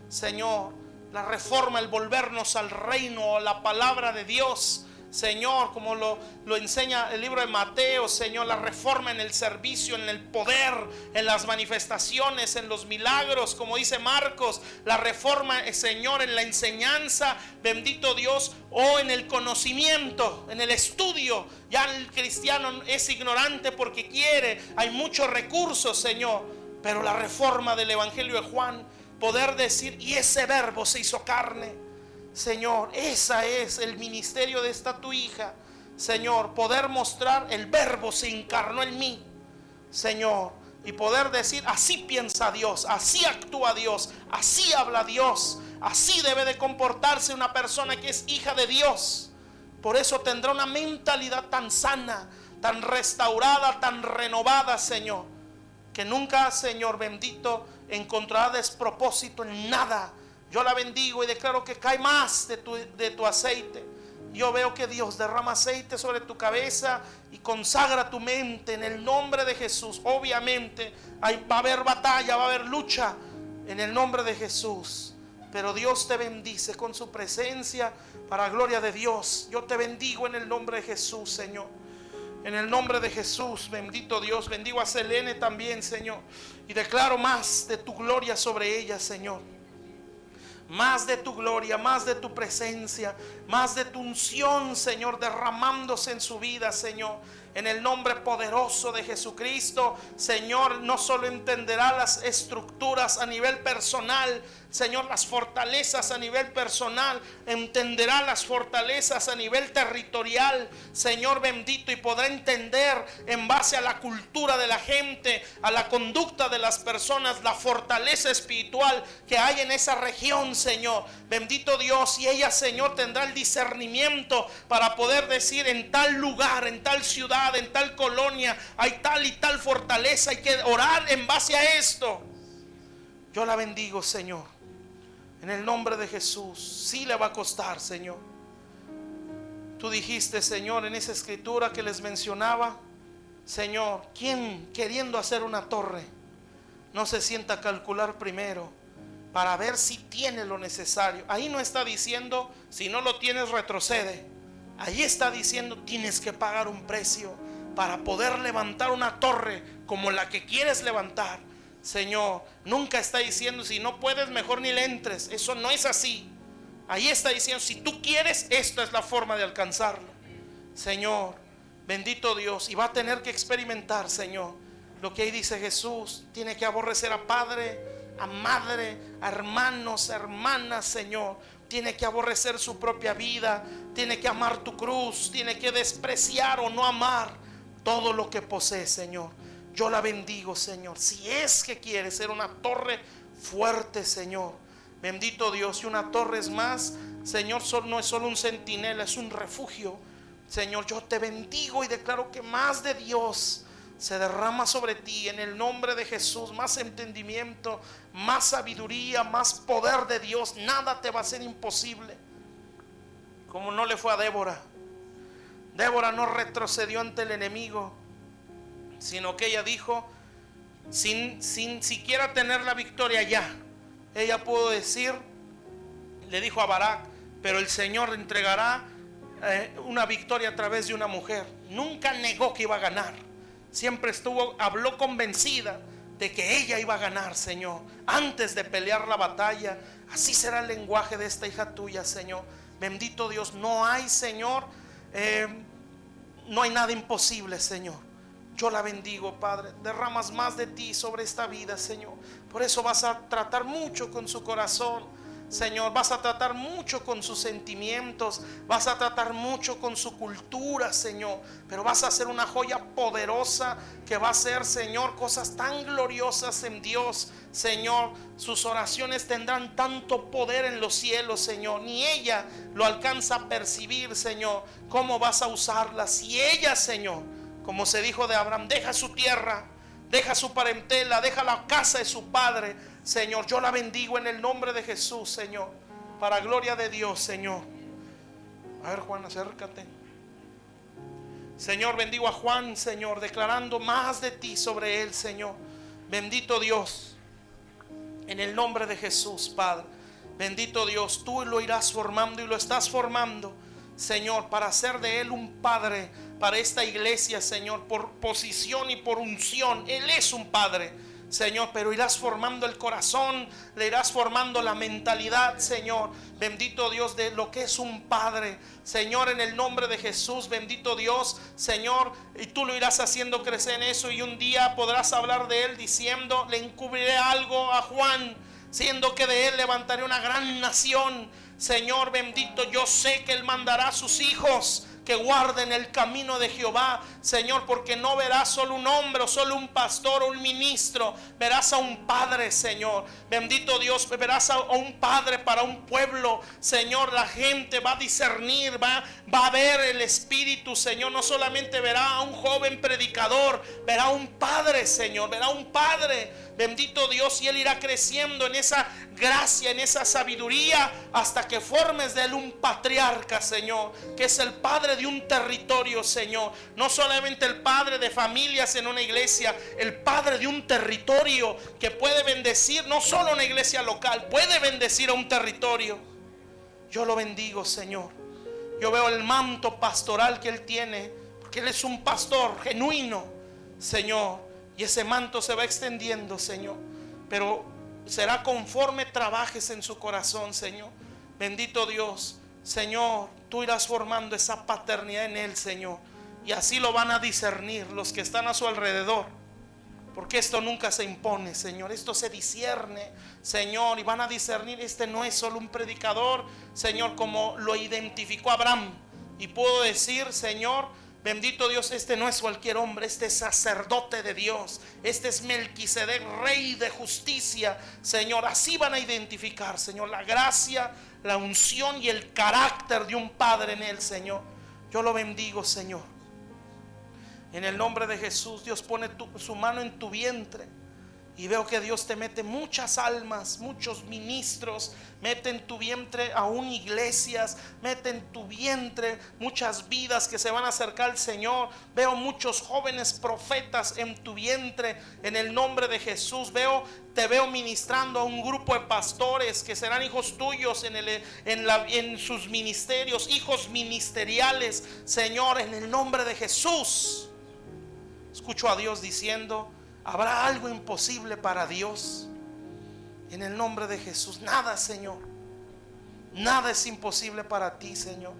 Señor, la reforma, el volvernos al reino, a la palabra de Dios, Señor, como lo enseña el libro de Mateo, Señor, la reforma en el servicio, en el poder, en las manifestaciones, en los milagros, como dice Marcos, la reforma, Señor, en la enseñanza, bendito Dios, o en el conocimiento, en el estudio. Ya el cristiano es ignorante porque quiere, hay muchos recursos, Señor, pero la reforma del Evangelio de Juan, poder decir: y ese verbo se hizo carne. Señor, esa es el ministerio de esta tu hija, Señor, poder mostrar el verbo se encarnó en mí, Señor, y poder decir: así piensa Dios, así actúa Dios, así habla Dios, así debe de comportarse una persona que es hija de Dios. Por eso tendrá una mentalidad tan sana, tan restaurada, tan renovada, Señor, que nunca, Señor bendito, encontrará despropósito en nada, Yo la bendigo y declaro que cae más de tu aceite. Yo veo que Dios derrama aceite sobre tu cabeza y consagra tu mente en el nombre de Jesús. Obviamente va a haber batalla, va a haber lucha en el nombre de Jesús. Pero Dios te bendice con su presencia para gloria de Dios. Yo te bendigo en el nombre de Jesús, Señor. En el nombre de Jesús, bendito Dios. Bendigo a Selene también, Señor. Y declaro más de tu gloria sobre ella, Señor. Más de tu gloria, más de tu presencia, más de tu unción, Señor, derramándose en su vida, Señor. En el nombre poderoso de Jesucristo, Señor, no solo entenderá las estructuras a nivel personal, Señor, las fortalezas a nivel personal, entenderá las fortalezas a nivel territorial, Señor bendito, y podrá entender en base a la cultura de la gente, a la conducta de las personas, la fortaleza espiritual que hay en esa región, Señor. Bendito Dios, y ella, Señor, tendrá el discernimiento para poder decir: en tal lugar, en tal ciudad, en tal colonia hay tal y tal fortaleza, hay que orar en base a esto. Yo la bendigo, Señor, en el nombre de Jesús. Sí le va a costar, Señor. Tú dijiste, Señor, en esa escritura que les mencionaba, Señor, ¿quién queriendo hacer una torre no se sienta a calcular primero para ver si tiene lo necesario? Ahí no está diciendo si no lo tienes retrocede. Ahí está diciendo tienes que pagar un precio para poder levantar una torre como la que quieres levantar. Señor, nunca está diciendo si no puedes mejor ni le entres. Eso no es así. Ahí está diciendo si tú quieres, esta es la forma de alcanzarlo. Señor, bendito Dios, y va a tener que experimentar, Señor, lo que ahí dice Jesús. Tiene que aborrecer a padre, a madre, a hermanos, a hermanas, Señor. Tiene que aborrecer su propia vida, tiene que amar tu cruz, tiene que despreciar o no amar todo lo que posee, Señor. Yo la bendigo, Señor. Si es que quiere ser una torre fuerte, Señor, bendito Dios. Y una torre es más, Señor, no es solo un centinela, es un refugio. Señor, yo te bendigo y declaro que más de Dios se derrama sobre ti en el nombre de Jesús. Más entendimiento, más sabiduría, más poder de Dios. Nada te va a ser imposible, como no le fue a Débora. Débora no retrocedió ante el enemigo, sino que ella dijo, sin siquiera tener la victoria ya, ella pudo decir, le dijo a Barak: pero el Señor entregará una victoria a través de una mujer. Nunca negó que iba a ganar. Siempre habló convencida de que ella iba a ganar, Señor, antes de pelear la batalla. Así será el lenguaje de esta hija tuya, Señor. Bendito Dios, no hay, Señor, no hay nada imposible, Señor. Yo la bendigo, Padre. Derramas más de ti sobre esta vida, Señor. Por eso vas a tratar mucho con su corazón, Señor. Vas a tratar mucho con sus sentimientos. Vas a tratar mucho con su cultura, Señor. Pero vas a ser una joya poderosa que va a hacer, Señor, cosas tan gloriosas en Dios, Señor. Sus oraciones tendrán tanto poder en los cielos, Señor. Ni ella lo alcanza a percibir, Señor, cómo vas a usarlas. Y ella, Señor, como se dijo de Abraham, deja su tierra, deja su parentela, deja la casa de su padre, Señor. Yo la bendigo en el nombre de Jesús, Señor, para gloria de Dios, Señor. A ver, Juan, acércate. Señor, bendigo a Juan, Señor, declarando más de ti sobre él, Señor. Bendito Dios, en el nombre de Jesús, Padre. Bendito Dios, tú lo irás formando y lo estás formando, Señor, para hacer de él un padre para esta iglesia, Señor, por posición y por unción. Él es un padre, Señor, pero irás formando el corazón, le irás formando la mentalidad, Señor, bendito Dios, de lo que es un padre, Señor, en el nombre de Jesús, bendito Dios, Señor, y tú lo irás haciendo crecer en eso, y un día podrás hablar de él diciendo: le encubriré algo a Juan, siendo que de él levantaré una gran nación. Señor bendito, yo sé que él mandará a sus hijos que guarden el camino de Jehová, Señor, porque no verás solo un hombre o solo un pastor o un ministro, verás a un padre, Señor. Bendito Dios, verás a un padre para un pueblo, Señor. La gente va a discernir, va a ver el Espíritu, Señor. No solamente verá a un joven predicador, verá a un padre, Señor, verá a un padre. Bendito Dios, y él irá creciendo en esa gracia, en esa sabiduría, hasta que formes de él un patriarca, Señor, que es el padre de un territorio, Señor. No solamente el padre de familias en una iglesia, el padre de un territorio que puede bendecir no solo una iglesia local, puede bendecir a un territorio. Yo lo bendigo, Señor. Yo veo el manto pastoral que él tiene, porque él es un pastor genuino, Señor. Y ese manto se va extendiendo, Señor, pero será conforme trabajes en su corazón, Señor. Bendito Dios, Señor, tú irás formando esa paternidad en él, Señor, y así lo van a discernir los que están a su alrededor, porque esto nunca se impone, Señor, esto se discierne, Señor, y van a discernir: este no es solo un predicador, Señor, como lo identificó Abraham. Y puedo decir, Señor, bendito Dios, este no es cualquier hombre, este es sacerdote de Dios, este es Melquisedec, rey de justicia, Señor. Así van a identificar, Señor, la gracia, la unción y el carácter de un padre en él, Señor. Yo lo bendigo, Señor. En el nombre de Jesús, Dios pone su mano en tu vientre. Y veo que Dios te mete muchas almas, muchos ministros, mete en tu vientre aún iglesias, mete en tu vientre muchas vidas que se van a acercar al Señor. Veo muchos jóvenes profetas en tu vientre, en el nombre de Jesús. Te veo ministrando a un grupo de pastores que serán hijos tuyos en sus ministerios, hijos ministeriales, Señor, en el nombre de Jesús. Escucho a Dios diciendo: ¿habrá algo imposible para Dios? En el nombre de Jesús, nada, Señor, nada es imposible para ti, Señor.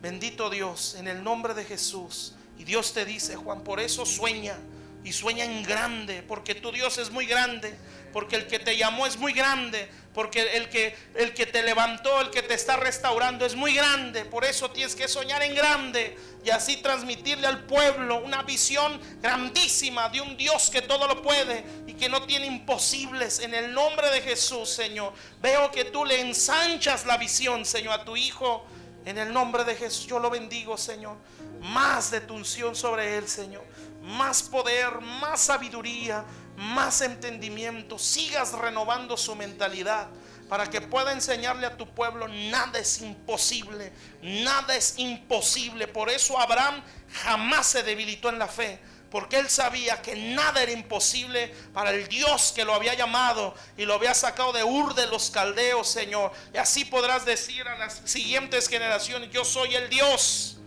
Bendito Dios, en el nombre de Jesús. Y Dios te dice, Juan, por eso sueña, y sueña en grande, porque tu Dios es muy grande, porque el que te llamó es muy grande, porque el que te levantó, el que te está restaurando es muy grande. Por eso tienes que soñar en grande y así transmitirle al pueblo una visión grandísima de un Dios que todo lo puede y que no tiene imposibles. En el nombre de Jesús, Señor, veo que tú le ensanchas la visión, Señor, a tu hijo. En el nombre de Jesús yo lo bendigo, Señor. Más de tu unción sobre él, Señor. Más poder, más sabiduría, más entendimiento. Sigas renovando su mentalidad para que pueda enseñarle a tu pueblo: nada es imposible, nada es imposible. Por eso Abraham jamás se debilitó en la fe, porque él sabía que nada era imposible para el Dios que lo había llamado y lo había sacado de Ur de los Caldeos, Señor. Y así podrás decir a las siguientes generaciones: yo soy el Dios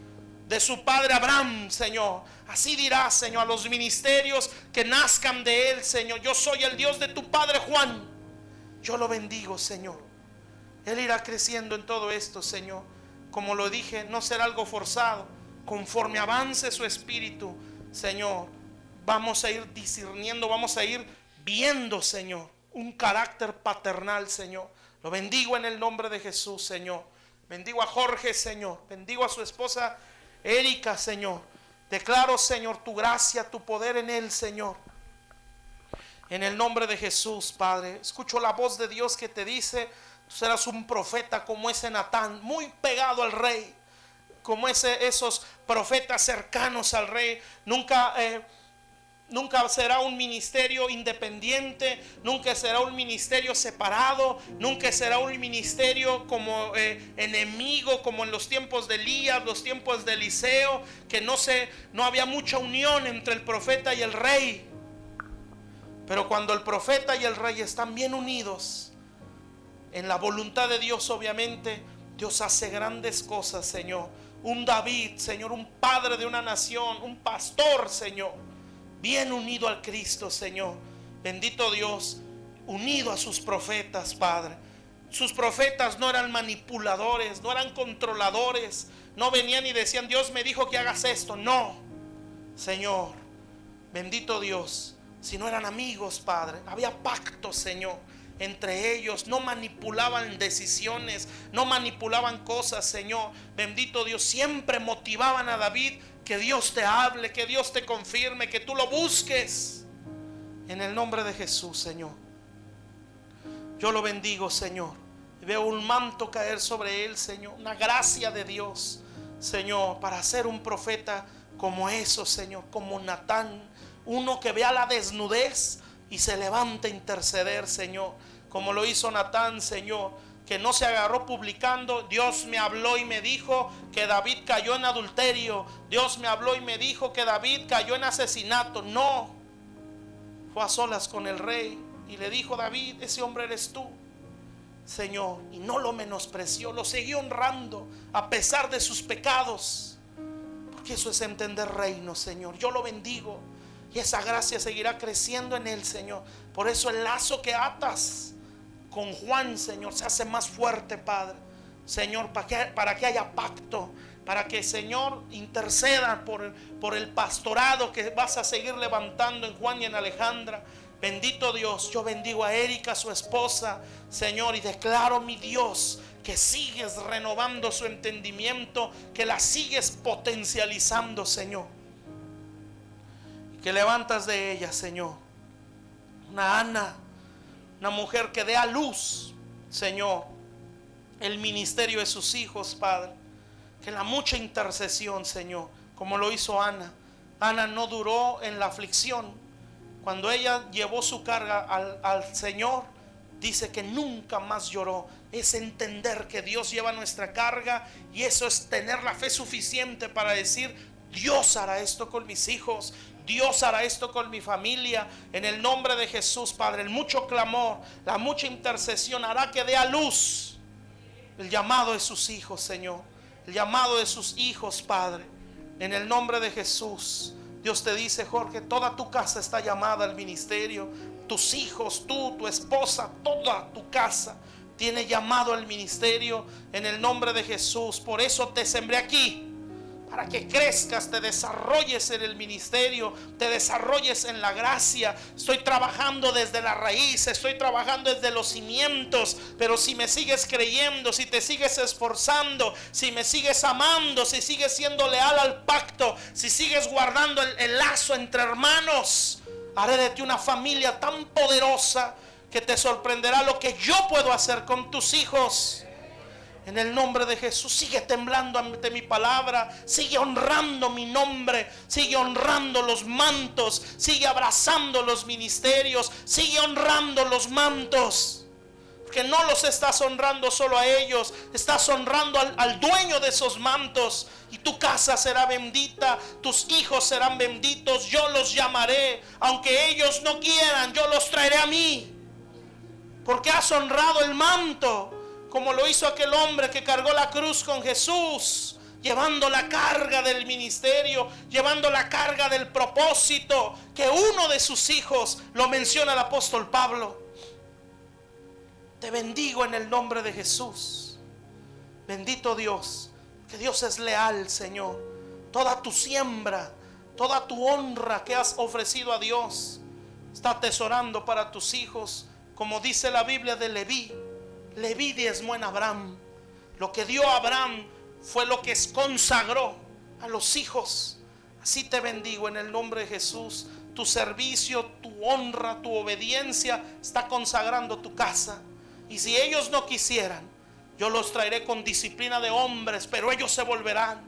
de su padre Abraham, Señor. Así dirás, Señor, a los ministerios que nazcan de él, Señor: yo soy el Dios de tu padre Juan. Yo lo bendigo, Señor. Él irá creciendo en todo esto, Señor. Como lo dije, no será algo forzado. Conforme avance su espíritu, Señor, vamos a ir discerniendo, vamos a ir viendo, Señor, un carácter paternal, Señor. Lo bendigo en el nombre de Jesús, Señor. Bendigo a Jorge, Señor. Bendigo a su esposa Erika, Señor. Declaro, Señor, tu gracia, tu poder en él, Señor. En el nombre de Jesús, Padre. Escucho la voz de Dios que te dice: tú serás un profeta como ese Natán, muy pegado al rey, como esos profetas cercanos al rey. Nunca será un ministerio independiente, nunca será un ministerio separado, nunca será un ministerio como enemigo, como en los tiempos de Elías, los tiempos de Eliseo, que no había mucha unión entre el profeta y el rey. Pero cuando el profeta y el rey están bien unidos en la voluntad de Dios, obviamente Dios hace grandes cosas, Señor. Un David, Señor, un padre de una nación, un pastor, Señor, bien unido al Cristo, Señor. Bendito Dios, unido a sus profetas, Padre. Sus profetas no eran manipuladores, no eran controladores, no venían y decían: Dios me dijo que hagas esto. No, Señor, bendito Dios. Si no eran amigos, Padre, había pacto, Señor. entre ellos, no manipulaban decisiones, no manipulaban cosas, Señor. Bendito Dios, siempre motivaban a David, que Dios te hable, que Dios te confirme, que tú lo busques. En el nombre de Jesús, Señor, yo lo bendigo, Señor. Veo un manto caer sobre él, Señor, una gracia de Dios, Señor, para ser un profeta como esos, Señor, como Natán, uno que vea la desnudez y se levanta a interceder, Señor, como lo hizo Natán, Señor, que no se agarró publicando. Dios me habló y me dijo que David cayó en adulterio. Dios me habló y me dijo que David cayó en asesinato. No, fue a solas con el rey y le dijo: David, ese hombre eres tú, Señor. Y no lo menospreció, lo siguió honrando a pesar de sus pecados, porque eso es entender reino, Señor. Yo lo bendigo y esa gracia seguirá creciendo en él, Señor. Por eso el lazo que atas con Juan, Señor, se hace más fuerte, Padre, Señor, para que haya pacto, para que, Señor, interceda por el pastorado que vas a seguir levantando en Juan y en Alejandra. Bendito Dios, yo bendigo a Erika, su esposa, Señor, y declaro, mi Dios, que sigues renovando su entendimiento, que la sigues potencializando, Señor, y que levantas de ella, Señor, una Ana, una mujer que dé a luz, Señor, el ministerio de sus hijos, Padre. Que la mucha intercesión, Señor, como lo hizo Ana. Ana no duró en la aflicción. Cuando ella llevó su carga al Señor, dice que nunca más lloró. Es entender que Dios lleva nuestra carga, y eso es tener la fe suficiente para decir: Dios hará esto con mis hijos, Dios hará esto con mi familia. En el nombre de Jesús, Padre, el mucho clamor, la mucha intercesión hará que dé a luz el llamado de sus hijos, Señor, el llamado de sus hijos, Padre. En el nombre de Jesús, Dios te dice: Jorge, toda tu casa está llamada al ministerio. Tus hijos, tú, tu esposa, toda tu casa tiene llamado al ministerio. En el nombre de Jesús, por eso te sembré aquí, para que crezcas, te desarrolles en el ministerio, te desarrolles en la gracia. Estoy trabajando desde la raíz, estoy trabajando desde los cimientos. Pero si me sigues creyendo, si te sigues esforzando, si me sigues amando, si sigues siendo leal al pacto, si sigues guardando el lazo entre hermanos, haré de ti una familia tan poderosa que te sorprenderá lo que yo puedo hacer con tus hijos. En el nombre de Jesús, sigue temblando ante mi palabra, sigue honrando mi nombre, sigue honrando los mantos, sigue abrazando los ministerios, sigue honrando los mantos. Porque no los estás honrando solo a ellos, estás honrando al dueño de esos mantos. Y tu casa será bendita, tus hijos serán benditos, yo los llamaré. Aunque ellos no quieran, yo los traeré a mí. Porque has honrado el manto, como lo hizo aquel hombre que cargó la cruz con Jesús, llevando la carga del ministerio, llevando la carga del propósito, que uno de sus hijos lo menciona el apóstol Pablo. Te bendigo en el nombre de Jesús. Bendito Dios, que Dios es leal, Señor. Toda tu siembra, toda tu honra que has ofrecido a Dios, está atesorando para tus hijos, como dice la Biblia de Leví. Leví diezmó en Abraham. Lo que dio a Abraham fue lo que consagró a los hijos. Así te bendigo en el nombre de Jesús. Tu servicio, tu honra, tu obediencia está consagrando tu casa. Y si ellos no quisieran, yo los traeré con disciplina de hombres, pero ellos se volverán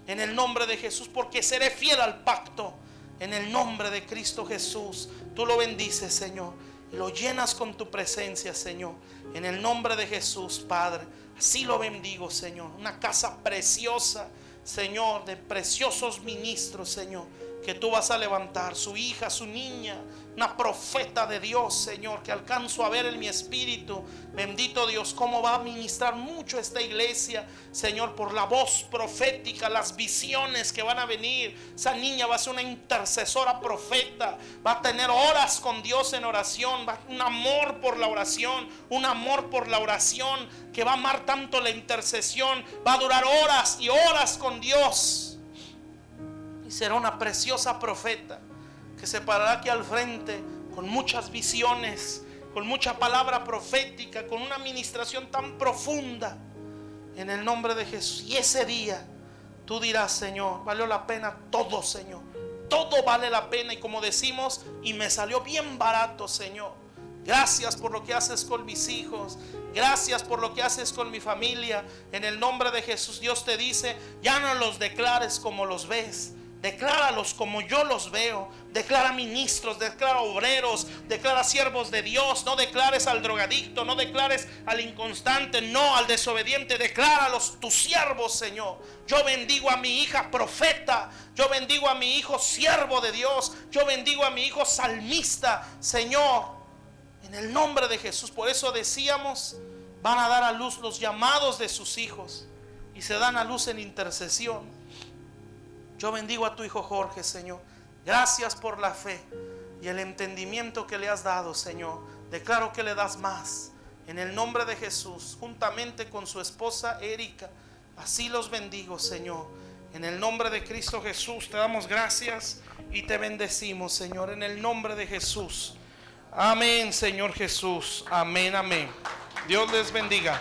en el nombre de Jesús, porque seré fiel al pacto. En el nombre de Cristo Jesús, tú lo bendices, Señor, y lo llenas con tu presencia, Señor. En el nombre de Jesús, Padre, así lo bendigo, Señor. Una casa preciosa, Señor, de preciosos ministros, Señor, que tú vas a levantar. Su hija, su niña, una profeta de Dios, Señor, que alcanzo a ver en mi espíritu. Bendito Dios, cómo va a ministrar mucho esta iglesia, Señor, por la voz profética, las visiones que van a venir. Esa niña va a ser una intercesora profeta, va a tener horas con Dios en oración, un amor por la oración, un amor por la oración que va a amar tanto la intercesión, va a durar horas y horas con Dios. Y será una preciosa profeta que se parará aquí al frente con muchas visiones con mucha palabra profética, con una administración tan profunda, en el nombre de Jesús. Y ese día tú dirás: Señor, valió la pena todo, Señor. Todo vale la pena, y como decimos, y me salió bien barato, Señor. Gracias por lo que haces con mis hijos. Gracias por lo que haces con mi familia. En el nombre de Jesús, Dios te dice: ya no los declares como los ves, decláralos como yo los veo. Declara ministros, declara obreros, declara siervos de Dios. No declares al drogadicto, no declares al inconstante, no al desobediente. Decláralos tus siervos, Señor. Yo bendigo a mi hija profeta. Yo bendigo a mi hijo siervo de Dios. Yo bendigo a mi hijo salmista, Señor, en el nombre de Jesús. Por eso decíamos: van a dar a luz los llamados de sus hijos, y se dan a luz en intercesión. Yo bendigo a tu hijo Jorge, Señor. Gracias por la fe y el entendimiento que le has dado, Señor. Declaro que le das más, en el nombre de Jesús, juntamente con su esposa Erika. Así los bendigo, Señor. En el nombre de Cristo Jesús te damos gracias y te bendecimos, Señor, en el nombre de Jesús. Amén, Señor Jesús. Amén, amén. Dios les bendiga.